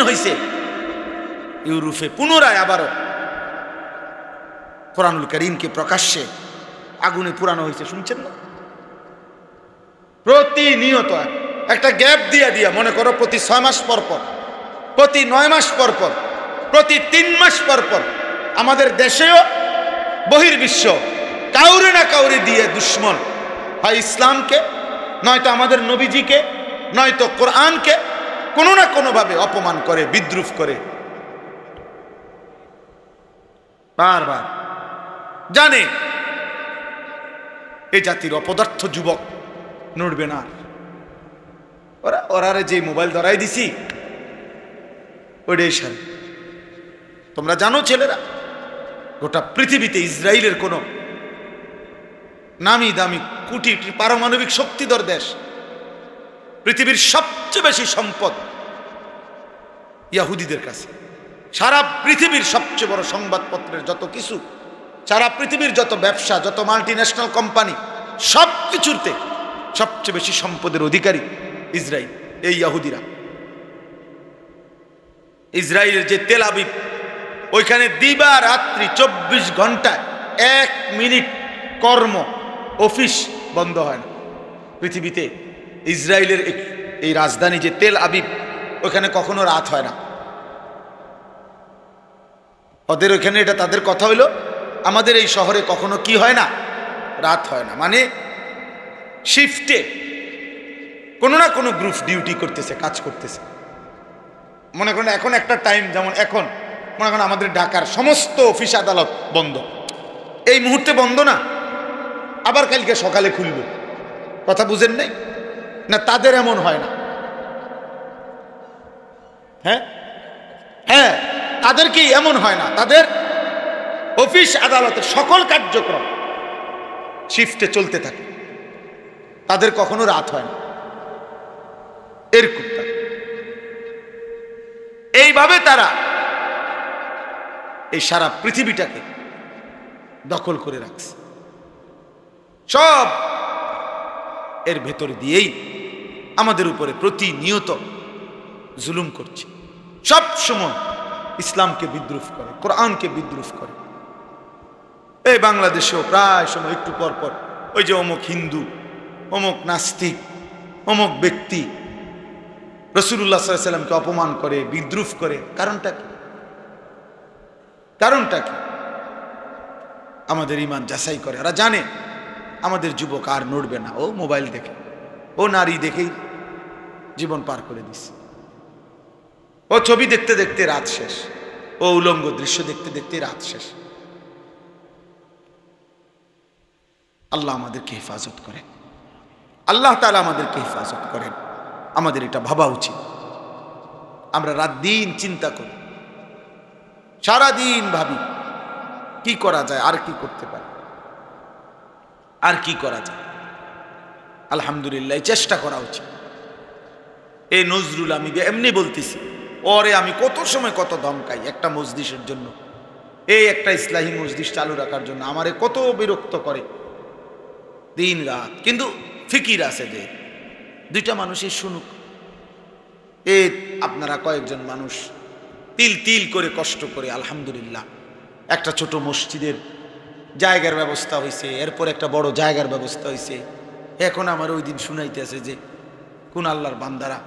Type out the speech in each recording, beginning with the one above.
হয়েছে ইউরোপে পুনরায় আবারও কোরআনুল কারীমকে প্রকাশ্যে আগুনে পুরানো হয়েছে, শুনছেন না? প্রতিনিয়ত একটা গ্যাপ দিয়া মনে করো প্রতি 6 মাস পর পর, প্রতি 9 মাস পর পর, প্রতি 3 মাস পর পর আমাদের দেশেও বহির্বিশ্ব কাউরে না কাউরে দিয়ে দুশ্মন হয় ইসলামকে, নয়তো আমাদের নবীজিকে, নয়তো কোরআনকে কোনো না কোনোভাবে অপমান করে, বিদ্রুপ করে। বারবার জানে এই জাতির অপদার্থ যুবক নড়বে না। ওরারে যে মোবাইল ধরাই দিছি ওইটাই সার। তোমরা জানো ছেলেরা, গোটা পৃথিবীতে ইসরায়েলের কোনো নামি দামি কোটি পারমাণবিক শক্তিধর দেশ, পৃথিবীর সবচেয়ে বেশি সম্পদ ইহুদিদের কাছে। সারা পৃথিবীর সবচেয়ে বড় সংবাদপত্রের যত কিছু, সারা পৃথিবীর যত ব্যবসা, যত মাল্টিন্যাশনাল কোম্পানি, সব কিছুতে সবচেয়ে বেশি সম্পদের অধিকারী ইসরায়েল, এই ইহুদিরা। ইসরায়েলের যে তেল আবিব, ওইখানে দিবা রাত্রি 24 ঘন্টায় 1 মিনিট কর্ম অফিস বন্ধ হয় না। পৃথিবীতে ইসরায়েলের এই রাজধানী যে তেল আবিব, ওখানে কখনো রাত হয় না। ওদের ওখানে এটা তাদের কথা হইল, আমাদের এই শহরে কখনো কি হয় না, রাত হয় না। মানে শিফটে কোনো না কোনো গ্রুপ ডিউটি করতেছে, কাজ করতেছে। মনে করেন এখন একটা টাইম, যেমন এখন মনে করেন আমাদের ঢাকার সমস্ত অফিস আদালত বন্ধ, এই মুহূর্তে বন্ধ না, আবার কালকে সকালে খুলবে। কথা বুঝেন নাই না? তাদের এমন হয় না। হ্যাঁ হ্যাঁ, তাদের কি এমন হয় না? তাদের অফিস আদালতের সকল কার্যক্রম শিফটে চলতে থাকে, তাদের কখনো রাত হয় না। এরকম এইভাবে তারা এই সারা পৃথিবীটাকে দখল করে রাখছে। সব এর ভেতর দিয়েই আমাদের উপরে প্রতিনিয়ত জুলুম করছে। সব সময় ইসলামকে বিদ্রুপ করে, কোরআনকে বিদ্রুপ করে। এই বাংলাদেশেও প্রায় সময় একটু পর পর ওই যে অমুক হিন্দু, অমুক নাস্তিক, অমুক ব্যক্তি রাসূলুল্লাহ সাল্লাল্লাহু আলাইহি ওয়াসাল্লামকে অপমান করে, বিদ্রুপ করে। কারণটা কি? কারণটা কি? আমাদের ঈমান যাচাই করে। ওরা জানে আমাদের যুবক আর নড়বে না, ও মোবাইল দেখে, ও নারী দেখেই জীবন পার করে দিচ্ছে, ও ছবি দেখতে দেখতে রাত শেষ, ও উলঙ্গ দৃশ্য দেখতে দেখতে রাত শেষ। আল্লাহ আমাদেরকে হেফাজত করেন, আল্লাহ তাআলা আমাদেরকে হেফাজত করেন। আমাদের এটা ভাবা উচিত। আমরা রাত দিন চিন্তা করি, সারাদিন ভাবি কি করা যায়, আর কি করতে পারি, আর কি করা যায়। আলহামদুলিল্লাহ, চেষ্টা করা উচিত। এই নজরুল আমি এমনি বলতেছি, ওরে আমি কত সময় কত ধমকাই একটা মজলিসের জন্য, এই একটা ইসলাহী মজলিস চালু রাখার জন্য আমারে কত বিরক্ত করে দিন রাত। কিন্তু ফিকির আছে যে দুইটা মানুষই শুনুক। আপনারা কয়েকজন মানুষ তিল তিল করে কষ্ট করে আলহামদুলিল্লাহ একটা ছোট মসজিদের জায়গার ব্যবস্থা হয়েছে, এরপর একটা বড় জায়গার ব্যবস্থা হয়েছে। এখন আমার ওই দিন শুনাইতেছে যে কোন আল্লাহর বান্দারা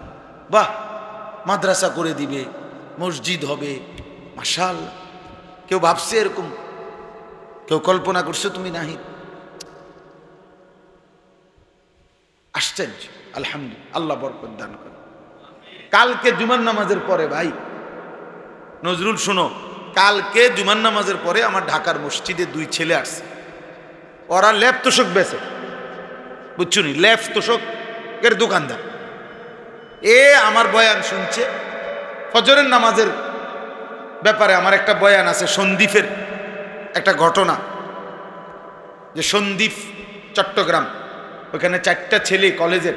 বাহ মাদ্রাসা করে দিবে, মসজিদ হবে, মাশাআল্লাহ। কেউ ভাবছে এরকম? কেউ কল্পনা করছো তুমি? নাহি। আশ্চর্য, আলহামদুলিল্লাহ, আল্লাহ বরকত দান করে। কালকে জুমার নামাজের পরে ভাই নজরুল শোনো, কালকে জুমার নামাজের পরে আমার ঢাকার মসজিদে 2 ছেলে আসছে। ওরা ল্যাপ তোষক বেচে, বুঝছো নি, ল্যাপ তোষকের দোকানদার। আমার বয়ান শুনছে, ফজরের নামাজের ব্যাপারে আমার একটা বয়ান আছে, সন্দ্বীপের একটা ঘটনা, যে সন্দ্বীপ চট্টগ্রাম, ওখানে 4টা ছেলে কলেজের,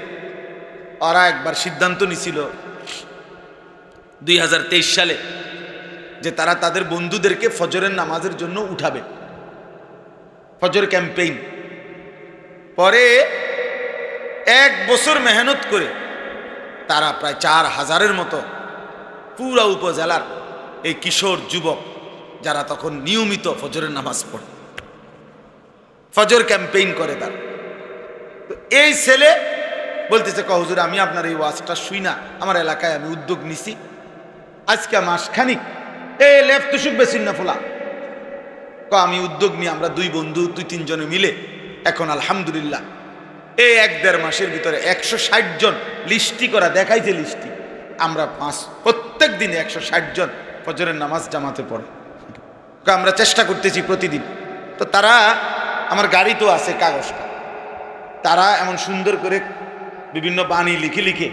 ওরা একবার সিদ্ধান্ত নিছিল 2023 সালে যে তারা তাদের বন্ধুদেরকে ফজরের নামাজের জন্য উঠাবে, ফজর ক্যাম্পেইন। পরে 1 বছর মেহনত করে তারা প্রায় 4000-এর মতো পুরা উপজেলার এই কিশোর যুবক যারা তখন নিয়মিত ফজরের নামাজ পড়ে, ফজর ক্যাম্পেইন করে তার। এই ছেলে বলতেছে হুজুর আমি আপনার এই ওয়াজটা শুই না, আমার এলাকায় আমি উদ্যোগ নিছি, আজকে মাসখানিক এই লেফট তুসুক বেশি না ফোলা আমি উদ্যোগ নিয়ে আমরা দুই বন্ধু 2-3 জনে মিলে এখন আলহামদুলিল্লাহ এই 1-1.5 মাসের ভিতরে 160 জন লিস্টি করা দেখাইছে লিস্টি, আমরা প্রত্যেক দিনে 160 জন ফজরের নামাজ জামাতে পড়ে। আমরা চেষ্টা করতেছি প্রতিদিন। তো তারা আমার গাড়ি তো আছে কাগজটা, তারা এমন সুন্দর করে বিভিন্ন বাণী লিখে লিখে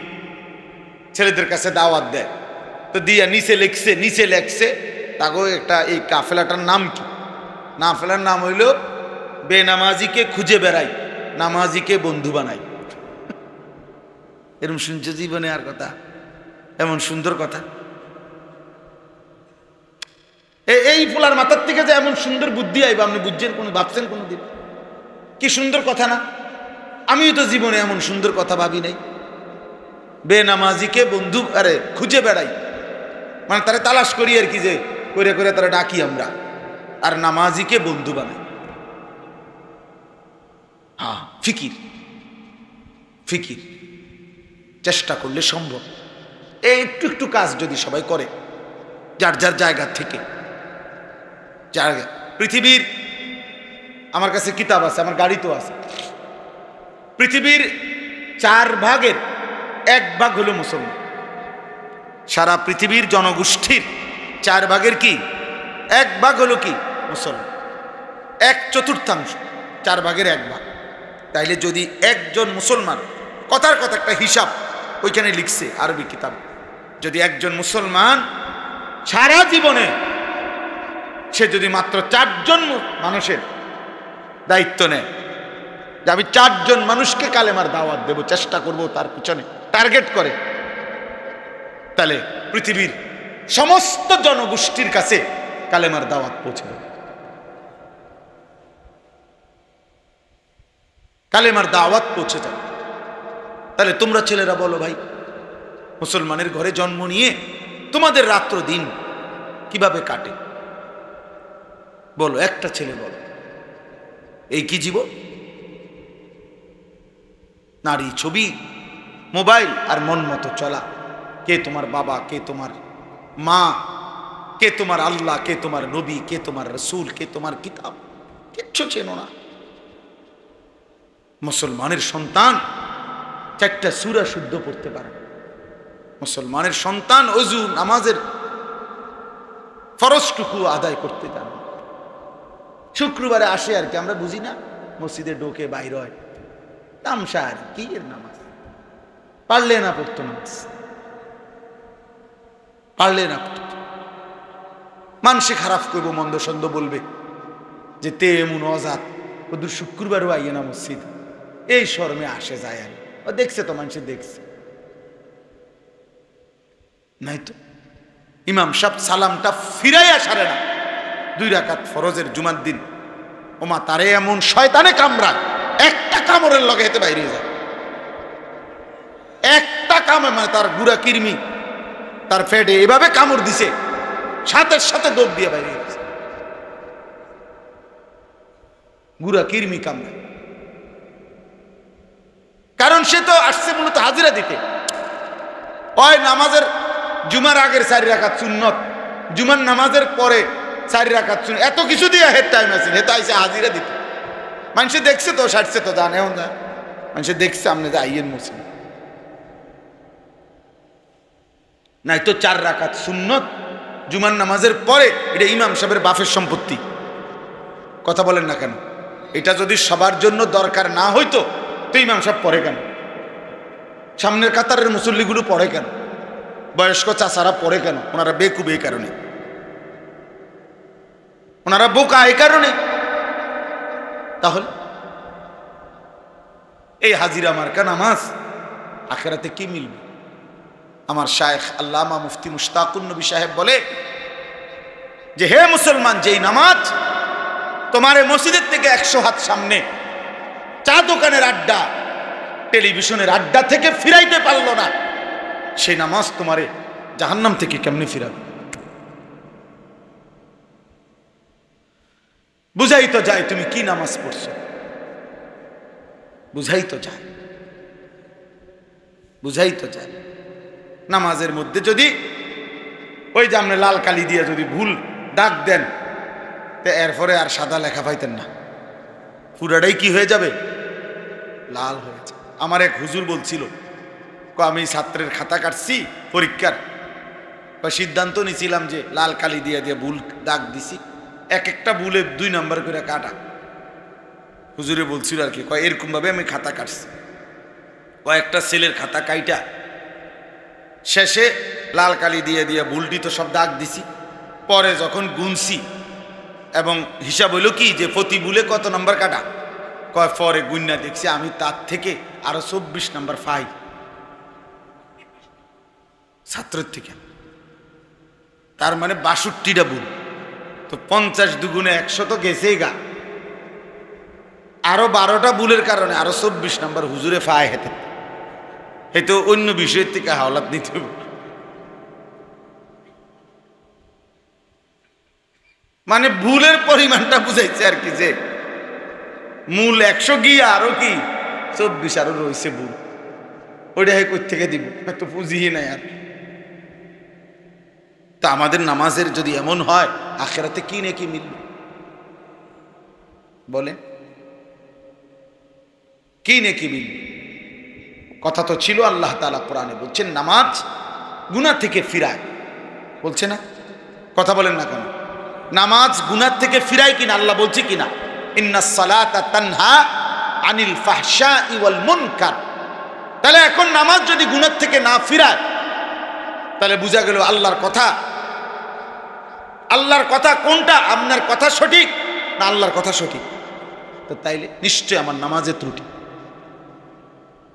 ছেলেদের কাছে দাওয়াত দেয়। তো দিয়া নিচে লেখছে তাগো একটা এই কাফেলাটার নাম কি? কাফেলার নাম হইল বেনামাজিকে খুঁজে বেড়াই, নামাজিকে বন্ধু বানাই। এরকম শুনছে জীবনে আর কথা? এমন সুন্দর কথা এই ফুলার মাথার থেকে যে এমন সুন্দর বুদ্ধি আইবা আপনি বুঝছেন কোনো, ভাবছেন কোনো দিন? কি সুন্দর কথা না? আমিও তো জীবনে এমন সুন্দর কথা ভাবি নাই। বেনামাজিকে বন্ধু আরে খুঁজে বেড়াই, মানে তারা তালাশ করি আর কি, যে করে করে তারা ডাকি আমরা, আর নামাজিকে বন্ধু বানাই। হ্যাঁ, ফিকির চেষ্টা করলে সম্ভব। এই একটু একটু কাজ যদি সবাই করে যার যার জায়গা থেকে, পৃথিবীর আমার কাছে কিতাব আছে, আমার গাড়ি তো আছে, পৃথিবীর 4 ভাগের 1 ভাগ হলো মুসলমান। সারা পৃথিবীর জনগোষ্ঠীর 4 ভাগের কি 1 ভাগ হলো কি মুসলমান, 1/4, 4 ভাগের 1 ভাগ। তাইলে যদি একজন মুসলমান, কথার কথা একটা হিসাব ওইখানে লিখছে আরবি কিতাব, যদি একজন মুসলমান সারা জীবনে সে যদি মাত্র 4 জন মানুষের দায়িত্ব নেয়, যে আমি 4 জন মানুষকে কালেমার দাওয়াত দেব, চেষ্টা করব তার পিছনে টার্গেট করে, তাহলে পৃথিবীর সমস্ত জনগোষ্ঠীর কাছে কালেমার দাওয়াত পৌঁছে দেবে। কালেমার দাওয়াত পৌঁছে যাবে। তাহলে তোমরা ছেলেরা বলো ভাই, মুসলমানের ঘরে জন্ম নিয়ে তোমাদের রাত্র দিন কিভাবে কাটে? বলো, একটা ছেলে বলো, এই কি জীবন? নারী, ছবি, মোবাইল আর মন মতো চলা। কে তোমার বাবা, কে তোমার মা, কে তোমার আল্লাহ, কে তোমার নবী, কে তোমার রসুল, কে তোমার কিতাব, কিচ্ছু চেনো না। মুসলমানের সন্তান 4টা সূরা শুদ্ধ পড়তে পারে। মুসলমানের সন্তান ওযু নামাজের ফরজটুকু আদায় করতে জানে। শুক্রবারে আসে আর কি, আমরা বুঝি না, মসজিদে ঢোকে বাইর হয়, তামসা আর কি এর নামাজ, পারলে না পড়তো নামাজ, পারলে না পড়তো। মানুষে খারাপ করবো, মন্দ সন্দ বলবে যে তে এমন অজাত, ওদের শুক্রবারও আইয়ে না মসজিদ, এই শরমে আসে যায় আর ও দেখছে তো, মানুষে দেখছে নাই তো। ইমাম সাহেব সালামটা ফিরাইয়া সারে না 2 রাকাত ফরজের জুমার দিন, ওমা তারে এমন শয়তানে কামড়ায়, একটা কামড়ের লগে হেতে বাইরে যায়, একটা কামড়, মানে তার গুড়া কিরমি তার ফেটে এভাবে কামড় দিছে, সাথে সাথে দৌড় দিয়ে বাইরে গেছে, গুড়া কিরমি কামড়ায়। কারণ সে তো আসছে মূলত হাজিরা দিতে। ওই নামাজের জুমার আগের 4 রাকাত সুন্নত, জুমার নামাজের পরে 4 রাকাত সুন্নত, এত কিছু দিয়ে হেড টাইম আছে, হেতে আইসে হাজিরা দিতে। মানুষে দেখছে তো, সারছে তো, জানে এখন যায়, মানুষে দেখছে আপনি যে আইয়ের মুসলিম নাই তো 4 রাকাত সুন্নত জুমার নামাজের পরে, এটা ইমাম সাহেবের বাফের সম্পত্তি। কথা বলেন না কেন? এটা যদি সবার জন্য দরকার না হইতো তো ইমাম সাহেব পড়ে কেন? সামনের কাতারের মুসল্লিগুলো পড়ে কেন? বয়স্ক চাচারা পড়ে কেন? ওনারা বেকুব এই কারণে, ওনারা বোকা এই কারণে। তাহলে এই হাজিরা মার্কা নামাজ আখেরাতে কি মিলবে? আমার শায়েখ আল্লামা মুফতি মুশতাকুন নবী সাহেব বলে যে, হে মুসলমান, যেই নামাজ তোমার মসজিদের থেকে 100 হাত সামনে চা দোকানের আড্ডা, টেলিভিশনের আড্ডা থেকে ফিরাইতে পারলো না, সেই নামাজ তোমারে জাহান্নাম থেকে কেমনে ফিরাবে? বুঝাই তো যায় তুমি কি নামাজ পড়ছো, বুঝাই তো যায়, বুঝাই তো যায়। নামাজের মধ্যে যদি ওই যে আপনি লাল কালি দিয়ে যদি ভুল দাগ দেন, তো এরপরে আর সাদা লেখা পাইতেন না, পুরাটাই কি হয়ে যাবে? লাল হয়ে যাবে। আমার এক হুজুর বলছিল, আমি ছাত্রের খাতা কাটছি পরীক্ষার, সিদ্ধান্ত নিয়েছিলাম যে লাল কালি দিয়ে দিয়ে ভুল দাগ দিছি, এক একটা ভুলে 2 নাম্বার করে কাটা। হুজুরে বলছিল আর কি, এরকম ভাবে আমি খাতা কাটছি। কয়েকটা ছেলের খাতা কাইটা শেষে লাল কালি দিয়ে দিয়ে ভুলটি তো সব দাগ দিছি। পরে যখন গুনছি এবং হিসাব হইল কি যে প্রতি ভুলে কত নাম্বার কাটা, পরে গুন্না দেখছি আমি তার থেকে আরো 24 নাম্বার পাই ছাত্রের থেকে। তার মানে 62টা ভুল, তো 50 দুগুণে 100 তো গেছেই গা। আরো 12টা ভুলের কারণে আরো 24 নাম্বার হুজুরে ফায় হেতে, হয়তো অন্য বিষয়ের থেকে হাওলাত নিতে হবে। মানে ভুলের পরিমাণটা বুঝাইছে আর কি, যে মূল 100 গিয়ে আরো কি 24 আরো রয়েছে ভুল, ওইটা কই থেকে দিব, এত পুঁজিই নাই আর। তা আমাদের নামাজের যদি এমন হয়, আখিরাতে কি নেকি মিলবে বলেন? কি নেকি মিলবে? কথা তো ছিল, আল্লাহ তাআলা কোরআনে বলছেন নামাজ গুনাহ থেকে ফিরায়, বলছে না? কথা বলেন না কেন? নামাজ গুনাহ থেকে ফিরায় কিনা আল্লাহ বলছে কিনা? ইন্নাস সালাতা তানহা আনিল ফাহশাই ওয়াল মুনকার। তাহলে এখন নামাজ যদি গুনাহ থেকে না ফিরায়, তাহলে বোঝা গেল আল্লাহর কথা, আল্লাহর কথা কোনটা? আপনার কথা সঠিক না আল্লাহর কথা সঠিক? তো তাইলে নিশ্চয় আমার নামাজে ত্রুটি,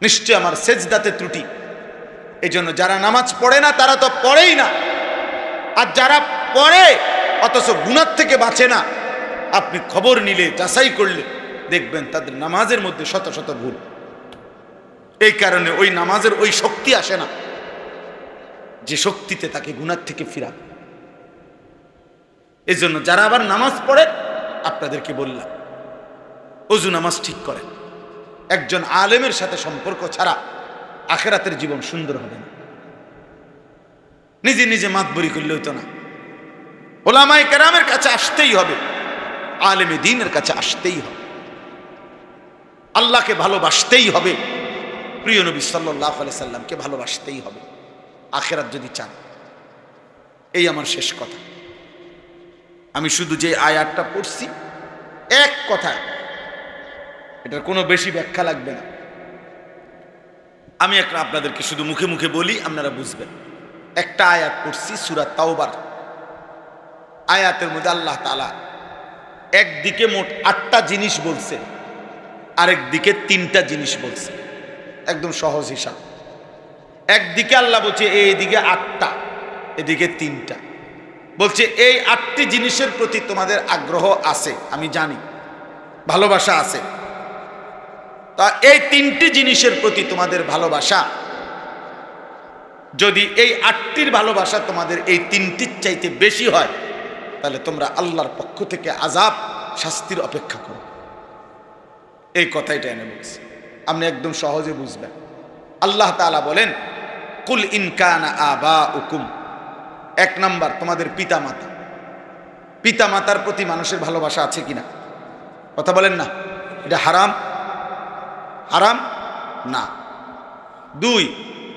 নিশ্চয় আমার সেজদাতে ত্রুটি। এই জন্য যারা নামাজ পড়ে না তারা তো পড়েই না, আর যারা পড়ে অথচ গুনাহ থেকে বাঁচে না, আপনি খবর নিলে যাচাই করলে দেখবেন তাদের নামাজের মধ্যে শত শত ভুল। এই কারণে ওই নামাজের ওই শক্তি আসে না যে শক্তিতে তাকে গুনাহ থেকে ফিরা। এই জন্য যারা আবার নামাজ পড়ে, আপনাদেরকে বললাম ওযু নামাজ ঠিক করেন। একজন আলেমের সাথে সম্পর্ক ছাড়া আখিরাতের জীবন সুন্দর হবে না। নিজে নিজে মাতবরি করলে হইতো না, ওলামায়ে কেরামের কাছে আসতেই হবে, আলেমে দ্বীনের কাছে আসতেই হবে, আল্লাহকে ভালোবাসতেই হবে, প্রিয় নবী সাল্লাল্লাহু আলাইহি সাল্লামকে ভালোবাসতেই হবে আখিরাত যদি চান। এই আমার শেষ কথা। আমি শুধু যে আয়াতটা পড়ছি এক কথায়, এটার কোনো বেশি ব্যাখ্যা লাগবে না। আমি একটা আপনাদেরকে শুধু মুখে মুখে বলি, আপনারা বুঝবেন। একটা আয়াত পড়ছি সূরা তাওবার, আয়াতের মধ্যে আল্লাহ তাআলা একদিকে মোট 8টা জিনিস বলছে, আরেক দিকে 3টা জিনিস বলছে। একদম সহজ হিসাব। একদিকে আল্লাহ বলছে এইদিকে 8টা, এদিকে 3টা। বলছে এই 8টি জিনিসের প্রতি তোমাদের আগ্রহ আছে, আমি জানি, ভালোবাসা আছে। তা এই 3টি জিনিসের প্রতি তোমাদের ভালোবাসা, যদি এই 8টির ভালোবাসা তোমাদের এই 3টির চাইতে বেশি হয়, তাহলে তোমরা আল্লাহর পক্ষ থেকে আযাব শাস্তির অপেক্ষা করো। এই কথাইটা এনে বলছি, আপনি একদম সহজে বুঝবেন। আল্লাহ তাআলা বলেন কুল ইন কানা আবাউকুম, 1 নাম্বার তোমাদের পিতামাতা। পিতামাতার প্রতি মানুষের ভালোবাসা আছে কিনা? কথা বলেন না, এটা হারাম? হারাম না। 2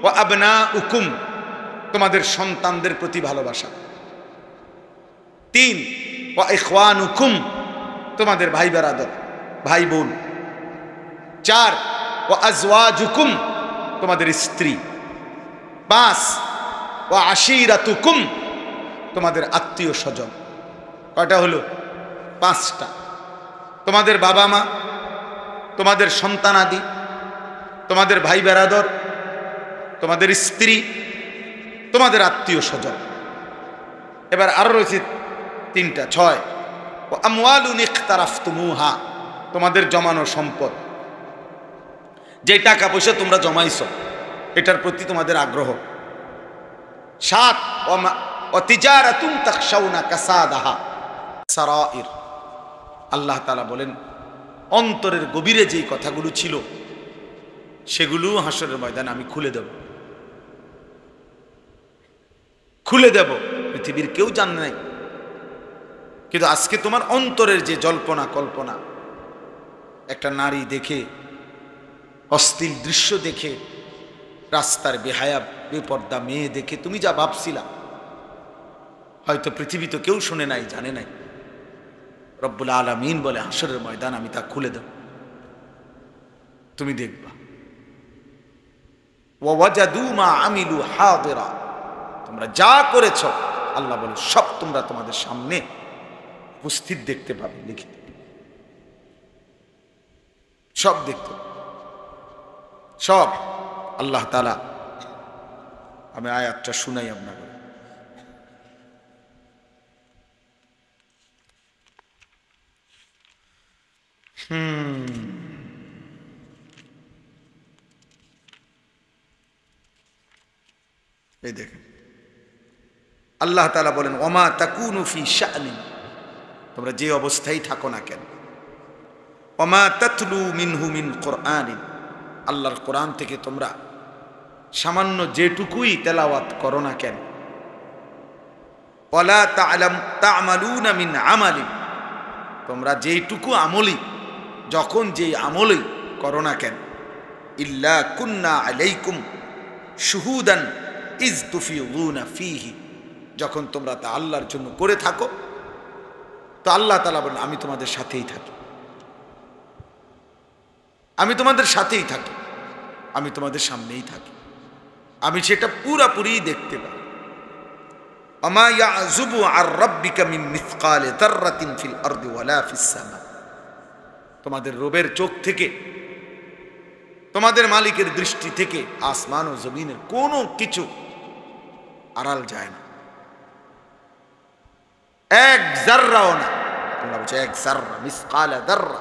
ওয়া আবনাউকুম, তোমাদের সন্তানদের প্রতি ভালোবাসা। 3 ওয়া ইখওয়ানুকুম, তোমাদের ভাই বেরাদর, ভাই বোন। 4 ওয়া আজওয়াজুকুম, তোমাদের স্ত্রী। 5 ওয়া আশিরাতুকুম, তোমাদের আত্মীয় স্বজন। কয়টা হলো? 5টা। তোমাদের বাবা মা, তোমাদের সন্তানাদি, তোমাদের ভাই বেরাদর, তোমাদের স্ত্রী, তোমাদের আত্মীয় স্বজন। এবার আরো রয়েছে 3টা, 6 ওয়া আমওয়ালুন ইখতারাফতুমুহা, তোমাদের জমানো সম্পদ, যে টাকা পয়সা তোমরা জমাইছো, এটার প্রতি তোমাদের আগ্রহ। সাত তিজারাতুন তাখশাউনা কাসাদাহা সারাইর। আল্লাহ তাআলা বলেন অন্তরের গভীরে যেই কথাগুলো ছিল সেগুলো হাসরের ময়দানে আমি খুলে দেব, খুলে দেব। পৃথিবীর কেউ জানে নাই, কিন্তু আজকে তোমার অন্তরের যে জল্পনা কল্পনা, একটা নারী দেখে, অশ্লীল দৃশ্য দেখে, রাস্তার বেহায়া বেপর্দা মেয়ে দেখে তুমি যা ভাবছিলা, হয়তো পৃথিবী তো কেউ শুনে নাই, জানে নাই। রব্বুল আলামিন বলে হাসরের ময়দান আমি তা খুলে দেব, তুমি দেখবা। ওয়াজাদু মা আমিলু হাদিরা, তোমরা যা করেছ আল্লাহ বলে সব তোমরা তোমাদের সামনে উপস্থিত দেখতে পাবে, লিখিত সব দেখতে সব। আল্লাহ তাআলা, আমি আয়াতটা শুনাই আপনাকে। এই দেখেন আল্লাহ তাআলা বলেন ওমা তাকুনু ফি শা'নিন, তোমরা যে অবস্থায় থাকো না কেন, ওমা তাতলু মিনহু মিন কুরআনিন, আল্লাহর কোরআন থেকে তোমরা সামান্য যেটুকুই তেলাওয়াত করো না কেন, ওয়ালা তা'মালুনা মিন আমালিন, তোমরা যেইটুকু আমলি, যখন যেই আমলই করো না কেন, ইল্লা কুন্না আলাইকুম শুহুদান ইজ তুফিদুনা ফীহি, যখন তোমরা তা আল্লাহর জন্য করে থাকো তো আল্লাহ তাআলা বলেন আমি তোমাদের সাথেই থাকি, আমি তোমাদের সাথেই থাকি, আমি তোমাদের সামনেই থাকি, আমি সেটা পুরাপুরি দেখতে পাই। আমা ইয়াযুবু আর রাব্বিকা মিন মিসকালি যাররাতিন ফিল আরদি ওয়ালা ফিস সামা, তোমাদের রবের চোখ থেকে, তোমাদের মালিকের দৃষ্টি থেকে আসমান ও জমিনের কোনো কিছু আড়াল যায় না, এক যাররাও না। আল্লাহ বলছে এক যাররা, মিসকালা যাররা,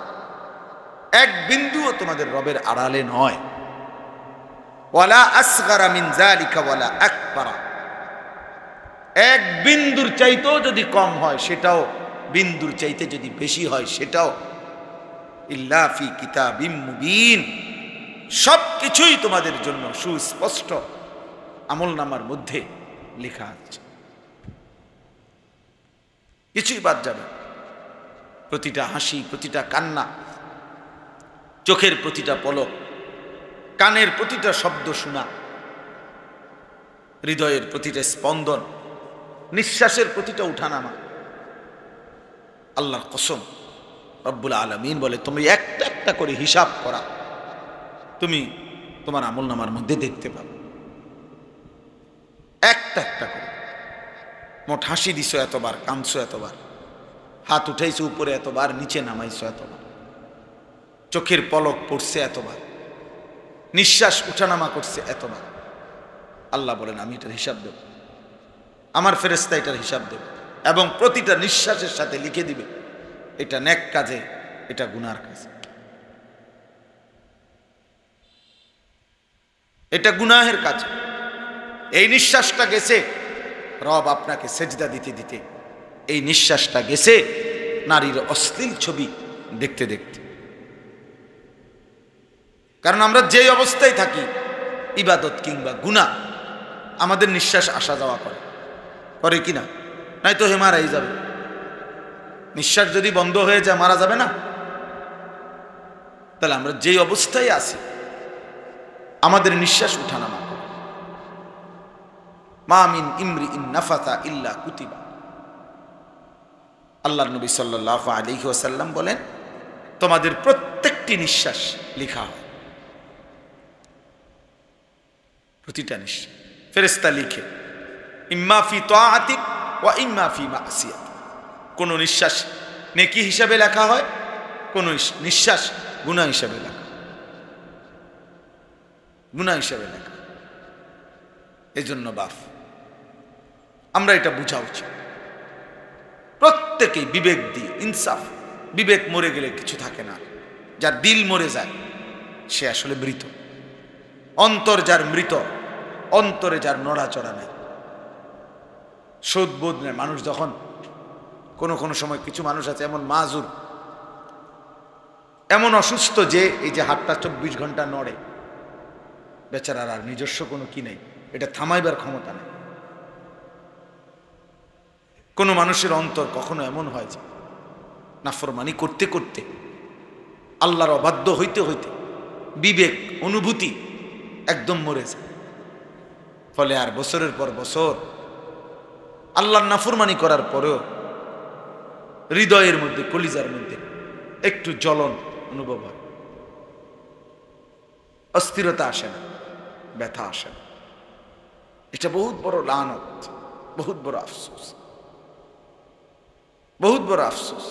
এক বিন্দুও তোমাদের রবের আড়ালে নয়। ওয়ালা আসগারা মিন যালিকা ওয়ালা আকবারা, এক বিন্দুর চাইতেও যদি কম হয় সেটাও, বিন্দুর চাইতে যদি বেশি হয় সেটাও, ইল্লা ফি কিতাবিম মুবিন, সবকিছুই তোমাদের জন্য সুস্পষ্ট আমলনামার মধ্যে লেখা আছে, কিছুই বাদ যাবে। প্রতিটা হাসি, প্রতিটা কান্না, চোখের প্রতিটা পলক, কানের প্রতিটা শব্দ শোনা, হৃদয়ের প্রতিটা স্পন্দন, নিঃশ্বাসের প্রতিটা উঠানামা, আল্লাহর কসম রব্বুল আলামিন বলে তুমি একটা একটা করে হিসাব করা, তুমি তোমার আমলনামার মধ্যে দেখতে পাবে, একটা একটা করে। মোট হাসি দিছো এতবার, কাঁদছো এতবার, হাত উঠাইছো উপরে এতবার, নিচে নামাইছো এতবার, চোখের পলক পড়ছে এতবার, নিঃশ্বাস উঠানামা করছে এতবার। আল্লাহ বলেন আমি এটার হিসাব দেব, আমার ফেরেশতা এটার হিসাব দেব, এবং প্রতিটা নিঃশ্বাসের সাথে লিখে দিবে এটা নেক কাজে, এটা গুনার কাজে, এটা গুনাহের কাজ। এই নিঃশ্বাসটা গেছে রব আপনাকে সেজদা দিতে দিতে, এই নিঃশ্বাসটা গেছে নারীর অশ্লীল ছবি দেখতে দেখতে। কারণ আমরা যেই অবস্থায় থাকি, ইবাদত কিংবা গুনাহ, আমাদের নিঃশ্বাস আসা যাওয়া করে, করে কিনা? নাই তো হে মারাই যাবে। নিঃশ্বাস যদি বন্ধ হয়ে যায় মারা যাবে না? তাহলে আমরা যেই অবস্থায় আছি আমাদের নিঃশ্বাস উঠানামা করে। মা মিন ইমরিইন নাফাসা ইল্লা কুতিবা, আল্লাহর নবী সাল্লাল্লাহু আলাইহি ওয়াসাল্লাম বলেন তোমাদের প্রত্যেকটি নিঃশ্বাস লেখা হয়, প্রতিটা নিঃশ্বাস ফেরেশতা লিখে, ইম্মা ফি তাআতিক ওয়া ইম্মা ফি মাসিয়াত। কোন নিঃশ্বাস নেকি হিসাবে লেখা হয়, কোন নিঃশ্বাস গুনাহ হিসাবে লেখা, গুনাহ হিসাবে লেখা। এজন্য বাপ আমরা এটা বোঝা উচিত, প্রত্যেকেই বিবেক দিয়ে, ইনসাফ। বিবেক মরে গেলে কিছু থাকে না, যার দিল মরে যায় সে আসলে মৃত। অন্তর যার মৃত, অন্তরে যার নড়াচড়া নাই, শোধ বোধ নেই। মানুষ যখন কোনো সময় কিছু মানুষ আছে এমন মাজুর, এমন অসুস্থ যে এই যে হাতটা 24 ঘন্টা নড়ে, বেচারার আর নিজস্ব কোনো কি নেই, এটা থামাইবার ক্ষমতা নেই। কোনো মানুষের অন্তর কখনো এমন হয় যে নাফরমানি করতে করতে, আল্লাহর অবাধ্য হইতে হইতে বিবেক অনুভূতি একদম মরে যায়। ফলে আর বছরের পর বছর আল্লাহর নাফরমানি করার পরেও হৃদয়ের মধ্যে, কলিজার মধ্যে একটু জ্বলন অনুভব হয়, অস্থিরতা আসে না, ব্যথা আসে না। এটা বহুত বড় লানত, বহুত বড় আফসোস, বহুত বড় আফসোস।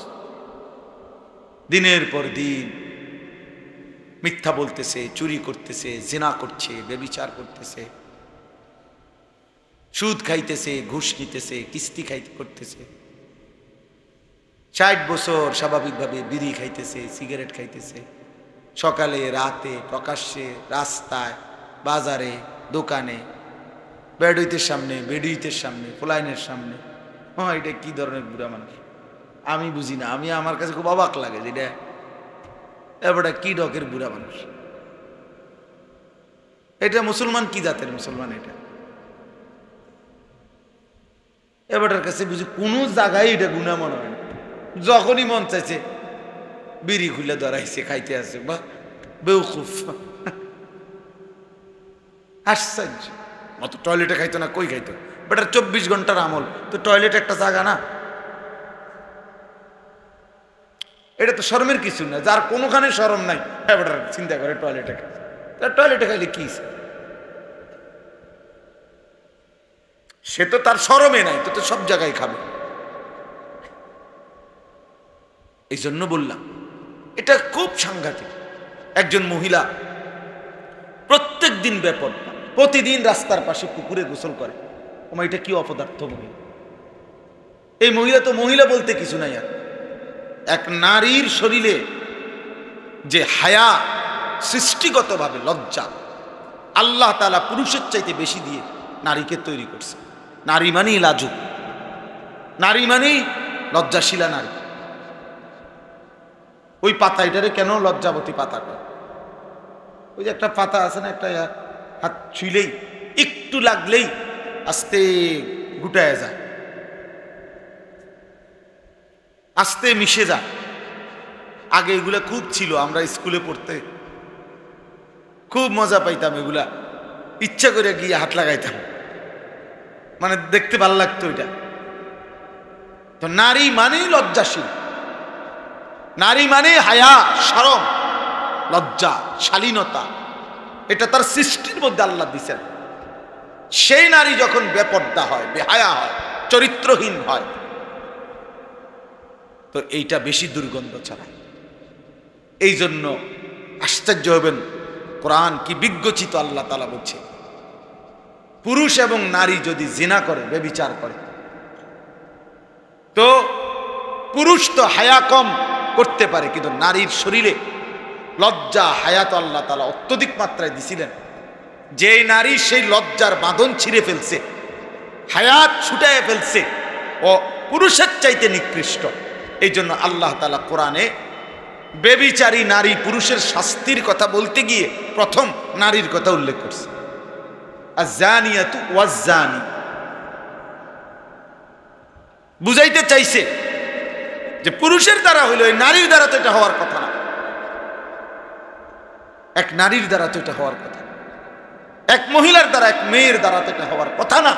দিনের পর দিন মিথ্যা বলতেছে, চুরি করতেছে, জিনা করছে, ব্যভিচার করতেছে, সুদ খাইতেছে, ঘুষ নিতেছে, কিস্তি করতেছে। 60 বছর স্বাভাবিকভাবে বিড়ি খাইতেছে, সিগারেট খাইতেছে, সকালে রাতে প্রকাশ্যে, রাস্তায়, বাজারে, দোকানে, বেডুইতের সামনে, বেডুইতের সামনে, পোলাইনের সামনে। হ্যাঁ, এটা কি ধরনের বুড়া মানুষ আমি বুঝি না। আমার কাছে খুব অবাক লাগে যে এটা এবারে কি ডকের বুড়া মানুষ। এটা মুসলমান কি জাতের মুসলমান? এটা এবারটার কাছে বুঝি কোনো জায়গায় এটা গুণা মনে হয় না। যখনই মন চাইছে বিড়ি খুলে ধরাইছে, খাইতে আছে, বা বেউকুফ, আশ্চর্য। অত টয়লেটে খাইতো না, কই খাইতো? বেটার 24 ঘন্টার আমল, তো টয়লেট একটা জায়গা না? এটা তো শরমের কিছু না। যার কোনোখানে শরম নাই, হ্যাঁ বেটার চিন্তা করে টয়লেটে খাই। টয়লেটে খাইলে কি, সে তো তার শরমে নাই, তো সব জায়গায় খাবে। এই জন্য বললাম এটা খুব সাংঘাতিক। একজন মহিলা প্রত্যেক দিন বেপরোয়া, প্রতিদিন রাস্তার পাশে পুকুরে গোসল করে। ওমা, এটা কি অপদার্থ মহিলা! এই মহিলা তো মহিলা বলতে কিছু নাই। আর এক নারীর শরীরে যে হায়া, সৃষ্টিগতভাবে লজ্জা আল্লাহ তাআলা পুরুষের চাইতে বেশি দিয়ে নারীকে তৈরি করছে। নারী মানেই লাজুক, নারী মানেই লজ্জাশীলা নারী। ওই পাতা, এটারে কেন লজ্জাবতী পাতা করে? ওই যে একটা পাতা আছে না, একটা হাত ছুইলেই, একটু লাগলেই আস্তে গুটায় যায়, আস্তে মিশে যায়। আগে এগুলা খুব ছিল, আমরা স্কুলে পড়তে খুব মজা পাইতাম। এগুলা ইচ্ছা করে গিয়ে হাত লাগাইতাম, মানে দেখতে ভালো লাগতো এটা। তো নারী মানেই লজ্জাশীল, নারী মানে হায়া, শরম, লজ্জা, শালীনতা, এটা তার সৃষ্টির মধ্যে আল্লাহ দিয়েছেন। সেই নারী যখন বেপর্দা হয়, বেহায়া হয়, চরিত্রহীন হয়, তো এইটা বেশি দুর্গন্ধ ছড়ায়। এই জন্য আশ্চর্য হবেন, কোরআন কি বিজ্ঞচিত আল্লাহ তাআলা বলছে, পুরুষ এবং নারী যদি জিনা করে, ব্যভিচার করে, তো পুরুষ তো হায়া কম করতে পারে, কিন্তু নারীর শরীরে লজ্জা, হায়া তো আল্লাহ তাআলা অত্যধিক মাত্রায় দিছিলেন। যে নারী সেই লজ্জার বাঁধন ছিঁড়ে ফেলছে, হায়াত ছুটায় ফেলছে, ও পুরুষের চাইতে নিকৃষ্ট। এই জন্য আল্লাহ তাআলা কোরআনে ব্যভিচারী নারী পুরুষের শাস্তির কথা বলতে গিয়ে প্রথম নারীর কথা উল্লেখ করছে, আয-যানিয়াতু ওয়াজ-যানি। বুঝাইতে চাইছে যে পুরুষের দ্বারা হইল, এই নারীর দ্বারা তো এটা হওয়ার কথা না। এক নারীর দ্বারা তো এটা হওয়ার কথা, এক মহিলার দ্বারা, এক মেয়ের দ্বারা তো এটা হওয়ার কথা না।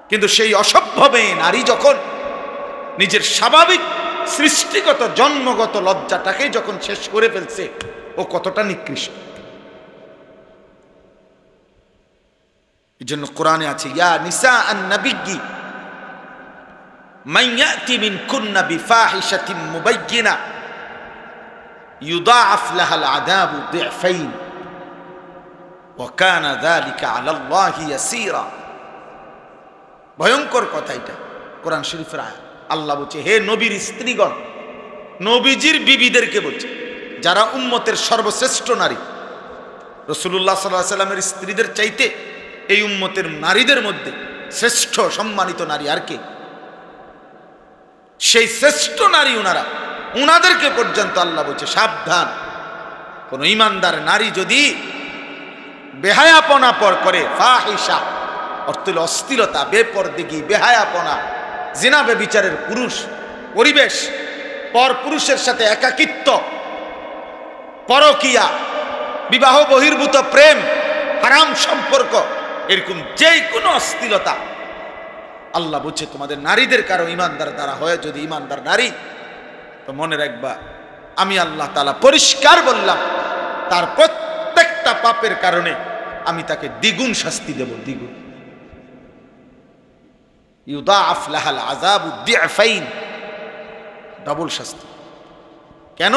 কিন্তু সেই অসভ্য মেয়ে নারী যখন নিজের স্বাভাবিক সৃষ্টিগত জন্মগত লজ্জাটাকে যখন শেষ করে ফেলছে, ও কতটা নিকৃষ্ট। এই জন্য কোরআনে আছে, ইয়া নিসা আন-নাবিয়্যি মান ইয়াতি মিনকুন্না বিফাহিশাতিন মুবায়্যিনা ইউদাআফ লাহাল আযাবু দি'ফাইন ওয়া কানা যালিকা আলাল্লাহি ইয়াসীরা। ভয়ঙ্কর কথা এটা, কোরআন শরীফের আয়াত। আল্লাহ বলছে, হে নবীর স্ত্রীগণ, নবীজির বিবিদেরকে বলছে, যারা উম্মতের সর্বশ্রেষ্ঠ নারী, রাসূলুল্লাহ সাল্লাল্লাহু আলাইহি ওয়াসাল্লামের স্ত্রীদের চাইতে এই উম্মতের নারীদের মধ্যে শ্রেষ্ঠ সম্মানিত নারী আর কে? সেই শ্রেষ্ঠ নারী ওনারা, ওনাদেরকে পর্যন্ত আল্লাহ বলছে সাবধান, কোন ইমানদার নারী যদি বেহায়াপনা করে, ফাহিশা অর্থ হল অশ্লীলতা, বেপরদিগি, বেহায়াপনা, জিনা ব্যভিচারের পুরুষ পরিবেশ, পর পুরুষের সাথে একাকিত্ব, পরকিয়া, বিবাহ বহির্ভূত প্রেম, হারাম সম্পর্ক, এরকম যে কোনো অশ্লীলতা আল্লাহ বলছে তোমাদের নারীদের কারো ইমানদার দ্বারা হয়, যদি ইমানদার নারী, তো মনে রাখবা আমি আল্লাহ তাআলা পরিষ্কার বললাম তার প্রত্যেকটা পাপের কারণে আমি তাকে দ্বিগুণ শাস্তি দেব, দ্বিগুণ। ইউদাআফ লাহাল আযাবু দি'ফাইন, ডাবল শাস্তি। কেন?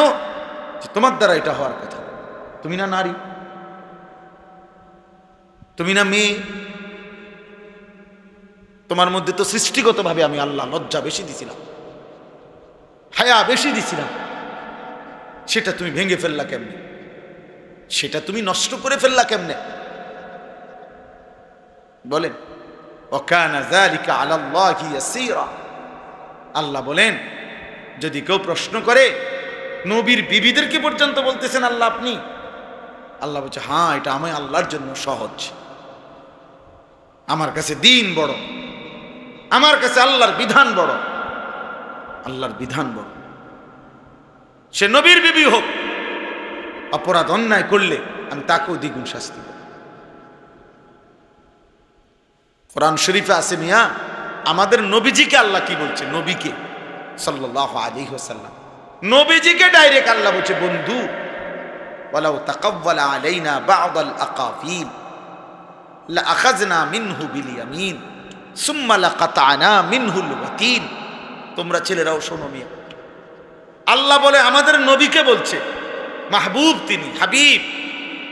তোমার দ্বারা এটা হওয়ার কথা। তুমি না নারী, তুমি না মেয়ে, তোমার মধ্যে তো সৃষ্টিগতভাবে আমি আল্লাহ লজ্জা বেশি দিছিলাম, হায়া বেশি দিছিলাম, সেটা তুমি ভেঙে ফেললা কেমনে? সেটা তুমি নষ্ট করে ফেললা কেমনে? বলেন ওয়াকানা যালিকা আলাল্লাহি ইয়াসীরা। আল্লাহ বলেন যদি কেউ প্রশ্ন করে, নবীর বিবিদেরকে পর্যন্ত বলতেছেন আল্লাহ আপনি, আল্লাহ বলছে হ্যাঁ এটা আমি আল্লাহর জন্য সহজ, আমার কাছে দিন বড়, আমার কাছে আল্লাহর বিধান বড়, আল্লাহর বিধান বড়। সে নবীর বিবি হোক, অপরাধ অন্যায় করলে আমি তাকেও দ্বিগুণ শাস্তি দেব। কোরআন শরীফে আছে মিয়া, আমাদের নবীজিকে আল্লাহ কি বলছে? নবীকে সাল্লাল্লাহু আলাইহি ওয়াসাল্লাম, নবীজিকে ডাইরেক্ট আল্লাহ বলছে বন্ধু, ওয়ালাউ তাকাওয়ালা আলাইনা বা'দাল আকাফিল লাআখাযনা মিনহু বিল ইয়ামিন সুম্মা লাকাতা'না মিনহুল ওয়াতিন। তোমরা ছেলেরাও শোনো মিয়া, আল্লাহ বলে আমাদের নবীকে বলছে, মাহবুব তিনি, হাবিব,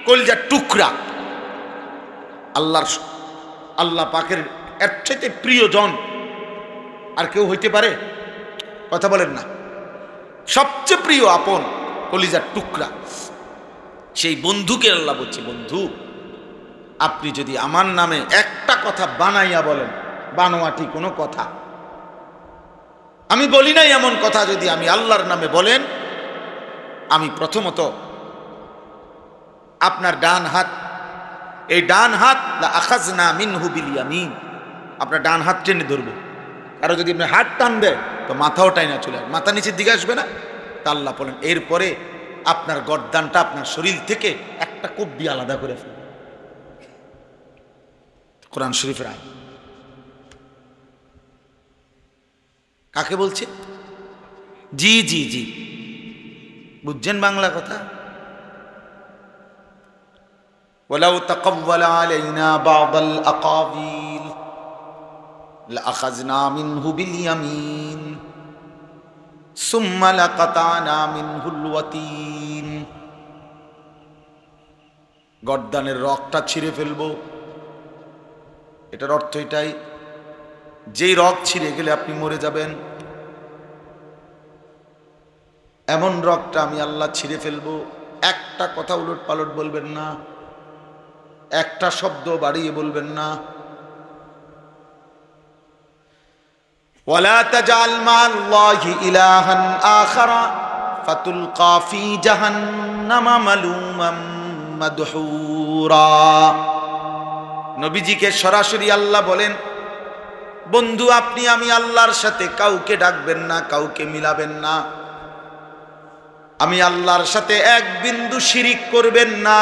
কলিজার টুকরা, আল্লাহ পাকের এর চাইতে প্রিয়জন আর কেউ হইতে পারে? কথা বলেন না। সবচেয়ে প্রিয় আপন কলিজার টুকরা, সেই বন্ধুকে আল্লাহ বলছে বন্ধু আপনি যদি আমার নামে একটা কথা বানাইয়া বলেন, বানোয়াটি কোনো কথা, আমি বলি নাই এমন কথা, যদি আমি আল্লাহর নামে বলেন, আমি প্রথমত আপনার ডান হাত, এই ডান হাত লাআখাযনা মিনহু বিল ইয়ামিন, আপনার ডান হাত টেনে ধরবো। আর যদি আপনি হাত টান দেয় তো মাথাও টাইনা চলে আসবে, মাথা নিচের দিকে আসবে না? তা আল্লাহ বলেন এরপরে আপনার গর্দানটা আপনার শরীর থেকে একটা কব্বি আলাদা করে ফেলবে। কোরআন শরীফের আয়াত। কাকে বলছে? জি জি জি, বুঝছেন বাংলা কথা? ওয়ালাউ তাকাওয়ালা আলাইনা বা'দাল আকাবিল লাআখাযনা মিনহু বিল ইয়ামিন সুম্মা লাকাতা'না মিনহুল ওয়াতিন। গর্দানের রগটা ছিঁড়ে ফেলবো, এটার অর্থ এটাই, যেই রগ ছিঁড়ে গেলে আপনি মরে যাবেন, এমন রগটা আমি আল্লাহ ছিঁড়ে ফেলবো। একটা কথা উলট পালট বলবেন না, একটা শব্দ বাড়িয়ে বলবেন না। ওয়ালা তাজআল মা'আল্লাহি ইলাহান আখারা ফাতুলকা ফি জাহান্নামা মালুমান মাদহুরা। নবীজিকে সরাসরি আল্লাহ বলেন বন্ধু আপনি আমি আল্লাহর সাথে কাউকে ডাকবেন না, কাউকে মিলাবেন না, আমি আল্লাহর সাথে এক বিন্দু শিরিক করবেন না।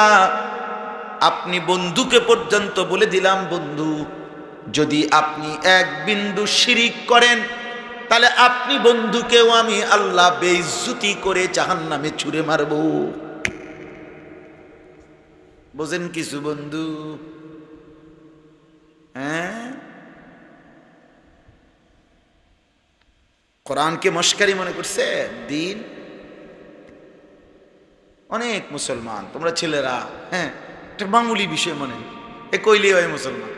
আপনি বন্ধুকে পর্যন্ত বলে দিলাম বন্ধু যদি আপনি এক বিন্দু শিরিক করেন তাহলে আপনি বন্ধুকেও আমি আল্লাহ বেইজ্জতি করে জাহান্নামে ছুঁড়ে মারব। বোঝেন কিছু বন্ধু? হ্যাঁ, কোরআনকে মস্কারি মনে করছে দিন। অনেক মুসলমান তোমরা ছেলেরা, হ্যাঁ, একটা মামুলি বিষয় মনে এ কইলে হয় মুসলমান।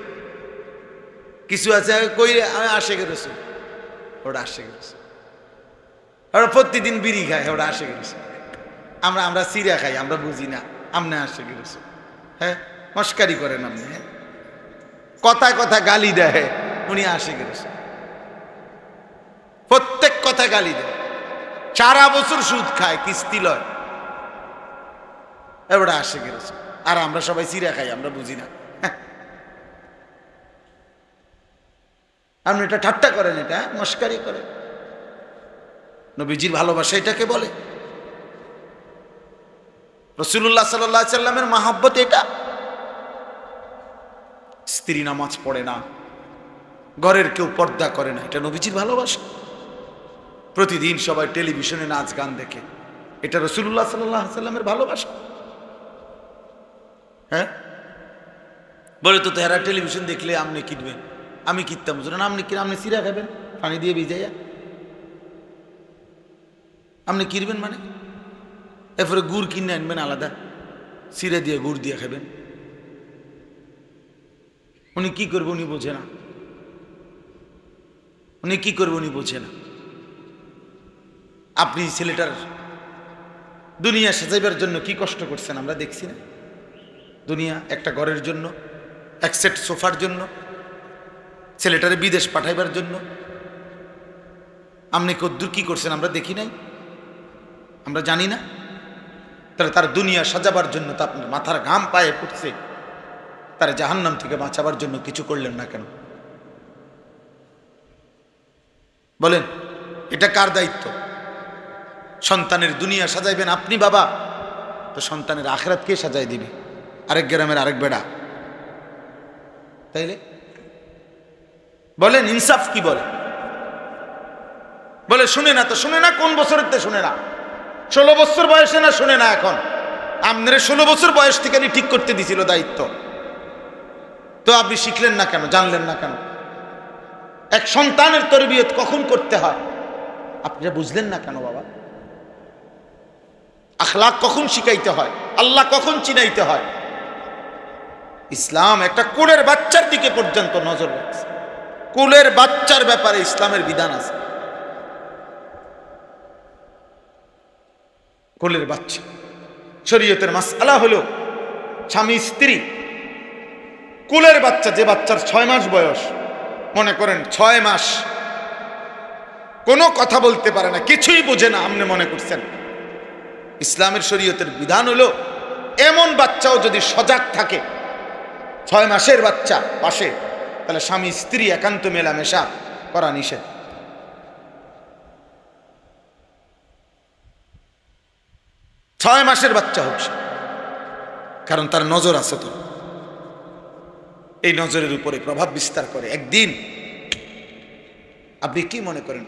কিছু আছে কইলে আমি আশেকে রসুল, ওটা আশেকে রসুল, ওরা প্রতিদিন বিড়ি খায়, ওটা আশেকে রসুল। আমরা সিরা খাই, আমরা বুঝি না, আমনে আশেকে রসুল। হ্যাঁ, মস্কারি করেন আপনি, হ্যাঁ, কথায় কথা গালি দেয়, উনি আশিক রাসূল। প্রত্যেক কথা গালি দেয়, সারা বছর সুদ খায়, কিস্তি লয়, এবারে আশিক রাসূল। আর আমরা সবাই চিরা খাই, আমরা বুঝি না। আপনি এটা ঠাট্টা করেন, এটা মস্কারি করেন। নবীজির ভালোবাসা এটাকে বলে। রাসূলুল্লাহ সাল্লাল্লাহু আলাইহি সাল্লামের মহব্বত এটা। স্ত্রী নামাজ পড়ে না, ঘরের কেউ পর্দা করে না, এটা নবীজির ভালোবাসা। প্রতিদিন সবাই টেলিভিশনে নাচ গান দেখে, এটা রাসূলুল্লাহ সাল্লাল্লাহু আলাইহি সাল্লামের ভালোবাসা। হ্যাঁ, বলে তো তেরা টেলিভিশন দেখলে আপনি কিনবেন, আমি কিনতাম না। আপনি কিনে আপনি চিরা খাবেন পানি দিয়ে ভিজাইয়া, আপনি কিনবেন মানে? এরপরে গুড় কিনে আনবেন আলাদা, চিরা দিয়ে গুড় দিয়ে খাবেন। উনি কি করবে উনি বোঝে না, উনি কি করবে উনি বোঝে না। আপনি ছেলেটার দুনিয়া সাজাইবার জন্য কি কষ্ট করছেন আমরা দেখছি না? দুনিয়া একটা ঘরের জন্য, এক সেট সোফার জন্য, ছেলেটারে বিদেশ পাঠাইবার জন্য আপনি কদ্দুর কি করছেন আমরা দেখি নাই, আমরা জানি না? তাহলে তার দুনিয়া সাজাবার জন্য তো আপনার মাথার ঘাম পায়ে পড়ছে, তার জাহান্নাম থেকে বাঁচাবার জন্য কিছু করলেন না কেন? বলেন, এটা কার দায়িত্ব? সন্তানের দুনিয়া সাজাইবেন আপনি বাবা, তো সন্তানের আখিরাত কে সাজাই দিবে? আরেক গ্রামের আরেক বেড়া? তাইলে বলেন ইনসাফ কি বলে? বলে শুনে না, তো শুনে না কোন বছরের তে শুনে না? 16 বছর বয়সে না শুনে না? এখন আপনারা 16 বছর বয়স থেকে ঠিক করতে দিছিল দায়িত্ব, তো আপনি শিখলেন না কেন, জানলেন না কেন? এক সন্তানের তরবিয়ত কখন করতে হয় আপনারা বুঝলেন না কেন বাবা? আখলাক কখন শিখাইতে হয়, আল্লাহ কখন চিনাইতে হয়? ইসলাম একটা কুলের বাচ্চার দিকে পর্যন্ত নজর রাখছে। কুলের বাচ্চার ব্যাপারে ইসলামের বিধান আছে। কুলের বাচ্চা শরীয়তের মাসআলা হলো স্বামী স্ত্রী। কুলের বাচ্চা যে বাচ্চার 6 মাস বয়স, মনে করেন 6 মাস কোনো কথা বলতে পারে না, কিছুই বোঝে না, আপনি মনে করছেন, ইসলামের শরীয়তের বিধান হলো এমন বাচ্চাও যদি সজাগ থাকে, 6 মাসের বাচ্চা পাশে, তাহলে স্বামী স্ত্রী একান্ত মেলামেশা করা নিষেধ। ছয় মাসের বাচ্চা হোক, কারণ তার নজর আছে, তো এই নজরের উপরে প্রভাব বিস্তার করে। একদিন আপনি কি মনে করেন,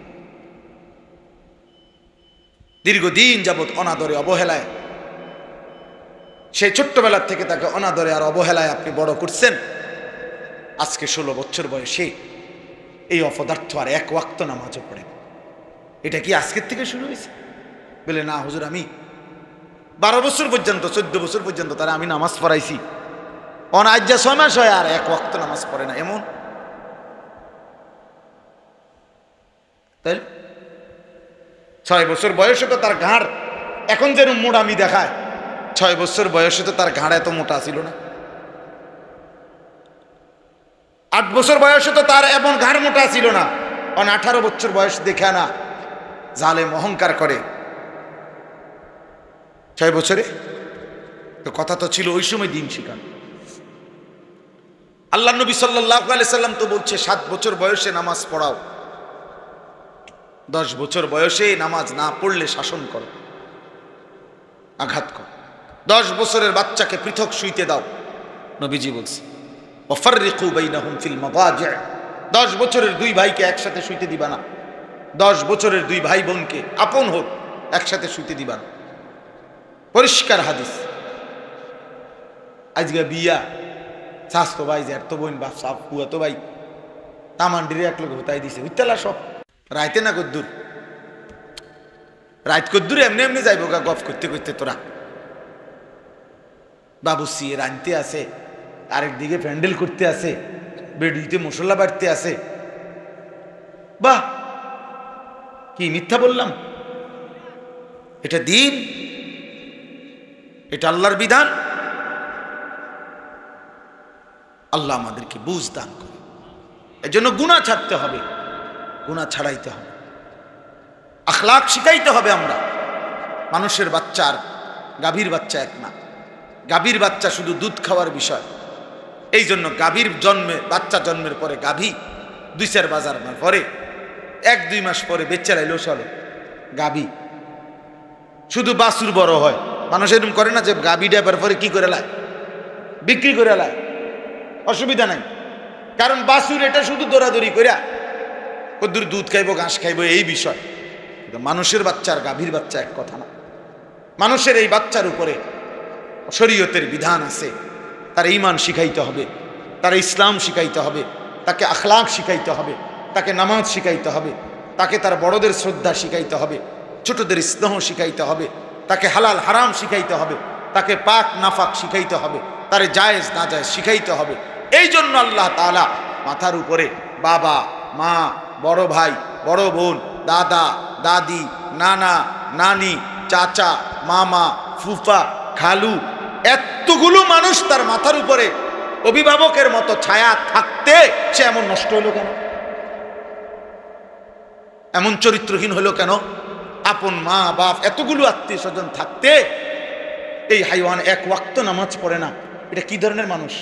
দীর্ঘদিন যাবৎ অনাদরে অবহেলায়, সেই ছোট্টবেলার থেকে তাকে অনাদরে আর অবহেলায় আপনি বড় করছেন, আজকে 16 বছর বয়সে এই অপদার্থ আর 1 ওয়াক্ত নামাজও পড়ে। এটা কি আজকের থেকে শুরু হয়েছে? বলে না হুজুর, আমি 12 বছর পর্যন্ত 14 বছর পর্যন্ত তারা আমি নামাজ পড়াইছি, আজ যা 6 মাস হয় আর 1 ওয়াক্ত নামাজ পড়ে না, এমন? তাই 6 বছর বয়সে তো তার ঘাড় এখন যেন মোটামি দেখায়, 6 বছর বয়সে তো তার ঘাড় এত মোটা ছিল না। 8 বছর বয়সে তো তার এমন ঘাড় মোটা ছিল না। 18 বছর বয়স দেখে না জালেম অহংকার করে 6 বছরে, তো কথা তো ছিল ওই সময় দিন শিখান। আল্লাহ নবী সাল্লাল্লাহু আলাইহি সাল্লাম তো বলছে 7 বছর বয়সে নামাজ পড়াও, 10 বছর বয়সে নামাজ না পড়লে শাসন করো, আঘাত করো। 10 বছরের বাচ্চাকে পৃথক শুইতে দাও, নবীজি বলছে ওয়াফাররিকু বাইনাহুম ফিল মাদাজি'। 10 বছরের 2 ভাইকে একসাথে শুইতে দিবা না, 10 বছরের 2 ভাই বোনকে আপন হোক একসাথে শুইতে দিবা না, পরিষ্কার হাদিস। আজকে বিয়া স্বাস্থ্য ভাই যে এত বোন বাপ সাপ হুয়া তো ভাই তামান্ডিরে এক লোক হতাই দিছে, উত্তালা সব রাইতে না কদ্দুর, রাইত কদ্দুর এমনি এমনি যাইব গা গপ করতে করতে। তোরা বাবু সিয়ে রাঁধতে আছে, আরেকদিকে প্যান্ডেল করতে আছে, বেডিতে মশলা বাড়তে আছে। বাহ, কি মিথ্যা বললাম? এটা দিন, এটা আল্লাহর বিধান। আল্লাহ আমাদেরকে বুঝ দান করে। এজন্য গুনাহ ছাড়তে হবে, গুনাহ ছাড়াইতে হবে, আখলাক শিখাইতে হবে। আমরা মানুষের বাচ্চা আর গাভীর বাচ্চা এক না। গাভীর বাচ্চা শুধু দুধ খাওয়ার বিষয়। এই জন্য গাভীর বাচ্চা জন্মের পরে গাভী 2-4 বাজার পরে 1-2 মাস পরে বেচারা এলো চলে গাভী। শুধু বাছুর বড় হয়, মানুষ এরকম করে না যে গাভী ডেবার পরে কি করে লায়, বিক্রি করে লায়, অসুবিধা নাই। কারণ বাছুর এটা শুধু দৌড়াদৌড়ি করিয়া কদ্দুর দুধ খাইবো ঘাস খাইবো এই বিষয়। মানুষের বাচ্চা আর গাভীর বাচ্চা এক কথা না। মানুষের এই বাচ্চার উপরে শরীয়তের বিধান আছে, তার ঈমান শিখাইতে হবে, তার ইসলাম শিখাইতে হবে, তাকে আখলাক শিখাইতে হবে, তাকে নামাজ শিখাইতে হবে, তাকে তার বড়দের শ্রদ্ধা শিখাইতে হবে, ছোটদের স্নেহ শিখাইতে হবে, তাকে হালাল হারাম শিখাইতে হবে, তাকে পাক নাফাক শিখাইতে হবে, তার জায়েজ না জায়েজ শিখাইতে হবে। এই জন্য আল্লাহ তাআলা মাথার উপরে বাবা মা, বড় ভাই, বড় বোন, দাদা দাদি, নানা নানি, চাচা মামা, ফুফা, খালু, এতগুলো মানুষ তার মাথার উপরে অভিভাবকের মতো ছায়া থাকতে সে এমন নষ্ট হলো কেন? এমন চরিত্রহীন হলো কেন? আপন মা বাপ এতগুলো আত্মীয় স্বজন থাকতে এই হাইওয়ান এক ওয়াক্ত নামাজ পড়ে না। এটা কি ধরনের মানুষ?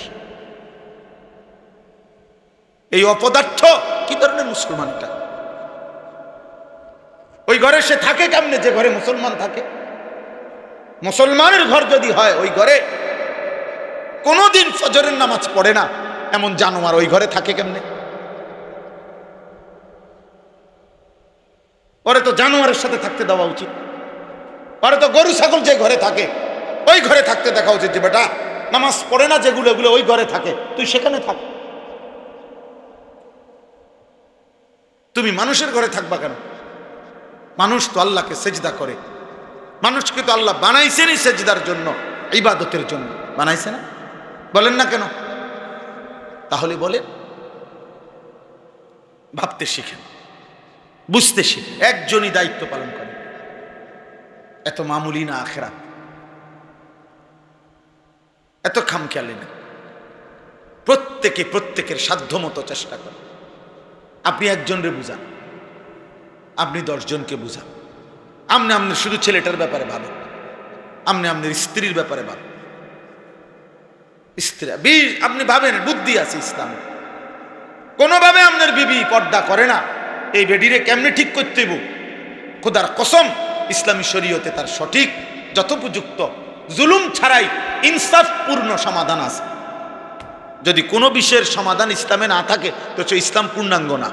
এই অপদার্থ কি ধরনের মুসলমান? এটা ওই ঘরে সে থাকে কেমনে যে ঘরে মুসলমান থাকে? মুসলমানের ঘর যদি হয়, ওই ঘরে কোনোদিন ফজরের নামাজ পড়ে না এমন জানোয়ার ওই ঘরে থাকে কেমনে? ওরে তো জানোয়ারের সাথে থাকতে দেওয়া উচিত। ওরে তো গরু ছাগল যে ঘরে থাকে ওই ঘরে থাকতে দেখা উচিত যে বেটা নামাজ পড়ে না যেগুলো এগুলো ওই ঘরে থাকে, তুই সেখানে থাক। তুমি মানুষের ঘরে থাকবা কেন? মানুষ তো আল্লাহকে সেজদা করে। মানুষকে তো আল্লাহ বানাইছেনই সেজদার জন্য, ইবাদতের জন্য বানাইছে না? বলেন না কেন? তাহলে বলেন, ভাবতে শিখেন, বুঝতে শিখেন। একজনই দায়িত্ব পালন করেন, এত মামুলি না আখিরাত, এত খামখেয়ালি না। প্রত্যেকে প্রত্যেকের সাধ্যমতো চেষ্টা করেন। আপনি একজনরে বুঝান, আপনি 10 জনকে বুঝান। আপনি আপনার শুধু ছেলেটার ব্যাপারে ভাবেন, আপনি আপনার স্ত্রীর ব্যাপারে ভাবেন। স্ত্রী আপনি ভাবেন বুদ্ধি আছে ইসলামে, কোনোভাবে আপনার বিবি পর্দা করে না, এই বেডিরে কেমনে ঠিক করতে হইব? খোদার কসম ইসলামী শরীয়তে তার সঠিক যথোপযুক্ত জুলুম ছাড়াই ইনসাফপূর্ণ সমাধান আছে। যদি কোনো বিষয়ের সমাধান ইসলামে না থাকে তো ইসলাম পূর্ণাঙ্গ না।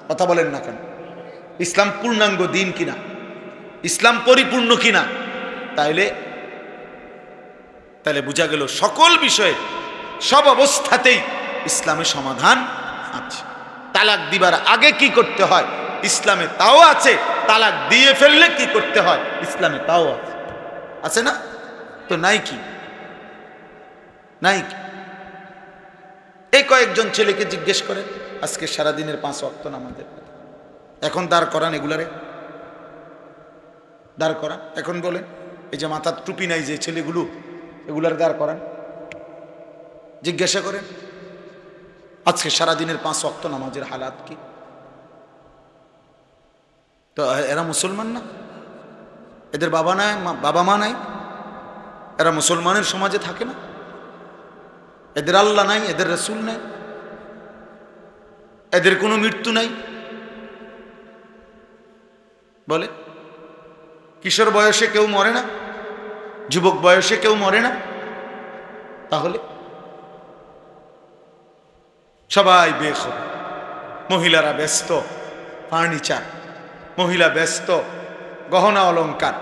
কথা বলেন না কেন? ইসলাম পূর্ণাঙ্গ দিন কিনা, ইসলাম পরিপূর্ণ কিনা? তাইলে বোঝা গেল সকল বিষয়ে সব অবস্থাতেই ইসলামে সমাধান আছে। তালাক দিবার আগে কি করতে হয় ইসলামে তাও আছে, তালাক দিয়ে ফেললে কি করতে হয় ইসলামে তাও আছে। আছে না? তো নাই কি? নাই কি? এই কয়েকজন ছেলেকে জিজ্ঞেস করেন আজকে সারাদিনের 5 ওয়াক্ত নামাজের এখন দাঁড় করান, এগুলারে দাঁড় করান। এখন বলেন এই যে মাথার টুপি নাই যে ছেলেগুলো, এগুলার দাঁড় করান, জিজ্ঞাসা করেন আজকে সারাদিনের 5 ওয়াক্ত নামাজের হালাত কি? তো এরা মুসলমান না? এদের বাবা নাই, বাবা মা নাই? এরা মুসলমানের সমাজে থাকে না? এদের আল্লাহ নাই, এদের রাসূল নাই, এদের কোনো মৃত্যু নাই? বলে কিশোর বয়সে কেউ মরে না, যুবক বয়সে কেউ মরে না? তাহলে সবাই বেখবর। মহিলারা ব্যস্ত ফার্নিচার, মহিলা ব্যস্ত গহনা অলংকার,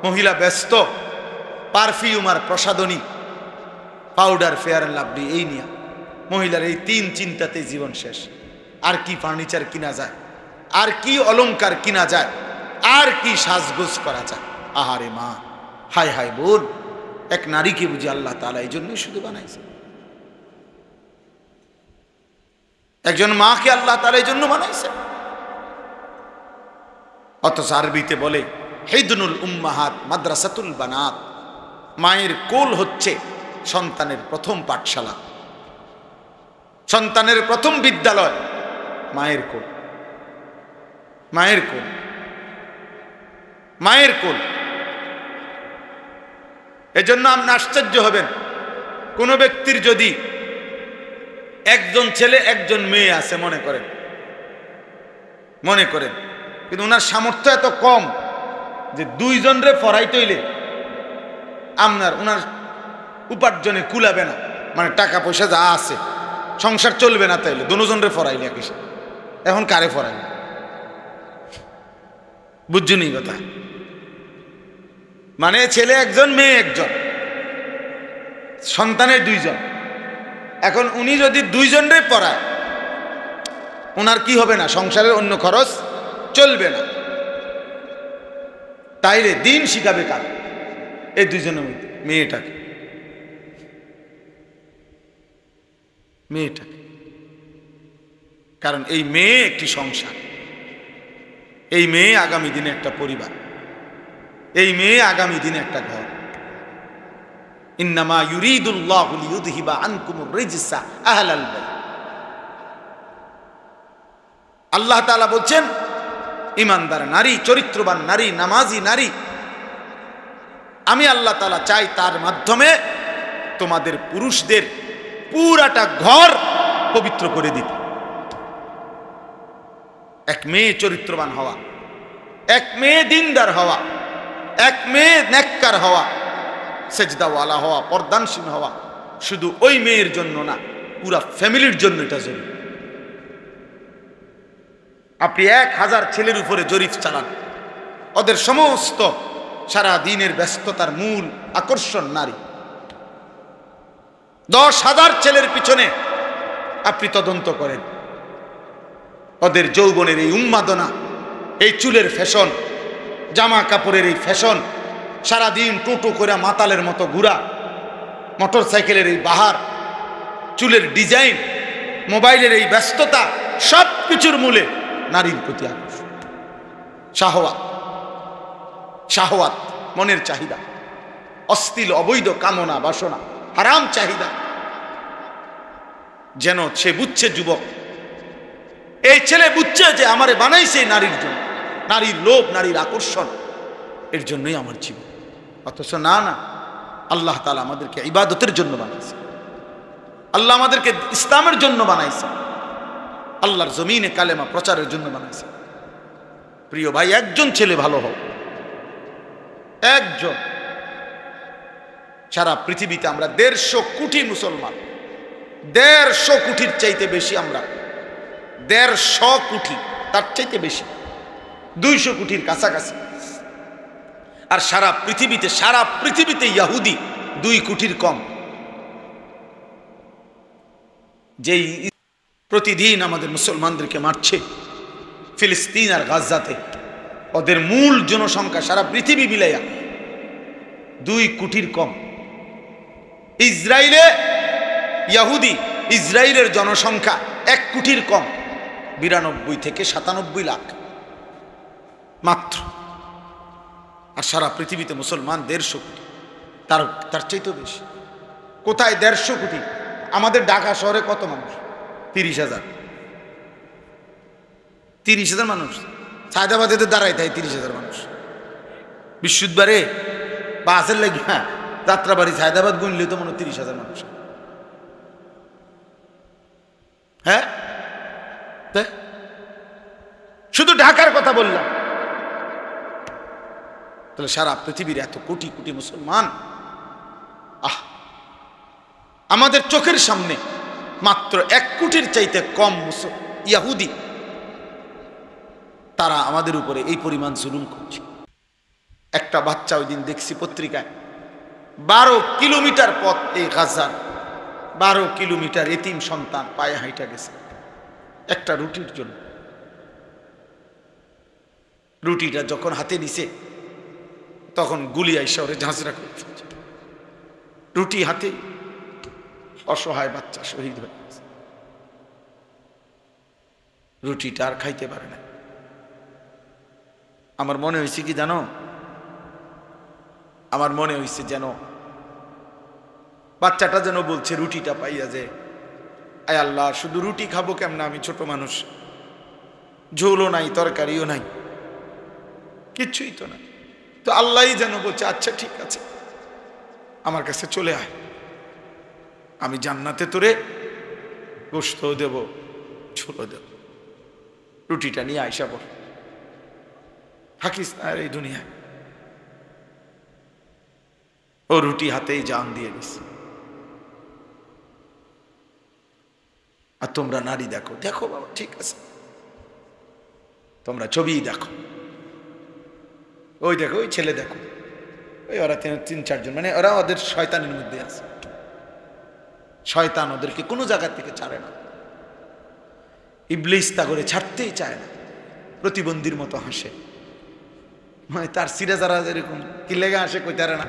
মহিলা ব্যস্ত পারফিউম আর প্রসাধনী, পাউডার, ফেয়ার অ্যান্ড লাভলি, এই নিয়ে মহিলার এই 3 চিন্তাতে জীবন শেষ। আর কি ফার্নিচার কিনা যায়, আর কি অলংকার কিনা যায়, আর কি সাজগোজ করা যায়? আহারে মা, হায় হায় বোন, এক নারীকে বুঝি আল্লাহ তাআলা এই জন্যই শুধু বানাইছে। একজন মাকে আল্লাহ তাআলা এই জন্য বানাইছে। অথচ আরবিতে বলে হিদনুল উম্মাহাত মাদ্রাসাতুল বানাত, মায়ের কোল হচ্ছে সন্তানের প্রথম পাঠশালা। সন্তানের প্রথম বিদ্যালয় মায়ের কোল, মায়ের কোল, মায়ের কোল। এজন্য আপনি আশ্চর্য হবেন, কোন ব্যক্তির যদি একজন ছেলে একজন মেয়ে আছে মনে করেন, কিন্তু ওনার সামর্থ্য এত কম যে দুইজনরে পড়াইতে হইলে ওনার উপার্জনে কুলাবে না, মানে টাকা পয়সা যা আছে সংসার চলবে না, তাইলে দুজনরে পড়াইলে কিসে, এখন কারে পড়াইলে? বুঝছুনি কথা? মানে ছেলে একজন মেয়ে একজন, সন্তানের দুইজন। এখন উনি যদি দুইজনরে পড়ায় ওনার কি হবে না, সংসারের অন্য খরচ চলবে না। তাইলে দিন শিখাবে কার? এই দুইজনের মধ্যে মেয়েটাকে, মেয়েটাকে। কারণ এই মেয়ে একটি সংসার, এই মেয়ে আগামী দিনে একটা পরিবার, এই মেয়ে আগামী দিনে একটা ঘর। ইন্নামা ইউরিদুল্লাহু লিইউযহিবা আনকুমুর রিজসা আহলাল বাইত। আল্লাহ তাআলা বলছেন, ইমানদার নারী, চরিত্রবান নারী, নামাজি নারী, আমি আল্লাহ তাআলা চাই তার মাধ্যমে তোমাদের পুরুষদের পুরাটা ঘর পবিত্র করে দিতে। এক মেয়ে চরিত্রবান হওয়া, এক মেয়ে দিনদার হওয়া, এক মেয়ে নেককার হওয়া, সেজদাওয়ালা হওয়া, পর্দানশীল হওয়া, শুধু ওই মেয়ের জন্য না, পুরা ফ্যামিলির জন্য এটা জরুরি। আপনি 1000 ছেলের উপরে জরিপ চালান, ওদের সমস্ত সারা দিনের ব্যস্ততার মূল আকর্ষণ নারী। 10,000 ছেলের পিছনে আপনি তদন্ত করেন, ওদের যৌবনের এই উন্মাদনা, এই চুলের ফ্যাশন, জামা কাপড়ের এই ফ্যাশন, সারাদিন টোটো করে মাতালের মতো ঘুরা, মোটর সাইকেলের এই বাহার, চুলের ডিজাইন, মোবাইলের এই ব্যস্ততা, সব কিছুর মূলে নারীর প্রতি আকর্ষণ, শাহওয়াত, শাহওয়াত, মনের চাহিদা, অশ্লীল অবৈধ কামনা বাসনা, হারাম চাহিদা। যেন সে বুঝছে, যুবক এই ছেলে বুঝছে যে আমারে বানাইছে নারীর জন্য, নারীর লোভ, নারীর আকর্ষণ, এর জন্যই আমার জীবন। অথচ না, না, আল্লাহ তাআলা আমাদেরকে ইবাদতের জন্য বানাইছে, আল্লাহ আমাদেরকে ইসলামের জন্য বানাইছে, আল্লাহর জমিনে কালেমা প্রচারের জন্য বানাইছে। প্রিয় ভাই, একজন ছেলে ভালো হোক, একজন। সারা পৃথিবীতে আমরা 150 কোটি মুসলমান, 150 কোটির চাইতে বেশি, আমরা 150 কোটি, তার চাইতে বেশি, 200 কোটির কাছাকাছি। আর সারা পৃথিবীতে ইহুদি 2 কোটির কম। যেই প্রতিদিন আমাদের মুসলমানদেরকে মারছে ফিলিস্তিন আর গাজাতে, ওদের মূল জনসংখ্যা সারা পৃথিবী মিলাইয়া 2 কোটির কম। ইহুদি ইসরায়েলের জনসংখ্যা 1 কোটির কম, 92 থেকে 97 লাখ মাত্র। আর সারা পৃথিবীতে মুসলমান 150 কোটি, তার চাইতেও বেশি। কোথায় 150 কোটি? আমাদের ঢাকা শহরে কত মানুষ? 30,000, 30,000 মানুষ। সায়দাবাদে দাঁড়ায় তাই 30,000 মানুষ। বৃহস্পতিবারে বাসের লাগে যাত্রাবাড়ি সায়দাবাদ গুনলে তো মনে 30,000 মানুষ। হ্যাঁ, শুধু ঢাকার কথা বললাম, তাহলে সারা পৃথিবীর এত কোটি কোটি মুসলমান, আমাদের চোখের সামনে মাত্র 1 কোটির চাইতে কম ইহুদি, তারা আমাদের উপরে এই পরিমাণ জুলুম করছে। একটা বাচ্চা ওই দিন দেখছি পত্রিকায়, 12 কিলোমিটার পথ, এই গাজার 12 কিলোমিটার এতিম সন্তান পায়ে হাঁটা গেছে একটা রুটির জন্য। রুটিটা যখন হাতে নিছে তখন গুলি আইসা ওরে ঝাঁঝরা করে ফেলছে। রুটি হাতে, অসহায় বাচ্চা শহীদ হয়ে গেছে। রুটিটা আর খাইতে পারে না। আমার মনে হয়েছে কি জানো, আমার মনে হয়েছে যেন বাচ্চাটা যেন বলছে রুটিটা পাইয়া যে আয় আল্লাহ, শুধু রুটি খাবো কেমন, আমি ছোট মানুষ, ঝোলও নাই, তরকারিও নাই, কিচ্ছুই তো না। তো আল্লাহই যেন বলছে, আচ্ছা ঠিক আছে, আমার কাছে চলে আয়, আমি জান্নাতে তোরে গোশতও দেব, ঝোলও দেব, রুটিটা নিয়ে আইসা পড়, থাকিস না আর এই দুনিয়ায়। ও রুটি হাতেই জান দিয়ে দিস। আর তোমরা নারী দেখো, দেখো বাবা ঠিক আছে, তোমরা ছবি দেখো, ওই দেখো ওই ছেলে দেখো, ওই ওরা 3-4 জন, মানে ওরা ওদের শয়তানের মধ্যে আছে, শয়তান ওদেরকে কোনো জায়গা থেকে ছাড়ে না, ইবলিস তা করে ছাড়তেই চায় না, প্রতিবন্ধীর মতো হাসে, মানে তার সিরা যারা এরকম কি লেগে হাসে কইতারে না।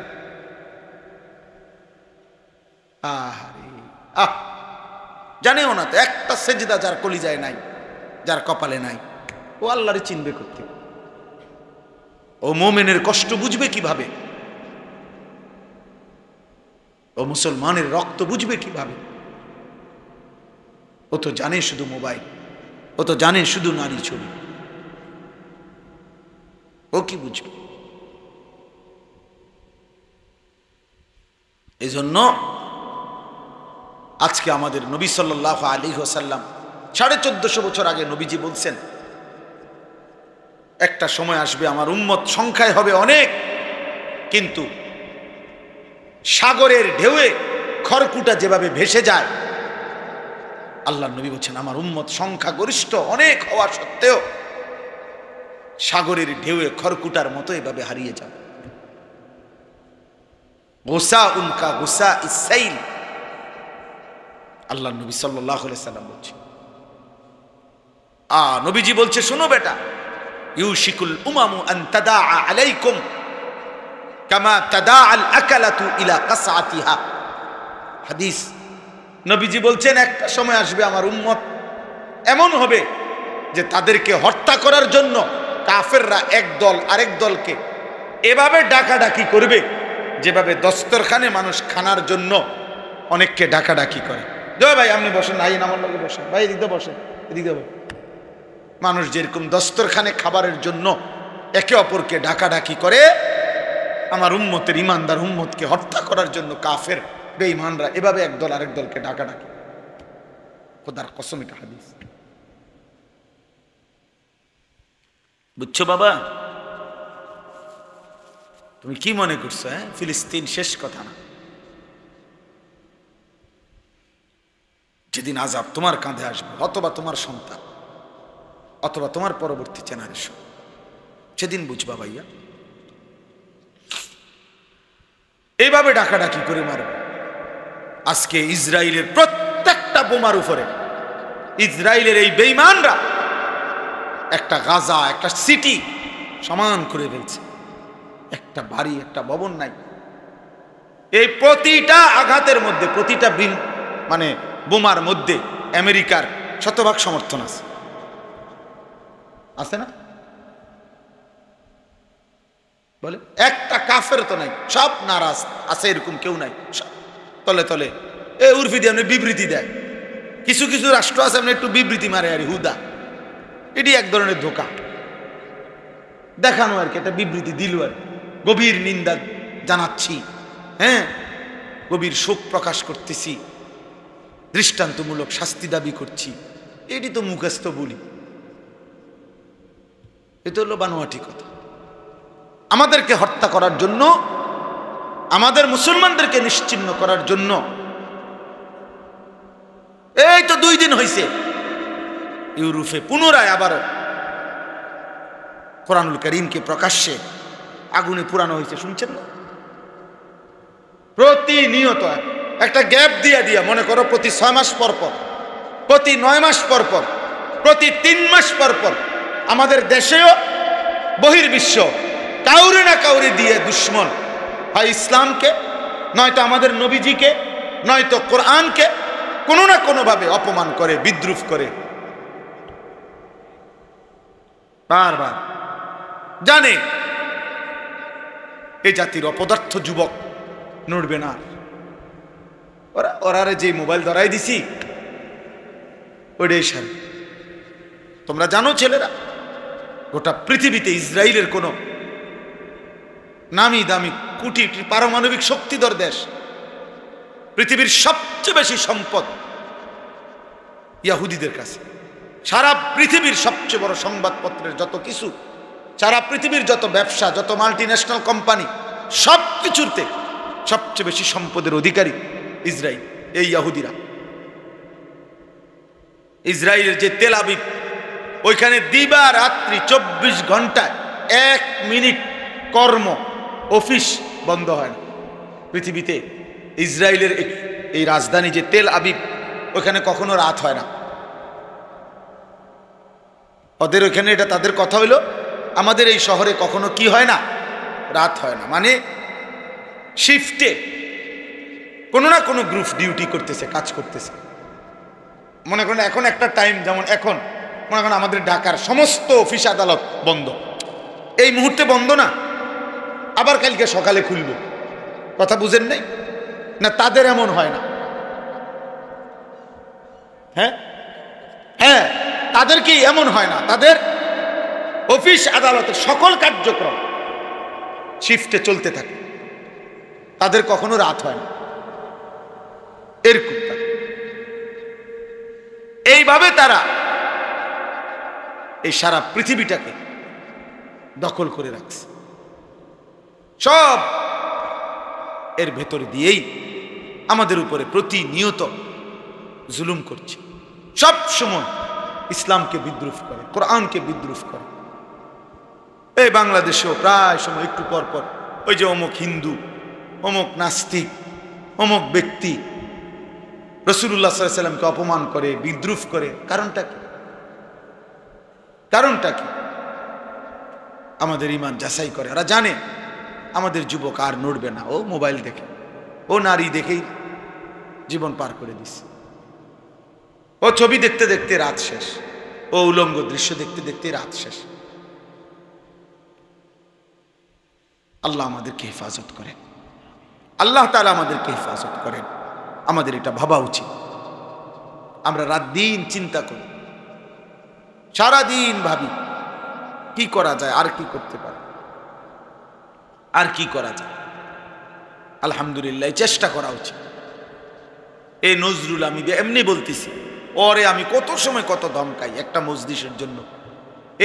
জানেও না তো একটা সেজদা যার কলিজায় নাই, যার কপালে নাই, ও আল্লাহরে চিনবে করতে, ও মোমেনের কষ্ট বুঝবে কিভাবে, ও মুসলমানের রক্ত বুঝবে কিভাবে? ও তো জানে শুধু মোবাইল, ও তো জানে শুধু নারী ছবি, ও কি বুঝবে? এই জন্য আজকে আমাদের নবী সাল্লাল্লাহু আলাইহি ওয়াসাল্লাম 1450 বছর আগে নবীজি বলছেন, একটা সময় আসবে আমার উম্মত সংখ্যায় হবে অনেক, কিন্তু সাগরের ঢেউয়ে খড়কুটা যেভাবে ভেসে যায়, আল্লাহর নবী বলছেন আমার উম্মত সংখ্যা গরিষ্ঠ অনেক হওয়া সত্ত্বেও সাগরের ঢেউয়ে খড়কুটার মতো এভাবে হারিয়ে যাবে। গোসা উনকা গোসা ইসাইল, আল্লাহ নবী সাল্লাল্লাহু আলাইহি সাল্লাম বলছে। নবীজি বলছে, শোনো বেটা, ইউশিকুল উমামু আন তাদাআ আলাইকুম কামা তাদাআ আল আকালাতু ইলা কাসআতিহা। হাদিস, নবীজি বলছেন একটা সময় আসবে আমার উম্মত এমন হবে যে তাদেরকে হত্যা করার জন্য কাফেররা এক দল আরেক দলকে এভাবে ডাকাডাকি করবে যেভাবে দস্তরখানে মানুষ খানার জন্য অনেককে ডাকাডাকি করে, ভাই আপনি বসেন, আইন আমার লগে বসেন, ভাই এদিকে বসেন, এদিকে বসেন। মানুষ যেরকম দস্তরখানে খাবারের জন্য একে অপরকে ডাকাডাকি করে, আমার উম্মতের ইমানদার উম্মতকে হত্যা করার জন্য কাফের বেঈমানরা এভাবে এক দল আরেক দলকে ডাকাডাকি। খোদার কসম, এটা হাদিস। বুঝছো বাবা? তুমি কি মনে করছো ফিলিস্তিন শেষ কথা না? যেদিন আযাব তোমার কাঁধে আসবে, অথবা তোমার সন্তান, অথবা তোমার পরবর্তী জেনারেশন, সেদিন বুঝবা ভাইয়া। এইভাবে ডাকাডাকি করে মারবে। আজকে ইসরায়েলের প্রত্যেকটা বোমার উপরে ইসরায়েলের এই বেঈমানরা একটা গাজা, একটা সিটি সমান করে ফেলছে, একটা বাড়ি, একটা ভবন নাই। এই প্রতিটা আঘাতের মধ্যে, প্রতিটা মানে বোমার মধ্যে আমেরিকার শতভাগ সমর্থন আছে, আছে না? বলে একটা কাফের তো নাই, সব নারাজ আছে, এরকম কেউ নাই, সব তলে তলে উর্ফি দিয়ে আপনি বিবৃতি দেয়। কিছু কিছু রাষ্ট্র আছে আপনি একটু বিবৃতি মারে আর হুদা, এটি এক ধরনের ধোঁকা দেখানো আর কি, একটা বিবৃতি দিল আর গভীর নিন্দা জানাচ্ছি, গভীর শোক প্রকাশ করতেছি, দৃষ্টান্তমূলক শাস্তি দাবি করছি, এটি তো মুখস্থ বলি, এটা হলো বানোয়াটি কথা। আমাদেরকে হত্যা করার জন্য, আমাদের মুসলমানদেরকে নিশ্চিহ্ন করার জন্য এই তো 2 দিন হয়েছে ইউরোপে পুনরায় আবারও কোরআনুল কারীমকে প্রকাশ্যে আগুনে পুরানো হয়েছে, শুনছেন না? প্রতিনিয়ত একটা গ্যাপ দিয়া মনে করো প্রতি 6 মাস পর পর, প্রতি 9 মাস পর পর, প্রতি 3 মাস পর পর আমাদের দেশেও বহির্বিশ্ব কাউরে না কাউরে দিয়ে দুশ্মন হয় ইসলামকে, নয়তো আমাদের নবীজিকে, নয়তো কোরআনকে কোনো না কোনোভাবে অপমান করে, বিদ্রুপ করে, বারবার জানে এই জাতির অপদার্থ যুবক নড়বে না। ওরা যে মোবাইল ধরাই দিছি, ওইটাই সারা। তোমরা জানো ছেলেরা, গোটা পৃথিবীতে ইসরায়েলের কোনো নামি দামি কোটি পারমাণবিক শক্তিধর দেশ, পৃথিবীর সবচেয়ে বেশি সম্পদ ইহুদিদের কাছে। সারা পৃথিবীর সবচেয়ে বড় সংবাদপত্রের যত কিছু, সারা পৃথিবীর যত ব্যবসা, যত মাল্টিন্যাশনাল কোম্পানি, সব কিছুতে সবচেয়ে বেশি সম্পদের অধিকারী ইসরায়েল, এই ইহুদিরা। ইসরায়েলের যে তেল আবিব, ওইখানে দিবা রাত্রি 24 ঘন্টায় 1 মিনিট কর্ম অফিস বন্ধ হয় না। পৃথিবীতে ইসরায়েলের এই রাজধানী যে তেল আবিব, ওখানে কখনো রাত হয় না। ওদের ওইখানে এটা তাদের কথা হইল, আমাদের এই শহরে কখনো কি হয় না, রাত হয় না। মানে শিফটে কোনো না কোনো গ্রুপ ডিউটি করতেছে, কাজ করতেছে। মনে করেন এখন একটা টাইম, যেমন এখন মনে করেন আমাদের ঢাকার সমস্ত অফিস আদালত বন্ধ, এই মুহূর্তে বন্ধ না, আবার কালকে সকালে খুলব। কথা বুঝেন নাই না? তাদের এমন হয় না। হ্যাঁ হ্যাঁ, তাদের কি এমন হয় না? তাদের অফিস আদালতের সকল কার্যক্রম শিফটে চলতে থাকে, তাদের কখনো রাত হয় না। এরকম এইভাবে তারা এই সারা পৃথিবীটাকে দখল করে রাখছে। সব এর ভেতর দিয়েই আমাদের উপরে প্রতিনিয়ত জুলুম করছে। সব সময় ইসলামকে বিদ্রুপ করে, কোরআনকে বিদ্রুপ করে। এই বাংলাদেশেও প্রায় সময় একটু পর পর ওই যে অমুক হিন্দু, অমুক নাস্তিক, অমুক ব্যক্তি রাসূলুল্লাহ সাল্লাল্লাহু আলাইহি সাল্লামকে অপমান করে, বিদ্রুপ করে। কারণটা কি? কারণটা কি? আমাদের ঈমান যাচাই করে। ওরা জানে আমাদের যুবক আর নড়বে না, ও মোবাইল দেখে, ও নারী দেখেই জীবন পার করে দিচ্ছে, ও ছবি দেখতে দেখতে রাত শেষ, ও উলঙ্গ দৃশ্য দেখতে দেখতে রাত শেষ। আল্লাহ আমাদেরকে হেফাজত করেন, আল্লাহ তাআলা আমাদেরকে হেফাজত করেন। আমাদের এটা ভাবা উচিত। আমরা রাত দিন চিন্তা করি, সারাদিন ভাবি কি করা যায়, আর কি করতে পারে, আর কি করা যায়। আলহামদুলিল্লাহ, চেষ্টা করা উচিত। এই নজরুল আমি এমনি বলতেছি, ওরে আমি কত সময় কত ধমকাই একটা মজলিসের জন্য,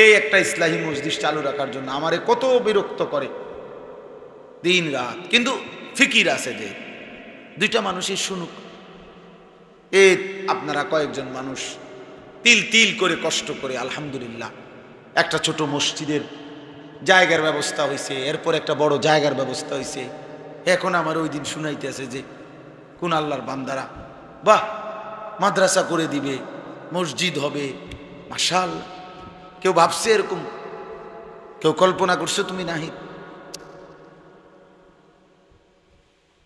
এই একটা ইসলাহী মজলিস চালু রাখার জন্য আমারে কত বিরক্ত করে দিন রাত। কিন্তু ফিকির আছে যে দুইটা মানুষই শুনুক। এই আপনারা কয়েকজন মানুষ তিল তিল করে কষ্ট করে আলহামদুলিল্লাহ একটা ছোট মসজিদের জায়গার ব্যবস্থা হয়েছে, এরপর একটা বড় জায়গার ব্যবস্থা হয়েছে। এখন আমার ওই দিন শুনাইতেছে যে কোন আল্লাহর বান্দারা বাহ মাদ্রাসা করে দিবে, মসজিদ হবে, মাশাআল্লাহ। কেউ ভাবছে এরকম? কেউ কল্পনা করছো তুমি? নাহি।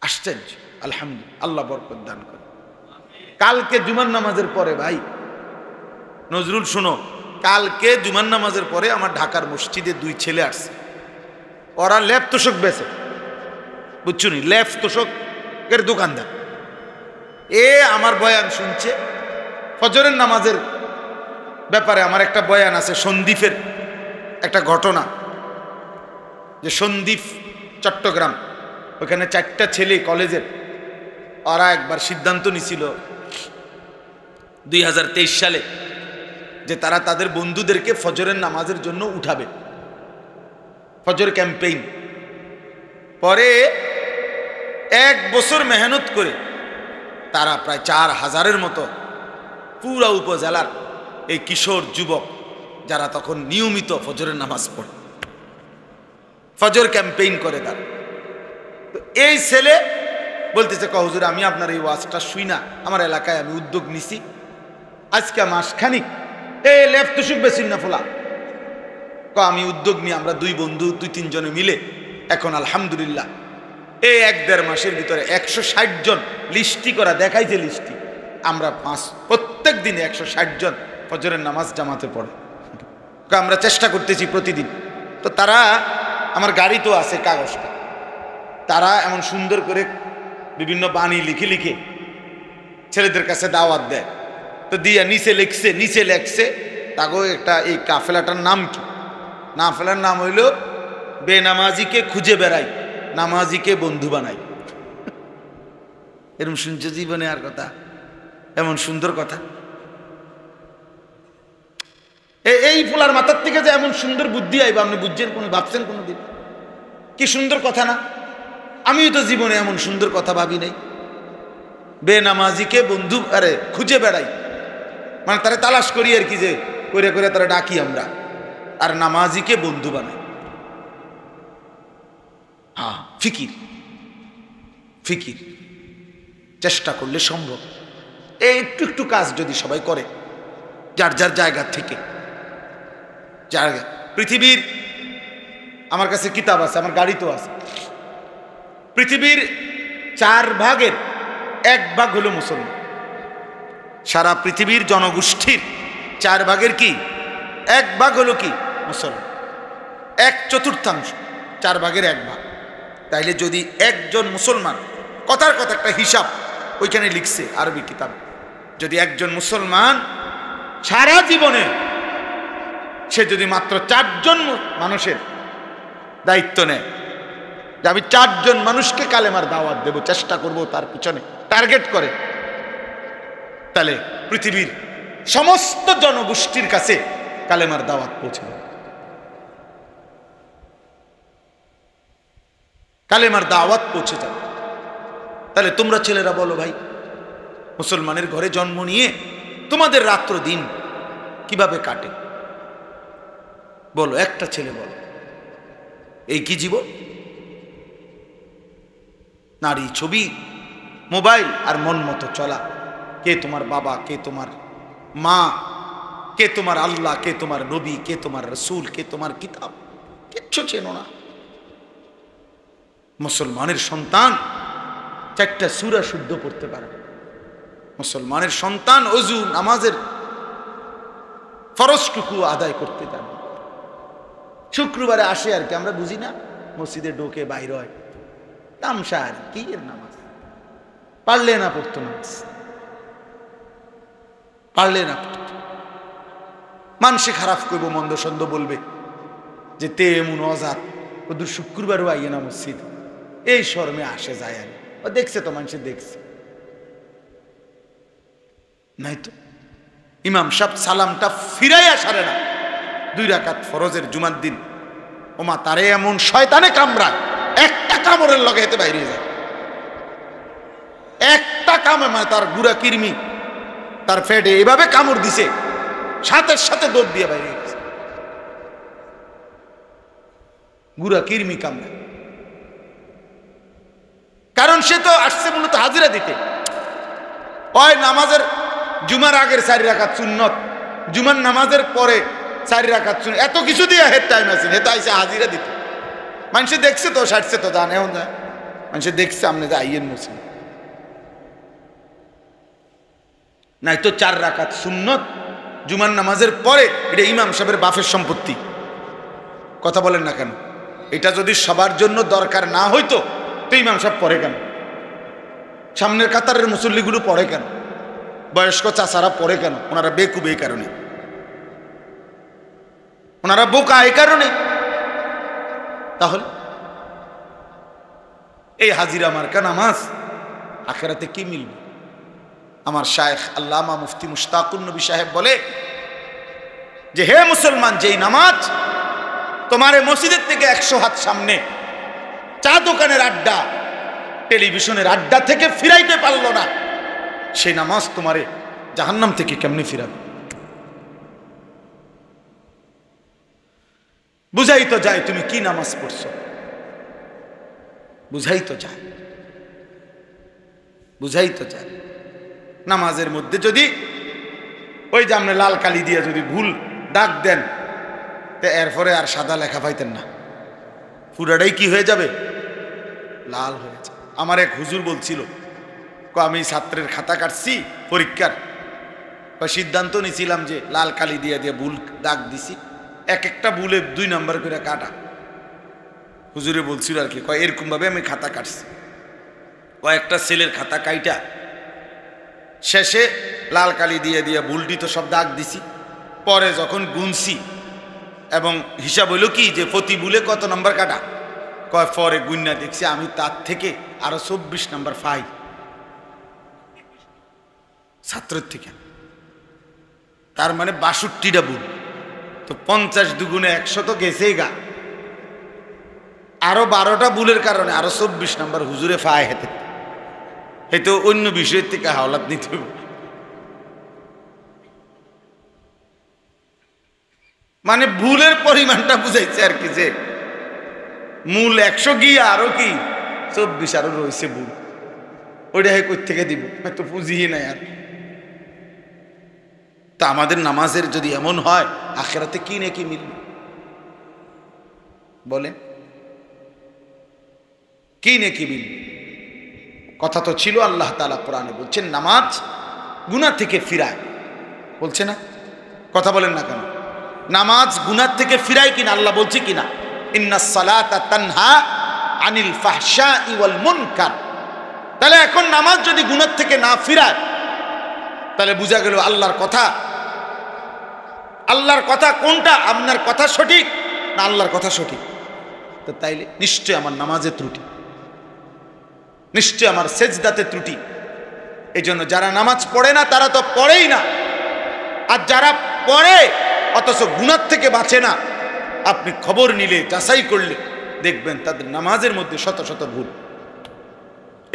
আশ্চর্য, আলহামদুলিল্লাহ, আল্লাহ বরকত দান করে। কালকে জুমার নামাজের পরে ভাই নজরুল শুনো, কালকে জুমার নামাজের পরে আমার ঢাকার মসজিদে 2 ছেলে আসছে। ওরা ল্যাপ তোষক বেচে, বুঝছো নি, ল্যাপ তোষকের দোকানদার। এ আমার বয়ান শুনছে ফজরের নামাজের ব্যাপারে। আমার একটা বয়ান আছে সন্দ্বীপের একটা ঘটনা, যে সন্দ্বীপ চট্টগ্রাম, ওখানে 4টা ছেলে কলেজের, ওরা একবার সিদ্ধান্ত নিছিল 2023 সালে যে তারা তাদের বন্ধুদেরকে ফজরের নামাজের জন্য উঠাবে, ফজর ক্যাম্পেইন। পরে 1 বছর মেহনত করে তারা প্রায় 4000-এর মতো পুরা উপজেলার এই কিশোর যুবক যারা তখন নিয়মিত ফজরের নামাজ পড়ে, ফজর ক্যাম্পেইন করে তারা। তো এই ছেলে বলতেছে, হুজুর আমি আপনার এই ওয়াজটা শুই না, আমার এলাকায় আমি উদ্যোগ নিছি, আজকে মাসখানিক এই লেফ তুষুক বেশি না ফোলা, আমি উদ্যোগ নিয়ে আমরা 2 বন্ধু 2-3 জনে মিলে এখন আলহামদুলিল্লাহ এই 1-1.5 মাসের ভিতরে 160 জন লিস্টি করা দেখাইছে। লিস্টি আমরা প্রত্যেক দিনে 160 জন ফজরের নামাজ জামাতে পড়ে। আমরা চেষ্টা করতেছি প্রতিদিন। তো তারা, আমার গাড়ি তো আছে কাগজটা, তারা এমন সুন্দর করে বিভিন্ন বাণী লিখে লিখে ছেলেদের কাছে দাওয়াত দেয় তো দিয়া নিচে লেখছে তাগো একটা এই কাফেলাটার নাম কি? কাফেলার নাম হইল বেনামাজিকে খুঁজে বেড়াই, নামাজিকে বন্ধু বানাই। এরকম শুনছে জীবনে আর কথা? এমন সুন্দর কথা এই ফুলার মাথার থেকে যে এমন সুন্দর বুদ্ধি আইবা আপনি বুঝছেন কোন, ভাবছেন কোনদিন? কি সুন্দর কথা না? আমিও তো জীবনে এমন সুন্দর কথা ভাবি নাই। বেনামাজিকে বন্ধু আরে খুঁজে বেড়াই, মানে তারা তালাশ করি আর কি, যে করে করে তারা ডাকি আমরা, আর নামাজিকে বন্ধু বানাই। হ্যাঁ, ফিকির চেষ্টা করলে সম্ভব। এই একটু একটু কাজ যদি সবাই করে যার যার জায়গা থেকে, পৃথিবীর, আমার কাছে কিতাব আছে, আমার গাড়ি তো আছে, পৃথিবীর 4 ভাগের 1 ভাগ হলো মুসলমান। সারা পৃথিবীর জনগোষ্ঠীর 4 ভাগের কি 1 ভাগ হলো কি মুসলমান, 1/4, 4 ভাগের 1 ভাগ। তাইলে যদি একজন মুসলমান, কথার কথা একটা হিসাব ওইখানে লিখছে আরবি কিতাব, যদি একজন মুসলমান সারা জীবনে সে যদি মাত্র 4 জন মানুষের দায়িত্ব নেয়, যে আমি 4 জন মানুষকে কালেমার দাওয়াত দেব, চেষ্টা করব তার পিছনে টার্গেট করে, তাহলে পৃথিবীর সমস্ত জনগোষ্ঠীর কাছে কালেমার দাওয়াত পৌঁছে যাবে। কালেমার দাওয়াত পৌঁছে যাবে। তাহলে তোমরা ছেলেরা বলো ভাই, মুসলমানের ঘরে জন্ম নিয়ে তোমাদের রাত্র দিন কিভাবে কাটে? বলো, একটা ছেলে বলো, এই কি জীবন? নারী, ছবি, মোবাইল আর মন মতো চলা। কে তোমার বাবা, কে তোমার মা, কে তোমার আল্লাহ, কে তোমার নবী, কে তোমার রসুল, কে তোমার কিতাব, কিচ্ছু চেনো না। মুসলমানের সন্তান 4টা সূরা শুদ্ধ পড়তে পারে। মুসলমানের সন্তান ওযু নামাজের ফরজটুকু আদায় করতে জানে। শুক্রবারে আসে আর কি, আমরা বুঝি না, মসজিদে ঢোকে বাইর হয়, তামসা আর কি এর নামাজ, পারলে না পড়তো নামাজ, পারলে না পড়তো। মানুষে খারাপ করবো, মন্দ সন্দ বলবে যে তে এমন অজাত, ওদের শুক্রবারও আইয়ে না মসজিদ, এই শরমে আসে যায় আর ও দেখছে তো, মানুষে দেখছে নাই তো। ইমাম সাহেব সালামটা ফিরাইয়া সারে না 2 রাকাত ফরজের জুমার দিন, ওমা তারে এমন শয়তানে কামড়ায়, একটা কামড়ের লগে হেতে বাইরে যায়, একটা কামড়, মানে তার গুড়া কিরমি তার ফেটে এভাবে কামড় দিছে, সাথে সাথে দৌড় দিয়ে বাইরে গেছে, গুড়া কিরমি কামড়ায়। কারণ সে তো আসছে মূলত হাজিরা দিতে। ওই নামাজের জুমার আগের 4 রাকাত সুন্নত, জুমার নামাজের পরে 4 রাকাত সুন্নত, এত কিছু দিয়ে হেড টাইম আছে, হেতে আইসে হাজিরা দিতে। মানুষে দেখছে তো, সারছে তো, জানে না, মানুষে দেখছে আপনি যে আইয়েন মুসলিম নাই তো। 4 রাকাত সুন্নত জুমার নামাজের পরে, এটা ইমাম সাহেবের বাপের সম্পত্তি। কথা বলেন না কেন? এটা যদি সবার জন্য দরকার না হইতো তো ইমাম সাহেব পড়ে কেন? সামনের কাতারের মুসল্লিগুলো পড়ে কেন? বয়স্ক চাচারা পড়ে কেন? ওনারা বেকুব এই কারণে, ওনারা বোকা এই কারণে। তাহলে এই হাজিরা মার্কা নামাজ আখেরাতে কি মিলবে? আমার শায়েখ আল্লামা মুফতি মুশতাকুন নবী সাহেব বলে যে হে মুসলমান, যেই নামাজ তোমার মসজিদের থেকে 100 হাত সামনে চা দোকানের আড্ডা, টেলিভিশনের আড্ডা থেকে ফিরাইতে পারলো না, সেই নামাজ তোমারে জাহান্নাম থেকে কেমনে ফিরাবে? বুঝাই তো যায় তুমি কি নামাজ পড়ছো, বুঝাই তো যায়, বুঝাই তো যায়। নামাজের মধ্যে যদি ওই যে আপনি লাল কালি দিয়ে যদি ভুল দাগ দেন, তো এরপরে আর সাদা লেখা পাইতেন না, পুরাটাই কি হয়ে যাবে? লাল হয়ে যাবে। আমার এক হুজুর বলছিল, আমি ছাত্রের খাতা কাটছি পরীক্ষার, সিদ্ধান্ত নিয়েছিলাম যে লাল কালি দিয়ে দিয়ে ভুল দাগ দিছি, এক একটা ভুলে 2 নাম্বার করে কাটা। হুজুরে বলছিল আর কি, এরকম ভাবে আমি খাতা কাটছি। কয়েকটা ছেলের খাতা কাইটা শেষে লাল কালি দিয়ে দিয়ে ভুলটি তো সব দাগ দিছি। পরে যখন গুনছি এবং হিসাব হইল কি যে প্রতি ভুলে কত নাম্বার কাটা, কয় পরে গুন্না দেখছি আমি তার থেকে আরো 24 নাম্বার পাই ছাত্রের থেকে। তার মানে 62টা ভুল, তো 50 দুগুণে 100 তো গেছেই গা। আরো 12টা ভুলের কারণে আরো 24 নাম্বার হুজুরে ফায় হেতে, হয়তো অন্য বিষয়ের থেকে হাওলাত নিতে হবে। মানে ভুলের পরিমাণটা বুঝাইছে আর কি, যে মূল 100 গিয়ে আরো কি 24 আরো রয়েছে ভুল, ওইটা কই থেকে দিব, হয়তো পুঁজিই নাই আর। তা আমাদের নামাজের যদি এমন হয়, আখিরাতে কি নাকি মিলবে বলেন, কি নাকি মিলবে? কথা তো ছিল, আল্লাহ তাআলা কোরআনে বলছেন নামাজ গুনাহ থেকে ফিরায়, বলছে না? কথা বলেন না কেন? নামাজ গুনাহ থেকে ফিরায় কিনা আল্লাহ বলছে কিনা? ইন্নাস সালাতা তানহা আনিল ফাহশাই ওয়াল মুনকার। তাহলে এখন নামাজ যদি গুনাহ থেকে না ফিরায়, তাহলে বোঝা গেল আল্লাহর কথা, আল্লাহর কথা কোনটা? আপনার কথা সঠিক না আল্লাহর কথা সঠিক? তো তাইলে নিশ্চয় আমার নামাজে ত্রুটি, নিশ্চয় আমার সেজদাতে ত্রুটি। এই জন্য যারা নামাজ পড়ে না তারা তো পড়েই না, আর যারা পড়ে অথচ গুনাহ থেকে বাঁচে না, আপনি খবর নিলে যাচাই করলে দেখবেন তাদের নামাজের মধ্যে শত শত ভুল।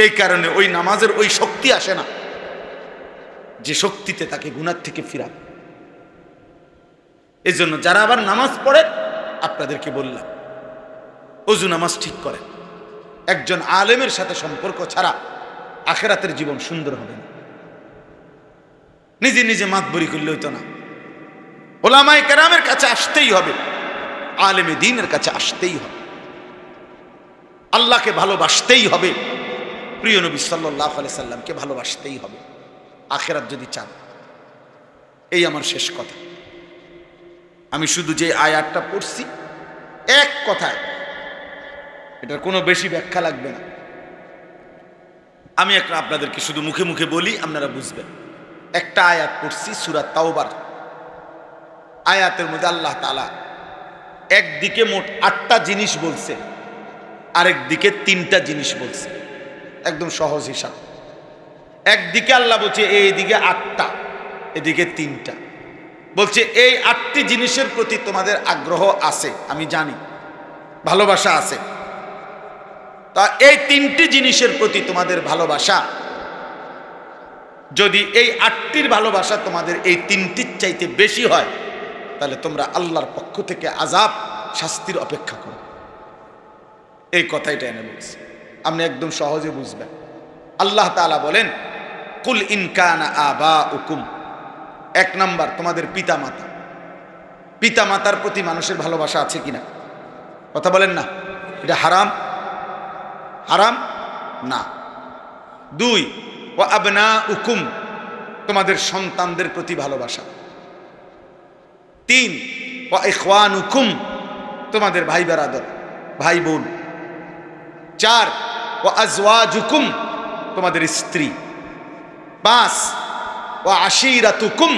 এই কারণে ওই নামাজের ওই শক্তি আসে না যে শক্তিতে তাকে গুনাহ থেকে ফিরাবে। এই জন্য যারা আবার নামাজ পড়ে, আপনাদেরকে বললাম ওযু নামাজ ঠিক করে। একজন আলেমের সাথে সম্পর্ক ছাড়া আখিরাতের জীবন সুন্দর হবে না। নিজে নিজে মাতবরি করলে হইতো না, ওলামায়ে কেরামের কাছে আসতেই হবে, আলেমে দ্বীনের কাছে আসতেই হবে, আল্লাহকে ভালোবাসতেই হবে, প্রিয় নবী সাল্লাল্লাহু আলাইহি সাল্লামকে ভালোবাসতেই হবে আখিরাত যদি চান। এই আমার শেষ কথা। আমি শুধু যে আয়াতটা পড়ছি এক কথায়, এটার কোনো বেশি ব্যাখ্যা লাগবে না। আমি একটা আপনাদেরকে শুধু মুখে মুখে বলি, আপনারা বুঝবেন। একটা আয়াত পড়ছি সূরা তাওবার, আয়াতের মধ্যে আল্লাহ তাআলা একদিকে মোট 8টা জিনিস বলছে, আরেক দিকে 3টা জিনিস বলছে। একদম সহজ হিসাব। একদিকে আল্লাহ বলছে এইদিকে 8টা, এদিকে 3টা। বলছে এই 8টি জিনিসের প্রতি তোমাদের আগ্রহ আছে, আমি জানি, ভালোবাসা আছে। তা এই 3টি জিনিসের প্রতি তোমাদের ভালোবাসা, যদি এই 8টির ভালোবাসা তোমাদের এই 3টির চাইতে বেশি হয়, তাহলে তোমরা আল্লাহর পক্ষ থেকে আযাব, শাস্তির অপেক্ষা করো। এই কথাইটা এনে বলছি, আপনি একদম সহজে বুঝবেন। আল্লাহ তাআলা বলেন কুল ইন কানা আবাউকুম, 1 নাম্বার তোমাদের পিতা মাতা। পিতা মাতার প্রতি মানুষের ভালোবাসা আছে কিনা? কথা বলেন না। এটা হারাম? হারাম না। 2 ওয়া আবনাউকুম, তোমাদের সন্তানদের প্রতি ভালোবাসা। 3 ওয়া ইখওয়ানুকুম, তোমাদের ভাই বেরাদর, ভাই বোন। 4 ওয়া আজওয়াজুকুম, তোমাদের স্ত্রী। 5 ওয়া আশীরাতুকুম,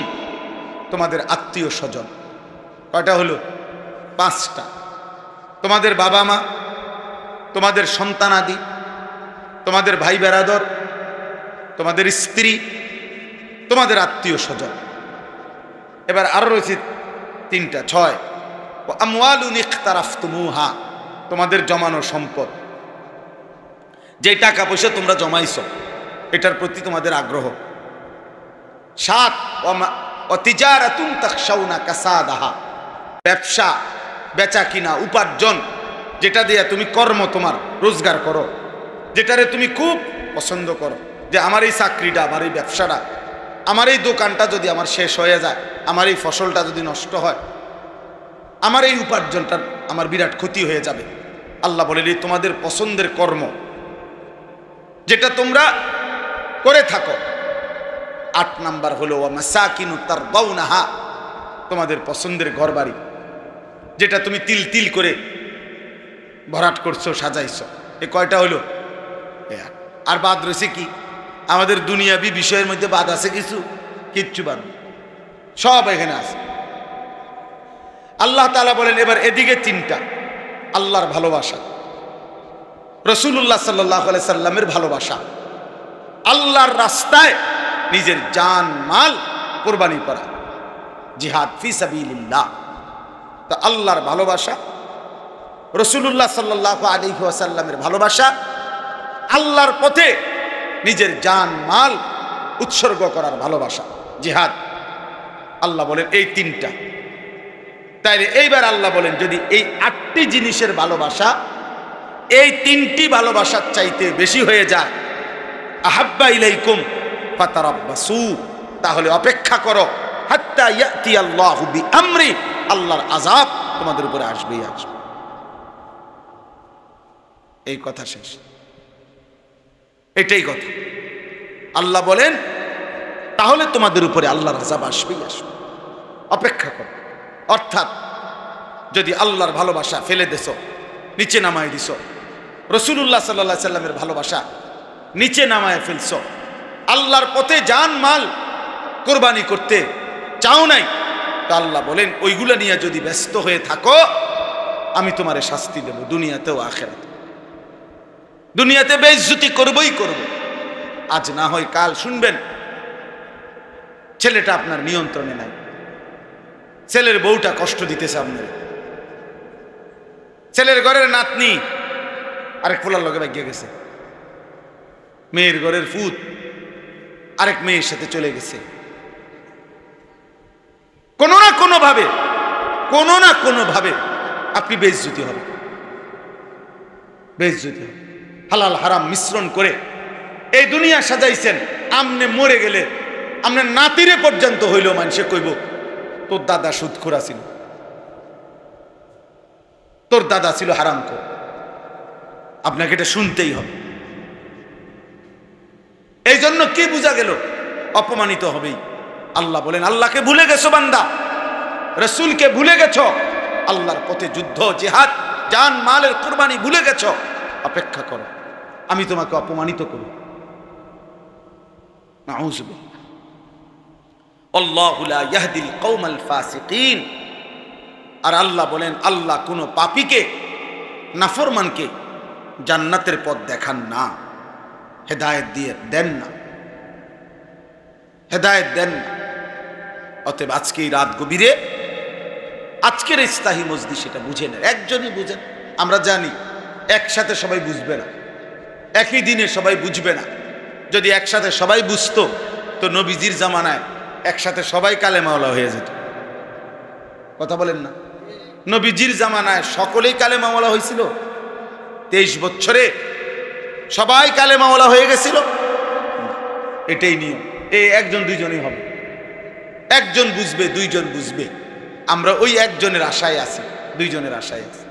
তোমাদের আত্মীয় স্বজন। কয়টা হলো? 5টা। তোমাদের বাবা মা, তোমাদের সন্তানাদি, তোমাদের ভাই বেরাদর, তোমাদের স্ত্রী, তোমাদের আত্মীয় স্বজন। এবার আরো রয়েছে 3টা, 6 ওয়া আমওয়ালুন ইখতারাফতুমুহা, তোমাদের জমানো সম্পদ, যে টাকা পয়সা তোমরা জমাইছো, এটার প্রতি তোমাদের আগ্রহ। 7 ওয়া তিজারাতুন তাখশাউনা কাসাদাহা, ব্যবসা, বেচা কিনা, উপার্জন, যেটা দিয়ে তুমি কর্ম তোমার রোজগার করো, যেটারে তুমি খুব পছন্দ করো, যে আমার এই চাকরিটা, আমার এই ব্যবসাটা, আমার এই দোকানটা যদি আমার শেষ হয়ে যায়, আমার এই ফসলটা যদি নষ্ট হয়, আমার এই উপার্জনটা আমার বিরাট ক্ষতি হয়ে যাবে। আল্লাহ বলেন এই তোমাদের পছন্দের কর্ম, যেটা তোমরা করে থাকো। 8 নাম্বার হলো ওয়া মাসাকিনু তারদাউনাহা, তোমাদের পছন্দের ঘরবাড়ি, যেটা তুমি তিল তিল করে ভরাট করছো, সাজাইছো। এ কয়টা হলো? আর বাদ রয়েছে কি? আমাদের দুনিয়াবি বিষয়ের মধ্যে বাদ আছে কিছু, কিচ্ছু বাদ নেই, সব এখানে আছে। আল্লাহ তাআলা বলেন এবার এদিকে তিনটা, আল্লাহর ভালোবাসা, রাসূলুল্লাহ সাল্লাল্লাহু আলাইহি সাল্লামের ভালোবাসা, আল্লাহর রাস্তায় নিজের জান মাল কুরবানি করা, জিহাদ ফি সাবিলিল্লাহ। তো আল্লাহর ভালোবাসা, রাসূলুল্লাহ সাল্লাল্লাহু আলাইহি ওয়াসাল্লামের ভালোবাসা, আল্লাহর পথে নিজের জান মাল উৎসর্গ করার ভালোবাসা, জিহাদ। আল্লাহ বলেন এই তিনটা। তাইলে এইবার আল্লাহ বলেন যদি এই 8টি জিনিসের ভালোবাসা এই 3টি ভালোবাসার চাইতে বেশি হয়ে যায়, আহাব্বা ইলাইকুম ফাতারাব্বাসু, তাহলে অপেক্ষা করো, হাত্তা ইয়াতি আল্লাহু বিআমরি, আল্লাহর আযাব তোমাদের উপরে আসবেই আসবে। এই কথা শেষ, এটাই কথা। আল্লাহ বলেন তাহলে তোমাদের উপরে আল্লাহর আযাব আসবেই আসবে, অপেক্ষা করো। অর্থাৎ যদি আল্লাহর ভালোবাসা ফেলে দেছো, নিচে নামায় দিছো, রাসূলুল্লাহ সাল্লাল্লাহু আলাইহি সাল্লামের ভালোবাসা নিচে নামায় ফেলছো, আল্লাহর পথে জান মাল কুরবানি করতে চাও নাই, তো আল্লাহ বলেন ওইগুলা নিয়ে যদি ব্যস্ত হয়ে থাকো আমি তোমারে শাস্তি দেব, দুনিয়াতেও আখিরাতে। দুনিয়াতে বেইজ্জতি করবই করব, আজ না হয় কাল শুনবেন ছেলেটা আপনার নিয়ন্ত্রণে নাই, ছেলের বউটা কষ্ট দিতেছে আপনার, ছেলের ঘরের নাতনি আরেক ফুলার লগে ভাগিয়ে গেছে, মেয়ের ঘরের ফুত আরেক মেয়ের সাথে চলে গেছে, কোনো না কোনো ভাবে আপনি বেইজ্জতি হবে, বেইজ্জতি হবে। হালাল হারাম মিশ্রণ করে এই দুনিয়া সাজাইছেন, আমনে মরে গেলে আপনার নাতিরে পর্যন্ত হইল মানুষে কইব তোর দাদা সুদখোর ছিল, তোর দাদা ছিল হারামখোর। আপনাকে এটা শুনতেই হবে। এই জন্য কি বোঝা গেল? অপমানিত হবেই। আল্লাহ বলেন আল্লাহকে ভুলে গেছো বান্দা, রাসূলকে ভুলে গেছো, আল্লাহর পথে যুদ্ধ জিহাদ জান মালের কুরবানি ভুলে গেছো, অপেক্ষা করো আমি তোমাকে অপমানিত করব। নাউযুবিল্লাহ। আল্লাহু লা ইয়াহদিল কওমাল ফাসিকিন। আর আল্লাহ বলেন আল্লাহ কোন পাপীকে নাফরমানকে জান্নাতের পথ দেখান না, হেদায়েত দিয়ে দেন না, হেদায়েত দেন না। অতএব আজকে এই রাত গভীরে আজকের ইস্তাহি মজলিস সেটা বুঝে নেন, একজনই বুঝেন। আমরা জানি একসাথে সবাই বুঝবে না, একই দিনে সবাই বুঝবে না। যদি একসাথে সবাই বুঝতো তো নবীজির জামানায় একসাথে সবাই কালেমাওয়ালা হয়ে যেত। কথা বলেন না? নবীজির জামানায় সকলেই কালেমাওয়ালা হয়েছিল, 23 বছরে সবাই কালেমাওয়ালা হয়ে গেছিল। এটাই নিয়ম। এই একজন দুইজনই হবে, একজন বুঝবে দুইজন বুঝবে। আমরা ওই একজনের আশায় আছি, দুইজনের আশায় আছি,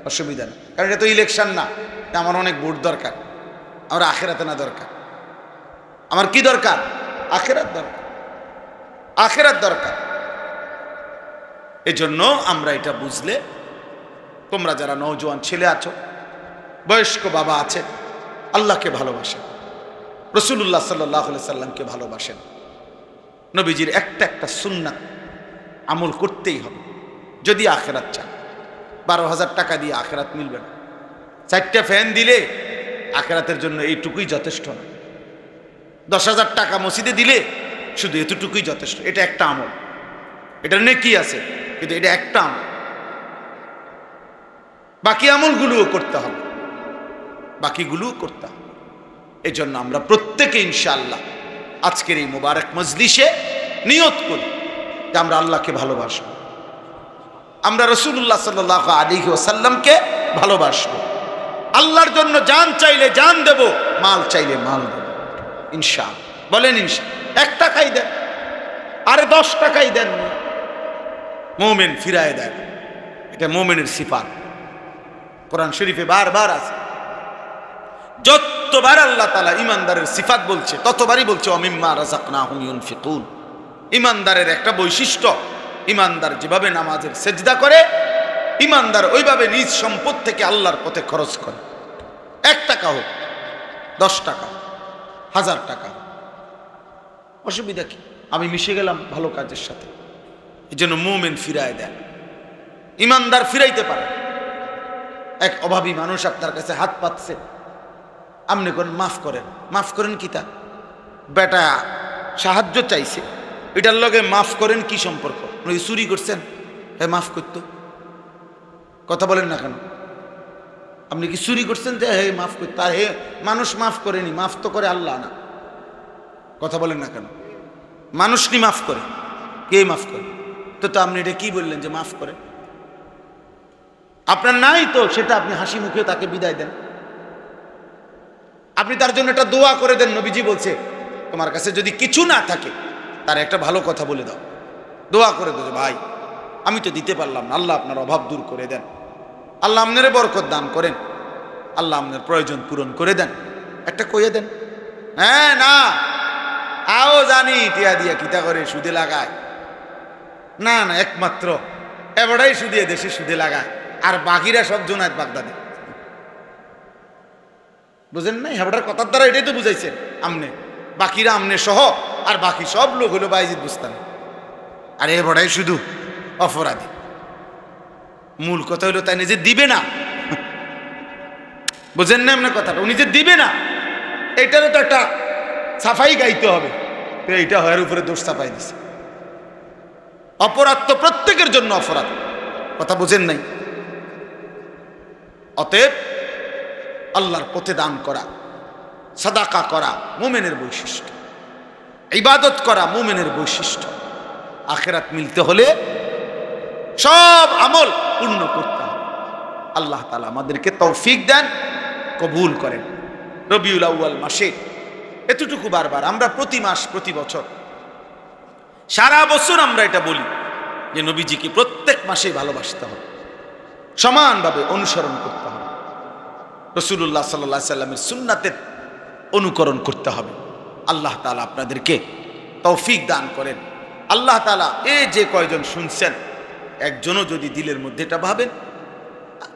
অসুবিধা নেই। কারণ এটা তো ইলেকশন না, আমার অনেক ভোট দরকার, আমার আখেরাতে না দরকার। আমার কি দরকার? আখেরাত দরকার, আখেরাত দরকার। এজন্য আমরা এটা বুঝলে, তোমরা যারা নওজোয়ান ছেলে আছো, বয়স্ক বাবা আছে, আল্লাহকে ভালোবাসেন, রাসূলুল্লাহ সাল্লাল্লাহু আলাইহি সাল্লামকে ভালোবাসেন, নবীজির একটা একটা সুন্নাত আমল করতেই হবে যদি আখেরাত চান। 12,000 টাকা দিয়ে আখেরাত মিলবে না, 4টা ফ্যান দিলে আখেরাতের জন্য এইটুকুই যথেষ্ট না। 10,000 টাকা মসজিদে দিলে শুধু এতটুকুই যথেষ্ট। এটা একটা আমল, এটা নেকি আছে, কিন্তু এটা একটা আমল। বাকি আমলগুলোও করতে হবে, বাকিগুলোও করতে হবে। এই জন্য আমরা প্রত্যেকে ইনশাআল্লাহ আজকের এই মুবারক মজলিসে নিয়ত করি যে আমরা আল্লাহকে ভালোবাসবো, আমরা রাসূলুল্লাহ সাল্লাল্লাহু আলাইহি ওয়াসাল্লামকে ভালোবাসবো, আল্লাহর জন্য জান চাইলে জান দেব, মাল চাইলে মাল দেব ইনশাআল্লাহ। বলেন ইনশাআল্লাহ। 1 টাকাই দেন, আরে 10 টাকাই দেন, মুমিন ফিরায় দেন। এটা মুমিনের সিফাত, কোরআন শরীফে বারবার আছে। যতবার আল্লাহ তাআলা ঈমানদারের সিফাত বলছে ততবারই বলছে ওয়ামিম্মা রাযাকনাহুম ইউনফিকুন। ঈমানদারের একটা বৈশিষ্ট্য, ঈমানদার যেভাবে নামাজের সেজদা করে, ঈমানদার ওইভাবে নিজ সম্পদ থেকে আল্লাহর পথে খরচ করে। 1 টাকা হোক, 10 টাকা, 1000 টাকা, অসুবিধা কি? আমি মিশে গেলাম ভালো কাজের সাথে। এই জন্য মুমিন ফিরায় দেন, ইমানদার ফিরাইতে পারে। এক অভাবী মানুষ আপনার কাছে হাত পাতছে, আপনি করেন মাফ করেন। মাফ করেন কি তা? বেটা সাহায্য চাইছে, এটার লগে মাফ করেন কি সম্পর্ক? আপনি চুরি করছেন, হ্যাঁ মাফ করতো। কথা বলেন না কেন? আপনি কি চুরি করছেন যে হে মাফ করতো? আর হে মানুষ মাফ করেনি, মাফ তো করে আল্লাহ না। কথা বলেন না কেন? মানুষ নি মাফ করে, কে মাফ করে? তো আপনি এটা কি বললেন যে মাফ করে? আপনার নাই তো সেটা আপনি হাসি মুখে তাকে বিদায় দেন। আপনি তার জন্য একটা দোয়া করে দেন। নবীজি বলছে তোমার কাছে যদি কিছু না থাকে তার একটা ভালো কথা বলে দাও, দোয়া করে দাও, ভাই আমি তো দিতে পারলাম না, আল্লাহ আপনার অভাব দূর করে দেন, আল্লাহ আপনার বরকত দান করেন, আল্লাহ আপনার প্রয়োজন পূরণ করে দেন, একটা কইয়ে দেন। হ্যাঁ না আও জানি টিয়া দিয়া কিতা করে সুদে লাগায়, না না একমাত্র এবারই সুদিয়ে দেশে সুদে লাগায়, আর বাকিরা সব জোনায়েত বাগদাদি। বুঝেন নাই? হেবটার কথার দ্বারা এটাই তো বুঝাইছেন আমনে, বাকিরা আমনে সহ আর বাকি সব লোক হলো বাইজিদ বুস্তান, আর এবারই শুধু অপরাধী। মূল কথা হলো তাই নিজে দিবে না। বুঝেন না আপনার কথাটা? উনি যে দিবে না এইটারও তো একটা সাফাই গাইতে হবে। এইটা হয়ের উপরে দোষ চাপাই দিছে। অপরাধ তো প্রত্যেকের জন্য অপরাধ, কথা বুঝেন নাই? অতএব আল্লাহর পথে দান করা, সাদাকা করা মুমিনের বৈশিষ্ট্য, ইবাদত করা মুমিনের বৈশিষ্ট্য। আখিরাত মিলতে হলে সব আমল পূর্ণ করতে হবে। আল্লাহ তাআলা আমাদেরকে তৌফিক দেন, কবুল করেন। রবিউল আউয়াল মাসে এতটুকু বারবার আমরা প্রতি মাস প্রতি বছর সারা বছর আমরা এটা বলি যে নবীজিকে প্রত্যেক মাসে ভালোবাসতে হবে, সমানভাবে অনুসরণ করতে হবে, রাসূলুল্লাহ সাল্লাল্লাহু আলাইহি সাল্লামের সুন্নাতের অনুকরণ করতে হবে। আল্লাহ তাআলা আপনাদেরকে তৌফিক দান করেন। আল্লাহ তাআলা এই যে কয়জন শুনছেন একজনও যদি দিলের মধ্যে এটা ভাবেন,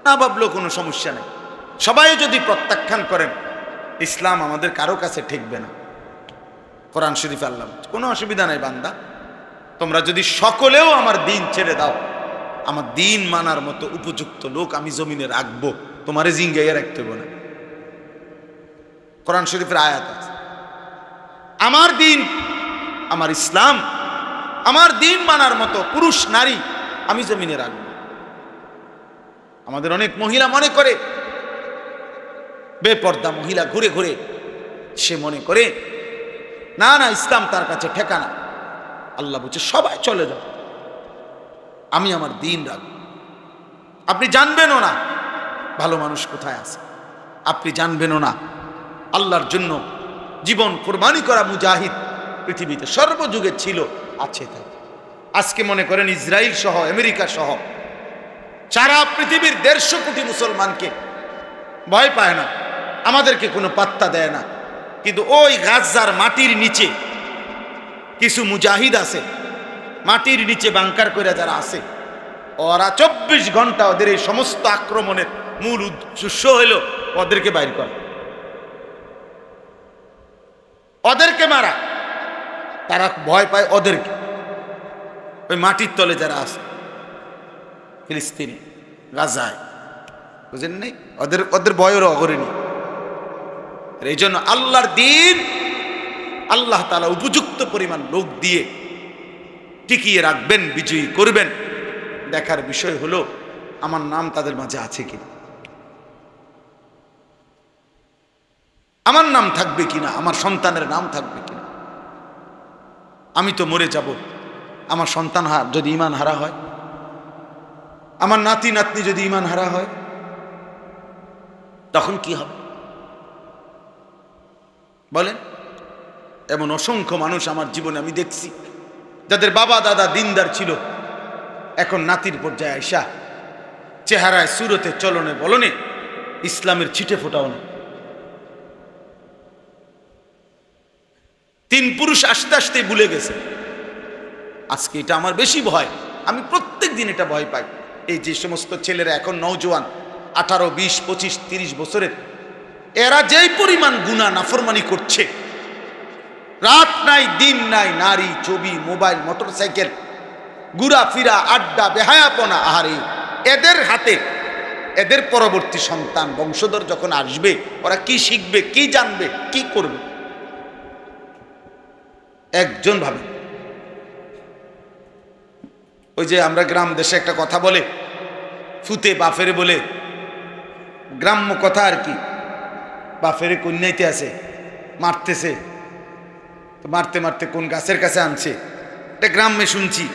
না ভাবলেও কোনো সমস্যা নেই, সবাই যদি প্রত্যাখ্যান করেন ইসলাম আমাদের কারো কাছে ঠেকবে না। কোরআন শরীফে আল্লাহ কোনো অসুবিধা নাই, বান্দা তোমরা যদি সকলেও আমার দিন ছেড়ে দাও, আমার দিন মানার মতো উপযুক্ত লোক আমি জমিনে রাখবো, তোমারে জিঙ্গাইয়া রাখতে হবে না। কোরআন শরীফের আয়াত আছে, আমার দিন, আমার ইসলাম, আমার দিন মানার মতো পুরুষ নারী আমি জমিনে রাখবো। আমাদের অনেক মহিলা মনে করে, বেপর্দা মহিলা ঘুরে ঘুরে সে মনে করে না না ইসলাম তার কাছে ঠেকানা। আল্লাহ বলছে সবাই চলে যাও, আমি আমার দিন রাখবো। আপনি জানবেনও না ভালো মানুষ কোথায় আছে, আপনি জানবেনও না আল্লাহর জন্য জীবন কোরবানি করা মুজাহিদ পৃথিবীতে সর্বযুগে ছিল, আছে। তাই আজকে মনে করেন ইসরায়েল সহ আমেরিকা সহ সারা পৃথিবীর 150 কোটি মুসলমানকে ভয় পায় না, আমাদেরকে কোনো পাত্তা দেয় না। কিন্তু ওই গাজার মাটির নিচে কিছু মুজাহিদ আছে, মাটির নিচে বাংকার করে যারা আছে, ওরা 24 ঘন্টা ওদের এই সমস্ত আক্রমণের মূল উদ্দেশ্য হইল ওদেরকে বাইর করা, ওদেরকে মারা। তারা ভয় পায় ওদেরকে, ওই মাটির তলে যারা আছে ফিলিস্তিনে, গাজায়, বুঝেন নাই? ওদের ভয়ের অগরেনি। এই জন্য আল্লাহর দিন আল্লাহ তাআলা উপযুক্ত পরিমাণ লোক দিয়ে টিকিয়ে রাখবেন, বিজয়ী করবেন। দেখার বিষয় হলো আমার নাম তাদের মাঝে আছে কিনা, আমার নাম থাকবে কিনা, আমার সন্তানের নাম থাকবে কিনা। আমি তো মরে যাব, আমার সন্তান যদি ঈমান হারা হয়, আমার নাতি নাতনি যদি ঈমান হারা হয়, তখন কি হবে বলেন? এমন অসংখ্য মানুষ আমার জীবনে আমি দেখছি যাদের বাবা দাদা দিনদার ছিল, এখন নাতির পর্যায়ে আইসা চেহারায় সুরতে চলনে বলনে ইসলামের ছিটে ফোটাও না। 3 পুরুষ আস্তে আস্তে ভুলে গেছে। আজকে এটা আমার বেশি ভয়, আমি প্রত্যেক দিন এটা ভয় পাই। এই যে সমস্ত ছেলেরা এখন নওজোয়ান 18, 20, 25, 30 বছরের, এরা যেই পরিমাণ গুনাহ নাফরমানি করছে, রাত নাই দিন নাই, নারী, ছবি, মোবাইল, মোটরসাইকেল, ঘুরাফিরা, আড্ডা, বেহায়াপনা। আহারে, এদের হাতে এদের পরবর্তী সন্তান বংশধর যখন আসবে, ওরা কি শিখবে, কি জানবে, কি করবে? একজন ভাবে। ওই যে আমরা গ্রাম দেশে একটা কথা বলে, ফুতে বাফেরে বলে, গ্রাম্য কথা আর কি, বাফেরে কন্যাইতে আছে, মারতেছে, তো মারতে মারতে কোন গাছের কাছে আনছে, এটা গ্রামে শুনছি।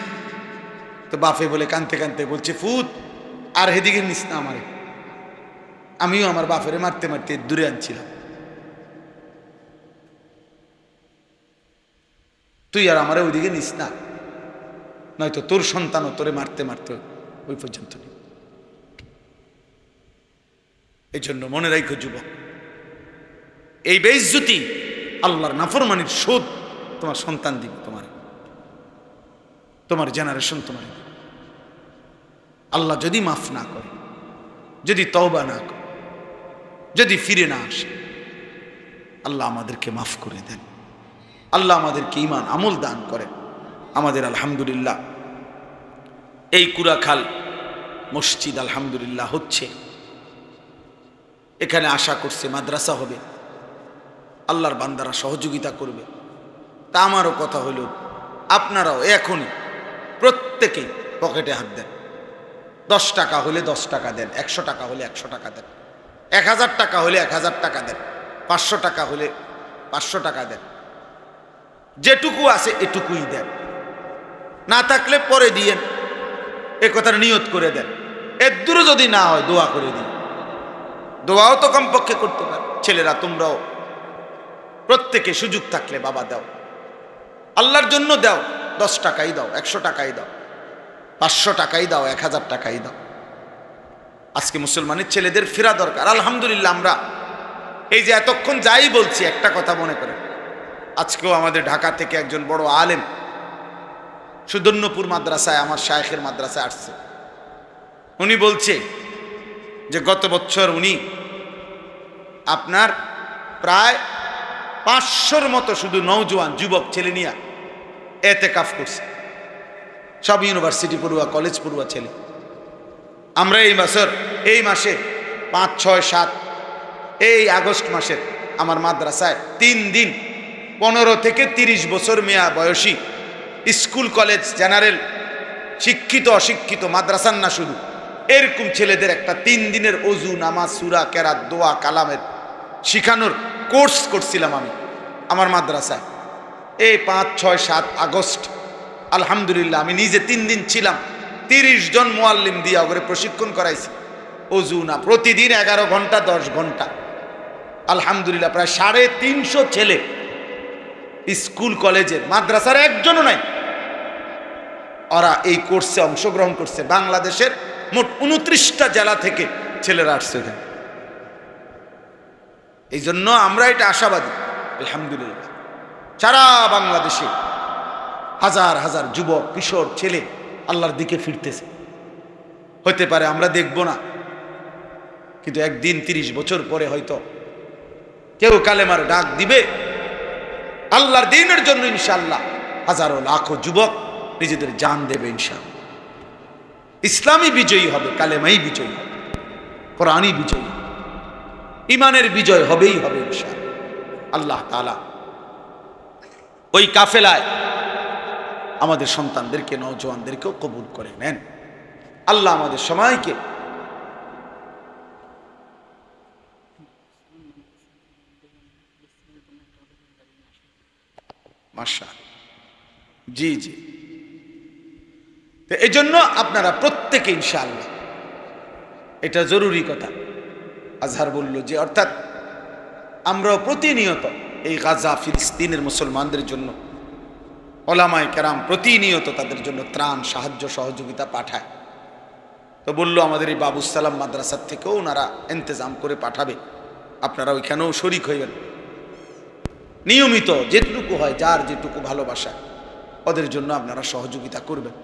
তো বাফে বলে কানতে কানতে বলছে, ফুত আর হেদিকে নিস না আমারে, আমিও আমার বাফেরে মারতে মারতে দূরে আনছিলাম, তুই আর আমারে ওইদিকে নিস না, নয়তো তোর সন্তানও তোরে মারতে মারতে ওই পর্যন্ত নেই। এই জন্য মনে রাখো যুবক, এই বেইজ্জতি আল্লাহর নাফরমানির শোধ তোমার সন্তান দিবে, তোমার জেনারেশন তোমার। আল্লাহ যদি মাফ না করে, যদি তওবা না করে, যদি ফিরে না আসে, আল্লাহ আমাদেরকে মাফ করে দেন, আল্লাহ আমাদেরকে ঈমান আমল দান করেন। আমাদের আলহামদুলিল্লাহ এই কুড়াখাল মসজিদ আলহামদুলিল্লাহ হচ্ছে, এখানে আশা করছে মাদ্রাসা হবে, আল্লাহর বান্দারা সহযোগিতা করবে। তা আমারও কথা হলো, আপনারাও এখনই প্রত্যেকেই পকেটে হাত দেন। 10 টাকা হলে 10 টাকা দেন, 100 টাকা হলে 100 টাকা দেন, 1000 টাকা হলে 1000 টাকা দেন, 500 টাকা হলে 500 টাকা দেন, যেটুকু আছে এটুকুই দেন, না থাকলে পরে দিয়েন, এ কথার নিয়ত করে দেন। এর দূরে যদি না হয় দোয়া করে দিন, দোয়াও তো কমপক্ষে করতে পারে। ছেলেরা তোমরাও প্রত্যেকে সুযোগ থাকলে বাবা দাও, আল্লাহর জন্য দাও, 10 টাকাই দাও, 100 টাকাই দাও, 500 টাকাই দাও, 1000 টাকাই দাও। আজকে মুসলমানের ছেলেদের ফেরা দরকার। আলহামদুলিল্লাহ আমরা এই যে এতক্ষণ যাই বলছি, একটা কথা মনে করেন, আজকেও আমাদের ঢাকা থেকে একজন বড় আলেম সুদর্ণপুর মাদ্রাসায়, আমার শায়েখের মাদ্রাসায় আসছে। উনি বলছে যে গত বছর উনি আপনার প্রায় 500-র মতো শুধু নওজোয়ান যুবক ছেলে নিয়ে এতেকাফ করছে, সব ইউনিভার্সিটি পড়ুয়া, কলেজ পড়ুয়া ছেলে। আমরা এই মাসে 5, 6, 7 এই আগস্ট মাসের আমার মাদ্রাসায় 3 দিন 15 থেকে 30 বছর মেয়া বয়সী স্কুল কলেজ জেনারেল শিক্ষিত অশিক্ষিত মাদ্রাসার না শুধু এরকম ছেলেদের একটা 3 দিনের অজু, নামাজ, সূরা, কেরাত, দোয়া, কালামের শিখানোর কোর্স করছিলাম আমি আমার মাদ্রাসায়। এই 5, 6, 7 আগস্ট আলহামদুলিল্লাহ আমি নিজে 3 দিন ছিলাম, 30 জন মুআল্লিম দিয়া করে প্রশিক্ষণ করাইছি। অজু না, প্রতিদিন 11 ঘন্টা 10 ঘন্টা। আলহামদুলিল্লাহ প্রায় 350 ছেলে স্কুল কলেজের, মাদ্রাসার একজনও নাই, ওরা এই কোর্সে অংশগ্রহণ করছে। বাংলাদেশের মোট 29টা জেলা থেকে ছেলেরা আসছে এখানে। এই জন্য আমরা এটা আশাবাদী আলহামদুলিল্লাহ, সারা বাংলাদেশে হাজার হাজার যুবক কিশোর ছেলে আল্লাহর দিকে ফিরতেছে। হতে পারে আমরা দেখব না, কিন্তু একদিন 30 বছর পরে হয়তো কেউ কালেমার ডাক দিবে, আল্লাহর দ্বীনের জন্য ইনশাআল্লাহ হাজারো লাখো যুবক নিজেদের জান দেবে ইনশাআল্লাহ। ইসলামী বিজয়ী হবে, কালেমাই বিজয়ী হবে, কোরআনই বিজয়ী, ইমানের বিজয় হবেই হবে ইনশাআল্লাহ। আল্লাহ তাআলা ওই কাফেলায় আমাদের সন্তানদেরকে, নওজোয়ানদেরকেও কবুল করে নেন। আল্লাহ আমাদের সবাইকে মাশাআল্লাহ, জি জি, তো এই জন্য আপনারা প্রত্যেকে ইনশাআল্লাহ, এটা জরুরি কথা আজহার বলল যে অর্থাৎ আমরা প্রতিনিয়ত এই গাজা ফিলিস্তিনের মুসলমানদের জন্য ওলামায়ে কেরাম প্রতিনিয়ত তাদের জন্য ত্রাণ, সাহায্য, সহযোগিতা পাঠায়। তো বলল আমাদের এই বাবুস সালাম মাদ্রাসার থেকেও ওনারা ইন্তজাম করে পাঠাবে, আপনারা ওইখানেও শরিক হইবেন। নিয়মিত যেটুকু হয়, যার যেটুকু ভালোবাসা, ওদের জন্য আপনারা সহযোগিতা করবেন।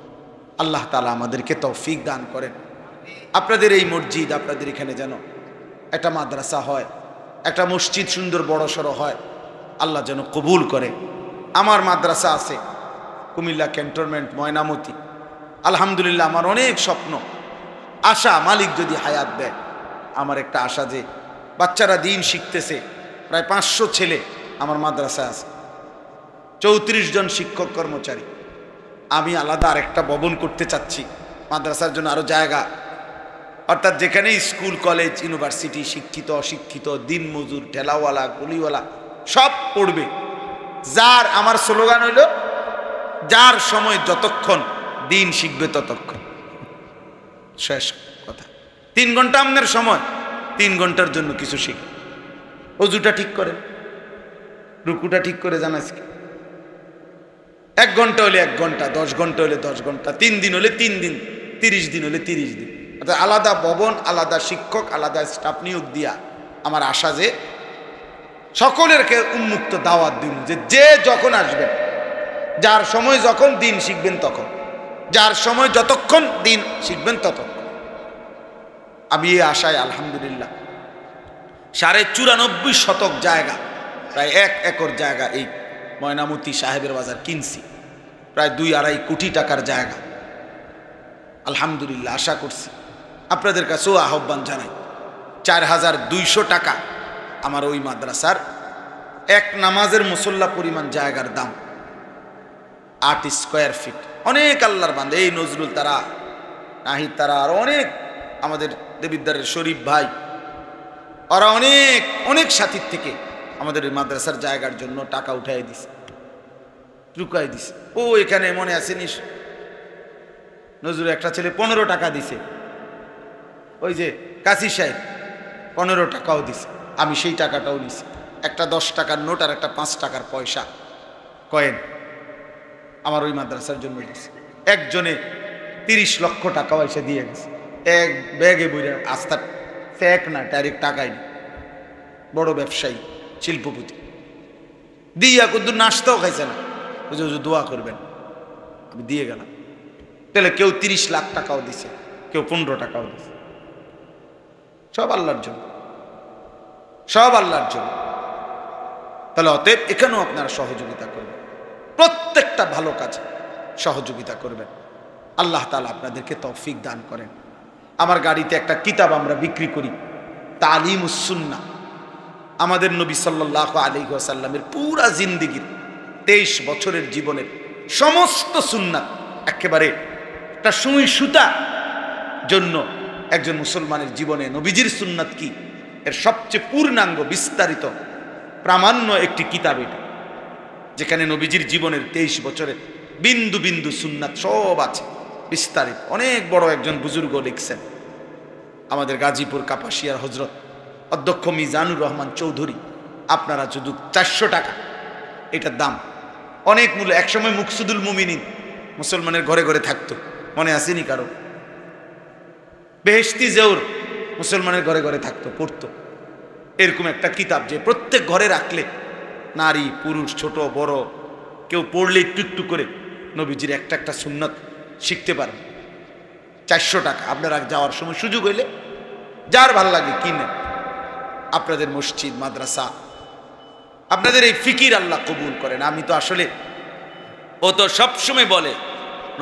আল্লাহ তাআলা আমাদেরকে তৌফিক দান করেন। আপনাদের এই মসজিদ, আপনাদের এখানে যেন একটা মাদ্রাসা হয়, একটা মসজিদ সুন্দর বড় সড়ো হয়, আল্লাহ যেন কবুল করে। আমার মাদ্রাসা আছে কুমিল্লা ক্যান্টনমেন্ট, ময়নামতি। আলহামদুলিল্লাহ, আমার অনেক স্বপ্ন, আশা, মালিক যদি হায়াত দেয়, আমার একটা আশা যে বাচ্চারা দিন শিখতেছে, প্রায় 500 ছেলে আমার মাদ্রাসায় আছে, 34 জন শিক্ষক কর্মচারী। আমি আলাদা আরেকটা ভবন করতে চাচ্ছি মাদ্রাসার জন্য, আরো জায়গা, অর্থাৎ যেখানে স্কুল, কলেজ, ইউনিভার্সিটি, শিক্ষিত অশিক্ষিত, দিন মজুর, ঠেলাওয়ালা, গুলিওয়ালা সব পড়বে। যার, আমার স্লোগান হইল, যার সময় যতক্ষণ দিন শিখবে ততক্ষণ। শেষ কথা। 3 ঘন্টা আপনার সময়, 3 ঘন্টার জন্য কিছু শিখ। অজুটা ঠিক করেন, রুকুটা ঠিক করে জানাস কি, 1 ঘন্টা হলে 1 ঘন্টা, 10 ঘন্টা হলে 10 ঘন্টা, 3 দিন হলে 3 দিন, 30 দিন হলে 30 দিন। অর্থাৎ আলাদা ভবন, আলাদা শিক্ষক, আলাদা স্টাফ নিয়োগ দিয়া আমার আশা যে সকলেরকে উন্মুক্ত দাওয়াত দিন, যে যে যখন আসবেন, যার সময় যখন দিন শিখবেন তখন, যার সময় যতক্ষণ দিন শিখবেন ততক্ষণ। আমি এই আশায় আলহামদুলিল্লাহ 94.5 শতক জায়গা, প্রায় 1 একর জায়গা এই ময়নামতি সাহেবের বাজার কিনছি, প্রায় 2-2.5 কোটি টাকার জায়গা। আলহামদুলিল্লাহ, আশা করছি আপনাদের কাছেও আহ্বান জানাই, 4200 টাকা আমার ওই মাদ্রাসার এক নামাজের মুসল্লা পরিমাণ জায়গার দাম, 8 স্কয়ার ফিট। অনেক আল্লাহর বান্দা, এই নজরুল তারা, নাহিদ তারা, আর অনেক আমাদের দেবিদ্দারের শরীফ ভাই, ওরা অনেক অনেক সাথীর থেকে আমাদের এই মাদ্রাসার জায়গার জন্য টাকা উঠাই দিছে, চুকাই দিছে। ও এখানে মনে আছে নিস, নজরুল একটা ছেলে 15 টাকা দিছে, ওই যে কাশি সাহেব 15 টাকাও দিছে, আমি সেই টাকাটাও নিছি। একটা 10 টাকার নোট আর একটা 5 টাকার পয়সা কয়েন আমার ওই মাদ্রাসার জন্য দিছে। একজনে 30 লক্ষ টাকাও এসে দিয়ে গেছে, এক ব্যাগে বইরা। আস্থা ফেক না, ডাইরেক্ট টাকাই নি, বড় ব্যবসায়ী, শিল্পপতি। দিয়া কিন্তু নাস্তাও খাইছে না, বুঝে দোয়া করবেন, আমি দিয়ে গেলাম। তাহলে কেউ 30 লাখ টাকাও দিছে, কেউ 15 টাকাও দিছে। সব আল্লাহর জন্য, সব আল্লাহর জন্য। তাহলে অতএব এখানেও আপনারা সহযোগিতা করবেন, প্রত্যেকটা ভালো কাজে সহযোগিতা করবেন। আল্লাহ তাআলা আপনাদেরকে তৌফিক দান করেন। আমার গাড়িতে একটা কিতাব আমরা বিক্রি করি, তালিমুস সুন্নাহ, আমাদের নবী সাল্লাল্লাহু আলাইহি ওয়াসাল্লামের পুরা জিন্দেগীর 23 বছরের জীবনের সমস্ত সুন্নাত, একেবারে একটা সুই সুতা জন্য একজন মুসলমানের জীবনে নবীজির সুন্নাত কি, এর সবচেয়ে পূর্ণাঙ্গ বিস্তারিত প্রামাণ্য একটি কিতাব এটা, যেখানে নবীজির জীবনের 23 বছরের বিন্দু বিন্দু সুন্নাত সব আছে বিস্তারিত। অনেক বড় একজন বুজুর্গ লিখছেন, আমাদের গাজীপুর কাপাসিয়ার হজরত অধ্যক্ষ মিজানুর রহমান চৌধুরী। আপনারা শুধু 400 টাকা এটার দাম, অনেক মূল্য। একসময় মুকসুদুল মুমিনিন মুসলমানের ঘরে ঘরে থাকতো, মনে আসেনি কারো? বেহেশতি জেউর মুসলমানের ঘরে ঘরে থাকতো, পড়তো। এরকম একটা কিতাব যে প্রত্যেক ঘরে রাখলে নারী পুরুষ ছোট বড় কেউ পড়লে একটু একটু করে নবীজির একটা একটা সুন্নাত শিখতে পারেন। 400 টাকা। আপনারা যাওয়ার সময় সুযোগ হইলে যার ভাল লাগে কিনেন। আপনাদের মসজিদ মাদ্রাসা, আপনাদের এই ফিকির আল্লাহ কবুল করেন। আমি তো আসলে, ও তো সবসময় বলে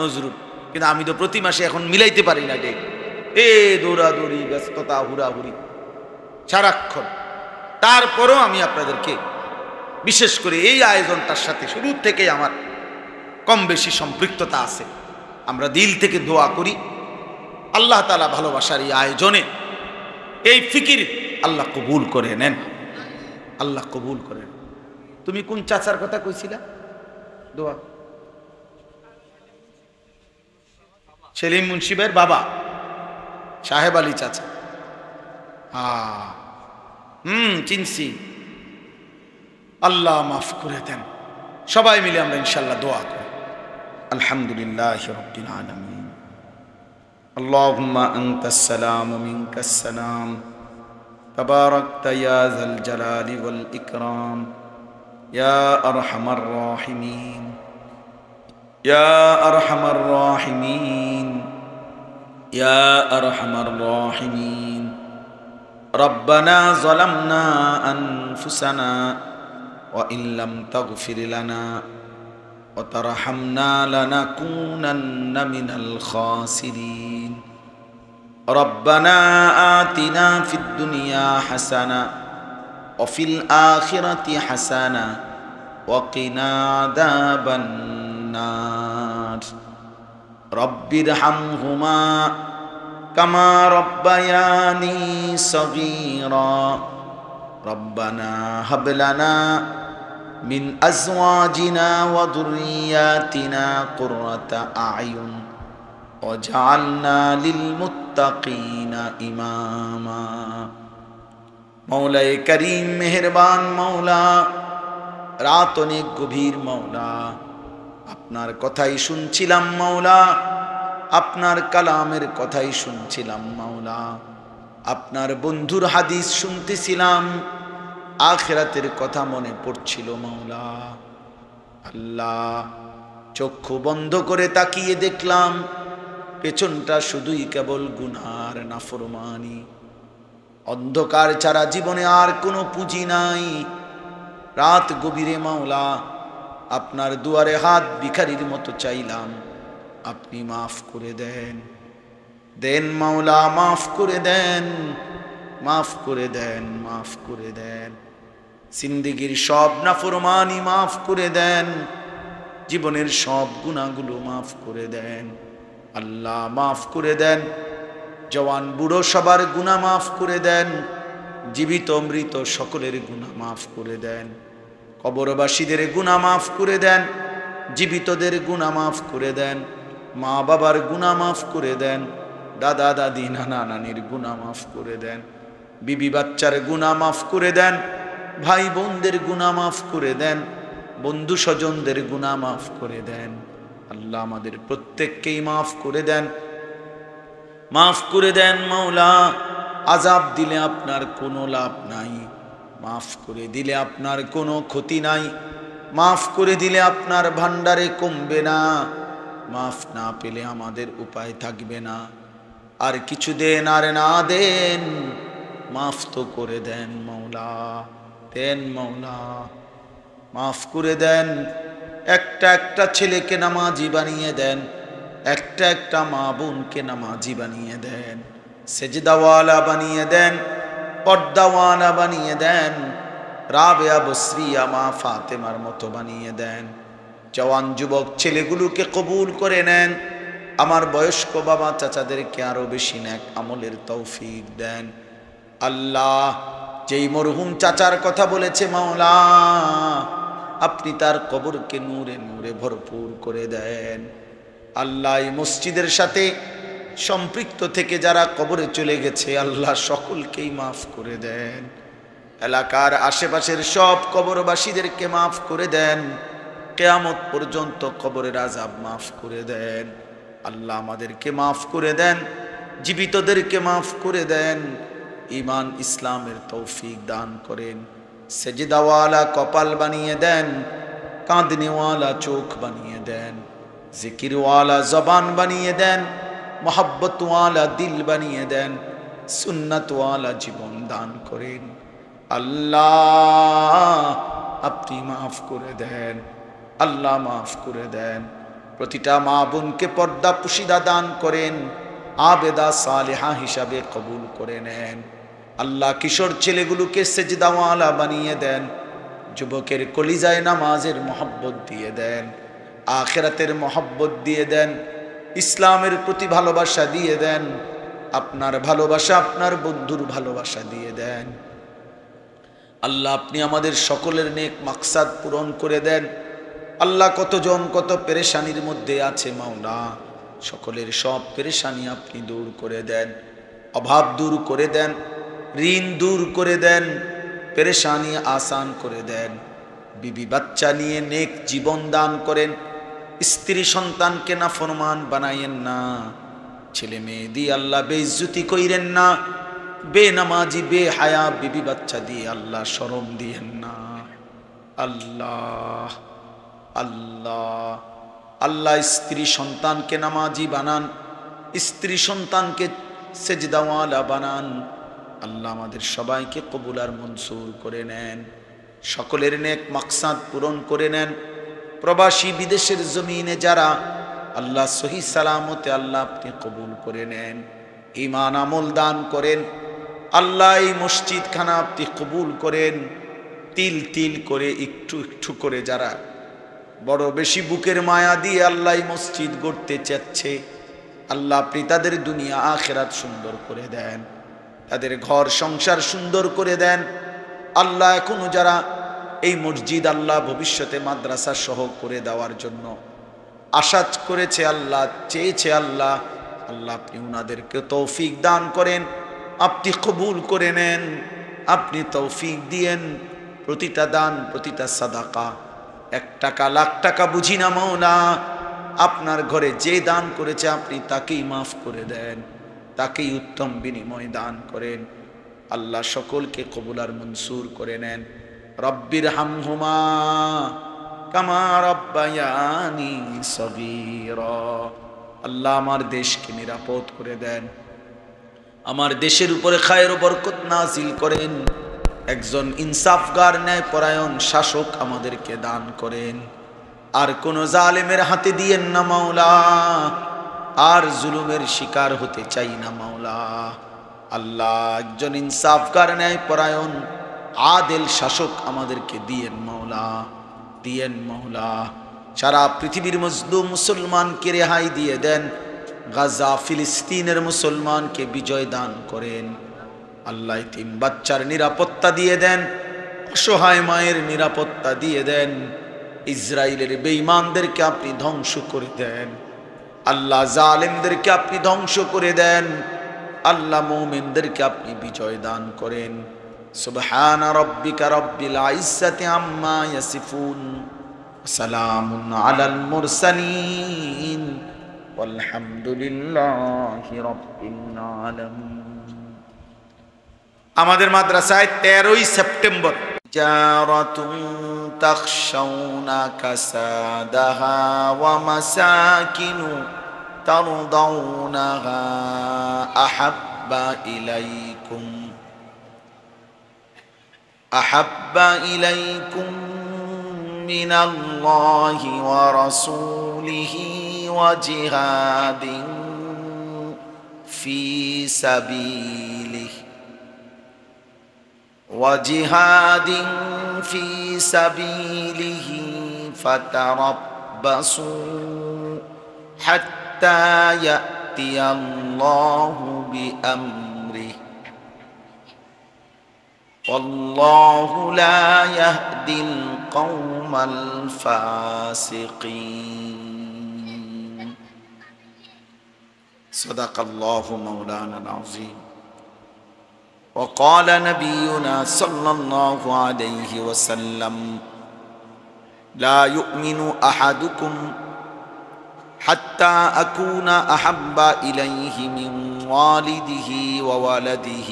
নজরুল, কিন্তু আমি তো প্রতি মাসে এখন মিলাইতে পারি না ডেট, দৌড়াদৌড়ি, ব্যস্ততা, হুড়াহুড়ি সারাক্ষণ। তারপরও আমি আপনাদেরকে বিশেষ করে এই আয়োজনটার সাথে শুরু থেকে আমার কম বেশি সম্পৃক্ততা আছে। আমরা দিল থেকে দোয়া করি আল্লাহ তাআলা ভালোবাসার এই আয়োজনে এই ফিকির আল্লাহ কবুল করে নেন, আল্লাহ কবুল করেন। তুমি কোন চাচার কথা কইছিলা? দোয়া সেলিম মুন্সিবের বাবা সাহেব আলী চাচা। চিনছি। আল্লাহ মাফ করে দেন। সবাই মিলে আমরা ইনশাআল্লাহ দোয়া করি। আলহামদুলিল্লাহি রাব্বিল আলামিন। আল্লাহুম্মা আনতাস সালাম ওয়া মিনকাস সালাম। তাবারাকতা ইয়া যাল জালালি ওয়াল ইকরাম ইয়া আরহামার রাহিমিন ইয়া আরহামার রাহিমিন ইয়া আরহামার রাহিমিন। রব্বানা যালামনা আনফুসানা ওয়া ইন লাম তাগফির লানা وترحمنا لنكونن من الخاسرين ربنا آتنا في الدنيا حسنة وفي الآخرة حسنة وقنا عذاب النار رب ارحمهما كما ربياني صغيرا ربنا هب لنا من أزواجنا وذرياتنا قرة أعين وجعلنا للمتقين إماما মওলাই করিম মেহেরবান মওলা রাত অনেক গভীর মওলা আপনার কথাই শুনছিলাম মওলা আপনার কালামের কথাই শুনছিলাম মওলা আপনার বন্ধুর হাদিস শুনতেছিলাম আখিরাতের কথা মনে পড়ছিল মওলা আল্লাহ চক্ষু বন্ধ করে তাকিয়ে দেখলাম পেছনটা শুধুই কেবল গুনার নাফরমানি অন্ধকার ছাড়া জীবনে আর কোনো পুঁজি নাই রাত গভীরে মাওলা আপনার দুয়ারে হাত ভিখারির মতো চাইলাম আপনি মাফ করে দেন দেন মাওলা মাফ করে দেন মাফ করে দেন মাফ করে দেন জিন্দেগীর সব নাফরমানি মাফ করে দেন জীবনের সব গুনাহগুলো মাফ করে দেন আল্লাহ মাফ করে দেন জওয়ান বুড়ো সবার গুনাহ মাফ করে দেন জীবিত মৃত সকলের গুনাহ মাফ করে দেন কবরবাসীদের গুনাহ মাফ করে দেন জীবিতদের গুনাহ মাফ করে দেন মা বাবার গুনাহ মাফ করে দেন দাদা দাদি নানা নানির গুনাহ মাফ করে দেন বিবি বাচ্চার গুনাহ মাফ করে দেন ভাই বোনদের গুনাহ মাফ করে দেন বন্ধু স্বজনদের গুনাহ মাফ করে দেন আল্লাহ আমাদের প্রত্যেককেই মাফ করে দেন মাফ করে দেন মাওলা আযাব দিলে আপনার কোনো লাভ নাই মাফ করে দিলে আপনার কোনো ক্ষতি নাই মাফ করে দিলে আপনার ভান্ডারে কমবে না মাফ না পেলে আমাদের উপায় থাকবে না আর কিছু দেন আর না দেন মাফ তো করে দেন মাওলা দেন মাওলা মাফ করে দেন একটা একটা ছেলেকে নামাজি বানিয়ে দেন একটা একটা মা বোনকে নামাজি বানিয়ে দেন সেজদাওয়ালা বানিয়ে দেন পর্দাওয়ালা বানিয়ে দেন রাবেয়া বসরিয়া মা ফাতেমার মতো বানিয়ে দেন জওয়ান যুবক ছেলেগুলোকে কবুল করে নেন আমার বয়স্ক বাবা চাচাদেরকে আরো বেশি নেক আমলের তৌফিক দেন আল্লাহ যেই মরহুম চাচার কথা বলেছে মাওলা আপনি তার কবরকে নূরে নূরে ভরপুর করে দেন আল্লাহ এই মসজিদের সাথে সম্পৃক্ত থেকে যারা কবরে চলে গেছে আল্লাহ সকলকেই মাফ করে দেন এলাকার আশেপাশের সব কবরবাসীদেরকে মাফ করে দেন কিয়ামত পর্যন্ত কবরের আযাব মাফ করে দেন আল্লাহ আমাদেরকে মাফ করে দেন জীবিতদেরকে মাফ করে দেন ঈমান ইসলামের তৌফিক দান করেন সেজদাওয়ালা কপাল বানিয়ে দেন কাঁদনেওয়ালা চোখ বানিয়ে দেন জিকিরওয়ালা জবান বানিয়ে দেন মোহাব্বতওয়ালা দিল বানিয়ে দেন সুন্নতওয়ালা জীবন দান করেন আল্লাহ আপনি মাফ করে দেন আল্লাহ মাফ করে দেন প্রতিটা মা বোনকে পর্দা পুশিদা দান করেন আবেদা সালেহা হিসাবে কবুল করে নেন আল্লাহ কিশোর ছেলেগুলোকে সেজদাওয়ালা বানিয়ে দেন যুবকের কলিজায় নামাজের মহব্বত দিয়ে দেন আখিরাতের মহব্বত দিয়ে দেন ইসলামের প্রতি ভালোবাসা দিয়ে দেন আপনার ভালোবাসা আপনার বন্ধুর ভালোবাসা দিয়ে দেন আল্লাহ আপনি আমাদের সকলের নেক মাকসাদ পূরণ করে দেন আল্লাহ কতজন কত পেরেশানির মধ্যে আছে মাওলা সকলের সব পেরেশানি আপনি দূর করে দেন অভাব দূর করে দেন ঋণ দূর করে দেন পেরেশানি আসান করে দেন বিবি বাচ্চা নিয়ে নেক জীবন দান করেন স্ত্রী সন্তানকে নাফরমান বানায়েন না ছেলে মেয়ে দিয়ে আল্লাহ বেইজ্জতি কইরেন না বেনামাজি বেহায়া বিবি বাচ্চা দিয়ে আল্লাহ শরম দিয়েন না আল্লাহ আল্লাহ আল্লাহ স্ত্রী সন্তানকে নামাজি বানান স্ত্রী সন্তানকে সেজদাওয়ালা বানান আল্লাহ আমাদের সবাইকে কবুল আর মনসুর করে নেন সকলের নেক মাকসাদ পূরণ করে নেন প্রবাসী বিদেশের জমিনে যারা আল্লাহ সহি সালামতে আল্লাহ আপনি কবুল করে নেন, ঈমান আমল দান করেন। আল্লাহ এই মসজিদখানা আপনি কবুল করেন। তিল তিল করে একটু একটু করে যারা বড় বেশি বুকের মায়া দিয়ে আল্লাহ এই মসজিদ গড়তে চাচ্ছে, আল্লাহ আপনি তাদের দুনিয়া আখিরাত সুন্দর করে দেন, তাদের ঘর সংসার সুন্দর করে দেন। আল্লাহ এখনো যারা এই মসজিদ আল্লাহ ভবিষ্যতে মাদ্রাসা সহ করে দেওয়ার জন্য আশা করেছে, আল্লাহ চেয়েছে, আল্লাহ আল্লাহ আপনি উনাদেরকে তৌফিক দান করেন, আপনি কবুল করে নেন, আপনি তৌফিক দিয়েন। প্রতিটা দান, প্রতিটা সাদাকা, 1 টাকা লাখ টাকা বুঝি না মাওলা, আপনার ঘরে যে দান করেছে আপনি তাকেই মাফ করে দেন, তাকেই উত্তম বিনিময় দান করেন। আল্লাহ সকলকে কবুল আর মনসুর করে নেন। রব্বির হামহুমা কামা রব্বায়ানি সগীরা। আল্লাহ আমার দেশকে নিরাপদ করে দেন, আমার দেশের উপরে খায়ের ও বরকত নাজিল করেন। একজন ইনসাফগার ন্যায়পরায়ণ শাসক আমাদেরকে দান করেন। আর কোন জালেমের হাতে দিয়েন না মাওলা, আর জুলুমের শিকার হতে চাই না মাওলা। আল্লাহ একজন ইনসাফগার ন্যায়পরায়ণ আদেল শাসক আমাদেরকে দিয়েন মাওলা, দিয়েন মাওলা। সারা পৃথিবীর মজলুম মুসলমানকে রেহাই দিয়ে দেন। গাজা ফিলিস্তিনের মুসলমানকে বিজয় দান করেন। আল্লাহ তিন বাচ্চার নিরাপত্তা দিয়ে দেন, অসহায় মায়ের নিরাপত্তা দিয়ে দেন। ইসরায়েলের বেঈমানদেরকে আপনি ধ্বংস করে দেন। আল্লাহ জালেমদেরকে আপনি ধ্বংস করে দেন। আল্লাহ মুমিনদেরকে আপনি বিজয় দান করেন। সুবহানা রাব্বিকা রাব্বিল ইজ্জাতি আম্মা ইয়াসিফুন, সালামুন আলাল মুরসালিন, আলহামদুলিল্লাহি রাব্বিল আলামিন। আমাদের মাদ্রাসায় 13ই সেপ্টেম্বর জারাতুন তাখশাউনা কাসাদাহা ওয়া মাসাকিনু তারদাউনাহা আহাব্বা ইলাইকুম মিনাল্লাহি ওয়া রাসূলিহি ওয়া জিহাদিন ফি সাবিলিহি وجهاد في سبيله فتربصوا حتى يأتي الله بأمره والله لا يهدي القوم الفاسقين. صدق الله مولانا العظيم. وقال نبينا صلى الله عليه وسلم لا يؤمن أحدكم حتى أكون أحب إليه من والده وولده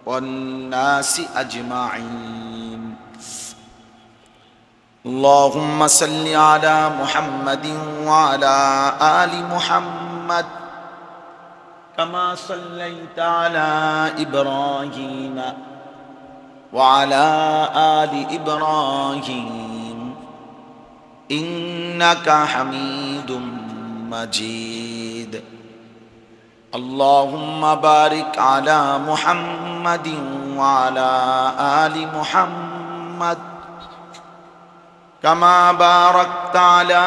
والناس أجمعين. اللهم صل على محمد وعلى آل محمد كما صليت على إبراهيم وعلى آل إبراهيم إنك حميد مجيد. اللهم بارك على محمد وعلى آل محمد كما باركت على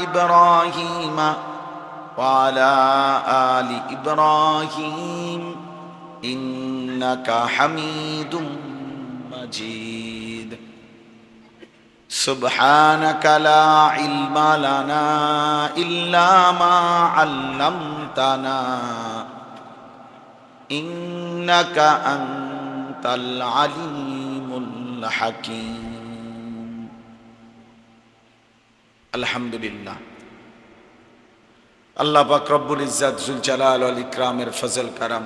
إبراهيم وعلى آل إبراهيم إنك حميد مجيد. سبحانك لا علم لنا إلا ما علمتنا إنك أنت العليم الحكيم. الحمد لله. আল্লাহ পাক রব্বুল ইজ্জাত জুল জালাল ওয়াল ইকরামের ফজল কারাম,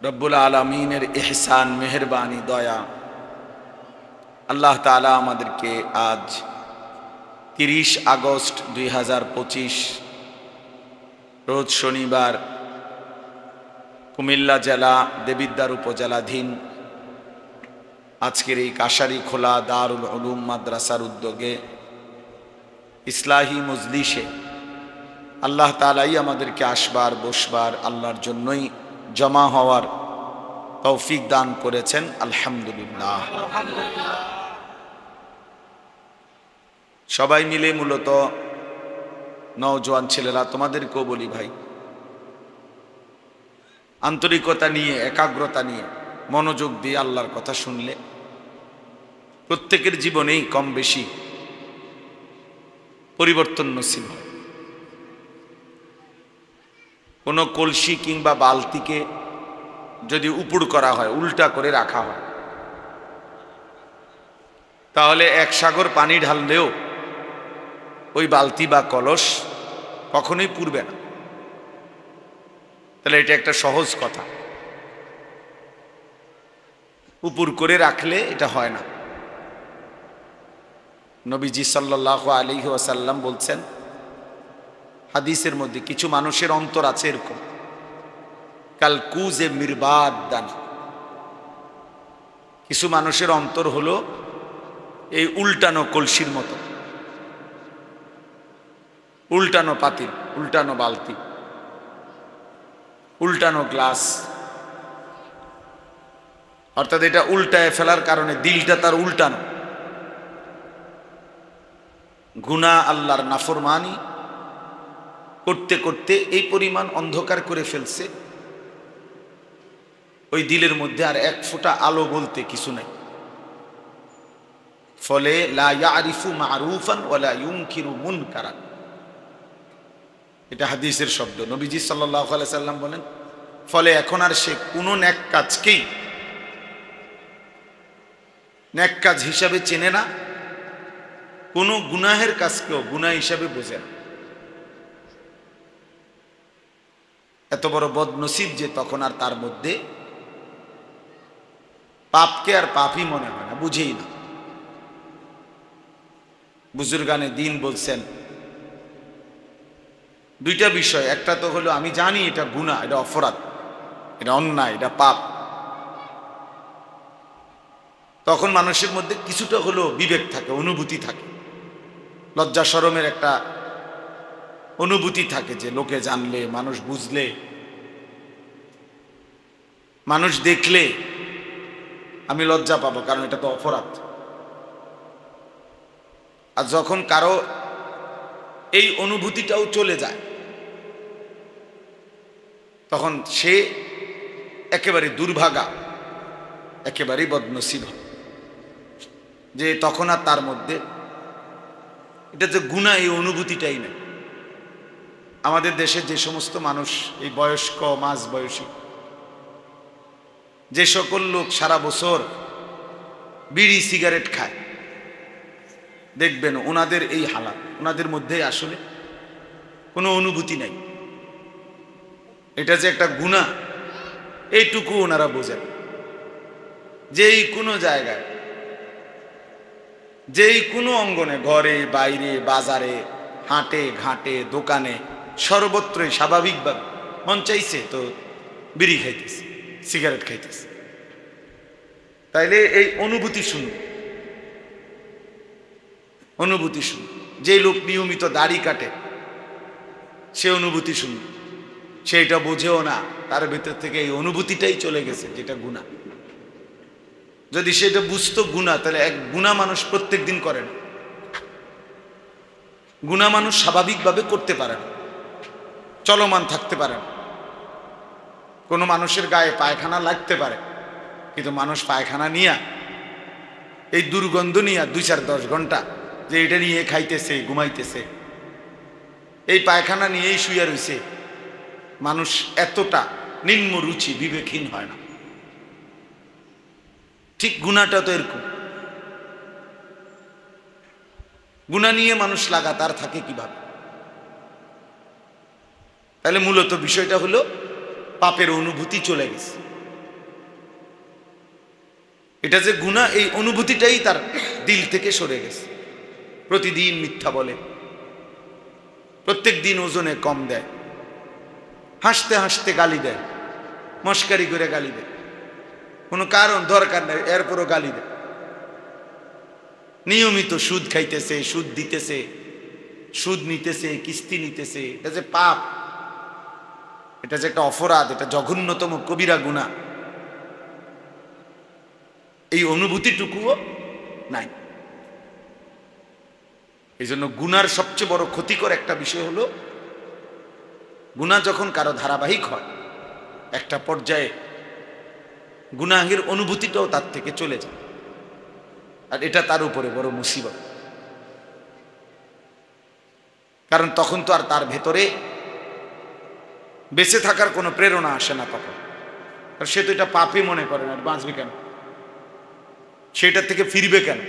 রব্বুল আলামিনের ইহসান মেহেরবানি দয়া, আল্লাহ তাআলা আমাদেরকে আজ 30 আগস্ট 2025 রোজ শনিবার কুমিল্লা জেলা দেবিদ্বার উপজেলাধীন আজকের এই কাশারি খোলা দারুল উলুম মাদ্রাসার উদ্যোগে ইসলাহি মজলিসে আল্লাহ তাআলাই আমাদেরকে আসবার বসবার আল্লাহর জন্যই জমা হওয়ার তৌফিক দান করেছেন। আলহামদুলিল্লাহ। সবাই মিলে মূলত নওজোয়ান ছেলেরা, তোমাদেরকেও বলি ভাই, আন্তরিকতা নিয়ে একাগ্রতা নিয়ে মনোযোগ দিয়ে আল্লাহর কথা শুনলে প্রত্যেকের জীবনেই কম বেশি পরিবর্তন নসিব হয়। কোনো কলসি কিংবা বালতিকে যদি উপুড় করা হয়, উল্টা করে রাখা হয়, তাহলে এক সাগর পানি ঢাললেও ওই বালতি বা কলস কখনোই পুড়বে না। তাহলে এটা একটা সহজ কথা, উপুড় করে রাখলে এটা হয় না। নবীজি সাল্লাল্লাহু আলাইহি ওয়াসাল্লাম বলছেন হাদিসের মধ্যে, কিছু মানুষের অন্তর আছে এরকম, কাল কুজে মিরবাদান, কিছু মানুষের অন্তর হলো এই উল্টানো কলসির মতো, উল্টানো পাতিল, উল্টানো বালতি, উল্টানো গ্লাস। অর্থাৎ এটা উল্টায় ফেলার কারণে দিলটা তার উল্টানো, গুনাহ আল্লাহর নাফরমানি করতে করতে এই পরিমাণ অন্ধকার করে ফেলছে, ওই দিলের মধ্যে আর এক ফোঁটা আলো বলতে কিছু নাই। ফলে লা ইয়ারিফু মারুফান ওয়ালা ইউনকিরু মুনকারান, এটা হাদিসের শব্দ। নবীজি সাল্লাল্লাহু আলাইহি সাল্লাম বলেন, ফলে এখন আর সে কোনো নেক কাজকেই নেক কাজ হিসাবে চেনে না, কোনো গুনাহের কাজকেও গুনাহ হিসাবে বোঝে না। এত বড় বদনসিব যে তখন আর তার মধ্যে পাপকে আর পাপই মনে হয় না, বুঝেই না। বুজুর্গানে দিন বলছেন দুইটা বিষয়, একটা তো হলো আমি জানি এটা গুনাহ, এটা অপরাধ, এটা অন্যায়, এটা পাপ, তখন মানুষের মধ্যে কিছুটা হলো বিবেক থাকে, অনুভূতি থাকে, লজ্জা শরমের একটা অনুভূতি থাকে যে লোকে জানলে, মানুষ বুঝলে, মানুষ দেখলে আমি লজ্জা পাবো, কারণ এটা তো অপরাধ। আর যখন কারো এই অনুভূতিটাও চলে যায়, তখন সে একেবারে দুর্ভাগা, একেবারেই বদনসিব, যে তখন আর তার মধ্যে এটা যে গুনাহ এই অনুভূতিটাই নেই। আমাদের দেশে যে সমস্ত মানুষ এই বয়স্ক মাঝ বয়সী, যে সকল লোক সারা বছর বিড়ি সিগারেট খায়, দেখবেন ওনাদের এই হালাত, ওনাদের মধ্যে আসলে কোনো অনুভূতি নাই। এটা যে একটা গুনাহ এইটুকু ওনারা বোঝেন। যেই কোনো জায়গায়, যেই কোনো অঙ্গনে, ঘরে বাইরে বাজারে হাটে ঘাটে দোকানে সর্বত্রই স্বাভাবিকভাবে মন চাইছে তো বিড়ি খাইতেছে, সিগারেট খাইতেছে। তাইলে এই অনুভূতি শুনুন, অনুভূতি শুনুন। যে লোক নিয়মিত দাড়ি কাটে সে অনুভূতি শুনুন, সেইটা বোঝেও না, তার ভিতর থেকে এই অনুভূতিটাই চলে গেছে যেটা গুনাহ। যদি সেটা বুঝতো গুনাহ, তাহলে এক গুনাহ মানুষ প্রত্যেক দিন করে না, গুনাহ মানুষ স্বাভাবিকভাবে করতে পারে না, চলমান থাকতে পারে না। কোনো মানুষের গায়ে পায়খানা লাগতে পারে, কিন্তু মানুষ পায়খানা নিয়া, এই দুর্গন্ধ নিয়া 2-4-10 ঘন্টা যে এটা নিয়ে খাইতেছে, ঘুমাইতেছে, এই পায়খানা নিয়েই শুয়ে রয়েছে, মানুষ এতটা নিম্ন রুচি বিবেকহীন হয় না। ঠিক গুনাহটা তো এরকম। গুনাহ নিয়ে মানুষ লাগাতার থাকে কিভাবে? তাহলে মূলত বিষয়টা হলো পাপের অনুভূতি চলে গেছে। এটা যে গুনাহ, এই অনুভূতিটাই তার দিল থেকে সরে গেছে। প্রতিদিন মিথ্যা বলে, প্রত্যেক দিন ওজনে কম দেয়, হাসতে হাসতে গালি দেয়, মস্কারি করে গালি দেয়, কোনো কারণ দরকার নেই, এরপরও গালি দেয়। নিয়মিত সুদ খাইতেছে, সুদ দিতেছে, সুদ নিতেছে, কিস্তি নিতেছে, এটা যে পাপ, এটা যে একটা অপরাধ, এটা জঘন্যতম কবিরা গুনাহ, এই অনুভূতিটুকুও নাই। এই জন্য গুনার সবচেয়ে বড় ক্ষতিকর একটা বিষয় হলো, গুনাহ যখন কারো ধারাবাহিক হয়, একটা পর্যায়ে গুনাহের অনুভূতিটাও তার থেকে চলে যায়, আর এটা তার উপরে বড় মুসিবত। কারণ তখন তো আর তার ভেতরে বেঁচে থাকার কোনো প্রেরণা আসে না তখন। আর সে তো এটা পাপই মনে করে না, বাঁচবে কেন, সেটার থেকে ফিরবে কেন,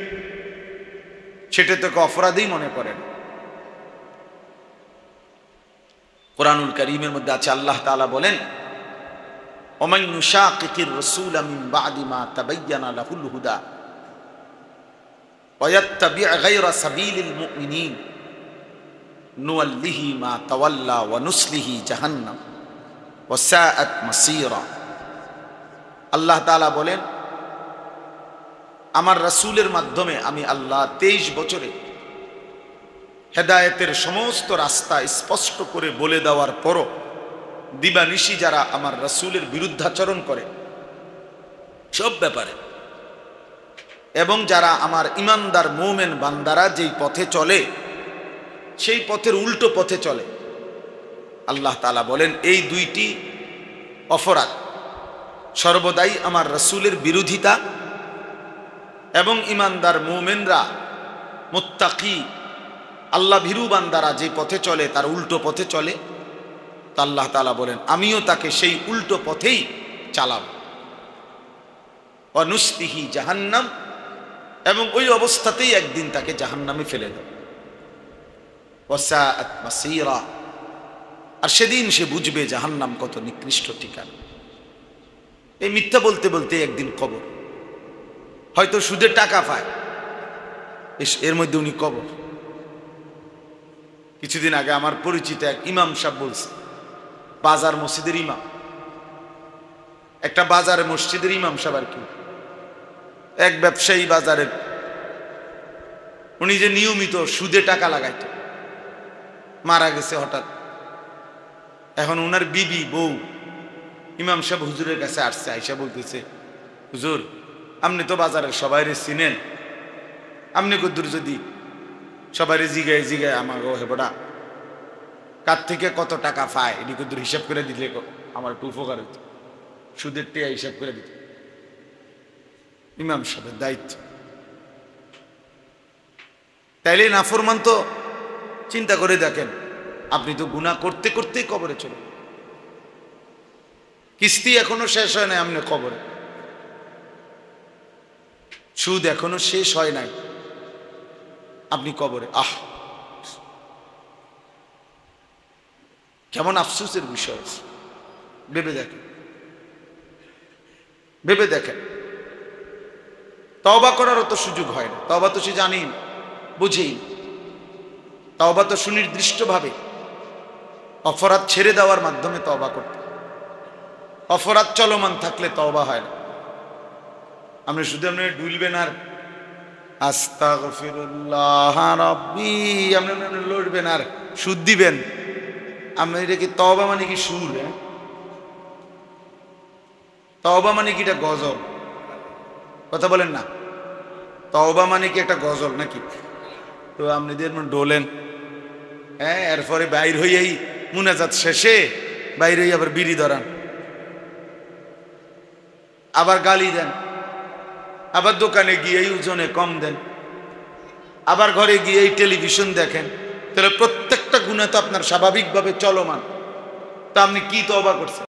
সেটা থেকে অপরাধই মনে করে না। কোরআনুল কারীমের মধ্যে আছে, আল্লাহ তাআলা বলেন, ওমান ইউশাকিকির রাসূলা মিন বাদি মা তাবায়্যানা লাহুল হুদা ওয়া ইয়াত্তাবি' গায়রা সাবিলিল মুমিনিন নুওয়াল্লিহি মা তাওয়াল্লা ওয়া নুসলিহি জাহান্নাম ওয়া সাআত মাসীরা। আল্লাহ তাআলা বলেন, আমার রাসূলের মাধ্যমে আমি আল্লাহ 23 বছরে হেদায়েতের সমস্ত রাস্তা স্পষ্ট করে বলে দেওয়ার পরও দিবানিশি যারা আমার রাসূলের বিরুদ্ধাচরণ করে সব ব্যাপারে, এবং যারা আমার ইমানদার মুমিন বান্দারা যেই পথে চলে সেই পথের উল্টো পথে চলে, আল্লাহ তাআলা বলেন এই দুইটি অপরাধ সর্বদাই আমার রাসূলের বিরোধিতা, এবং ইমানদার মুমিনরা মুত্তাকি আল্লাহ ভীরু বান্দারা যে পথে চলে তার উল্টো পথে চলে, তা আল্লাহ তাআলা বলেন আমিও তাকে সেই উল্টো পথেই চালাব। ওয়া নুসলিহি জাহান্নাম, এবং ওই অবস্থাতেই একদিন তাকে জাহান্নামে ফেলে দেব। ওয়া সাআত মাসীরা, আর সেদিন সে বুঝবে জাহান্নাম কত নিকৃষ্ট ঠিকানা। এই মিথ্যা বলতে বলতে একদিন কবর, হয়তো সুদের টাকা পায়, এর মধ্যে উনি কবর। কিছুদিন আগে আমার পরিচিত এক ইমাম সাহেব বলছে, বাজার মসজিদের ইমাম, একটা বাজারে মসজিদের ইমাম সাহেব আর কি, এক ব্যবসায়ী বাজারের, উনি যে নিয়মিত সুদে টাকা লাগাইত, মারা গেছে হঠাৎ। এখন উনার বিবি বউ ইমাম সাহেব হুজুরের কাছে আসছে, আইসা বলতেছে, হুজুর আপনি তো বাজারের সবাইরে চিনেন, আপনি কদ্দুর যদি সবাই জিগায় জিগায় আমার হেবড়া কার থেকে কত টাকা পায় এটি কদ্দুর হিসাব করে দিলে আমার একটু উপকার হইত, সুদের টেয়া হিসাব করে দিত। ইমাম সাহেবের দায়িত্ব। তাইলে নাফরমান তো চিন্তা করে দেখেন, আপনি তো গুনাহ করতে করতেই কবরে চলে, কিস্তি এখনো শেষ হয় নাই, আপনি কবরে, সুদ এখনো শেষ হয় নাই, আপনি কবরে। আহ, কেমন আফসোসের বিষয়। ভেবে দেখেন, ভেবে দেখেন, তওবা করারও তো সুযোগ হয় না। তওবা তো সে জানেই না, বুঝেই না। তওবা তো সুনির্দিষ্টভাবে অপরাধ ছেড়ে দেওয়ার মাধ্যমে তওবা করতে, অপরাধ চলমান থাকলে তওবা হয় না। আপনি শুধু আপনি ডুলবেন আর আস্তাগফিরুল্লাহ রাব্বি আপনি লড়বেন আর সুদ দিবেন, আপনি এটা কি তওবা মানে কি সুর? তওবা মানে কি এটা গজল? কথা বলেন না, তওবা মানে কি একটা গজল নাকি? তো আপনি ডোলেন, হ্যাঁ, এরপরে বাইর হইয়াই মুনাজাত শেষে বাইর হইয়া আবার বিড়ি ধরান, আবার গালি দেন, আবার দোকানে গিয়ে ওজনে কম দেন, আবার ঘরে গিয়ে টেলিভিশন দেখেন। তাহলে প্রত্যেকটা গুনাহ তো আপনার স্বাভাবিকভাবে চলমান, তা আপনি কি তওবা করছেন?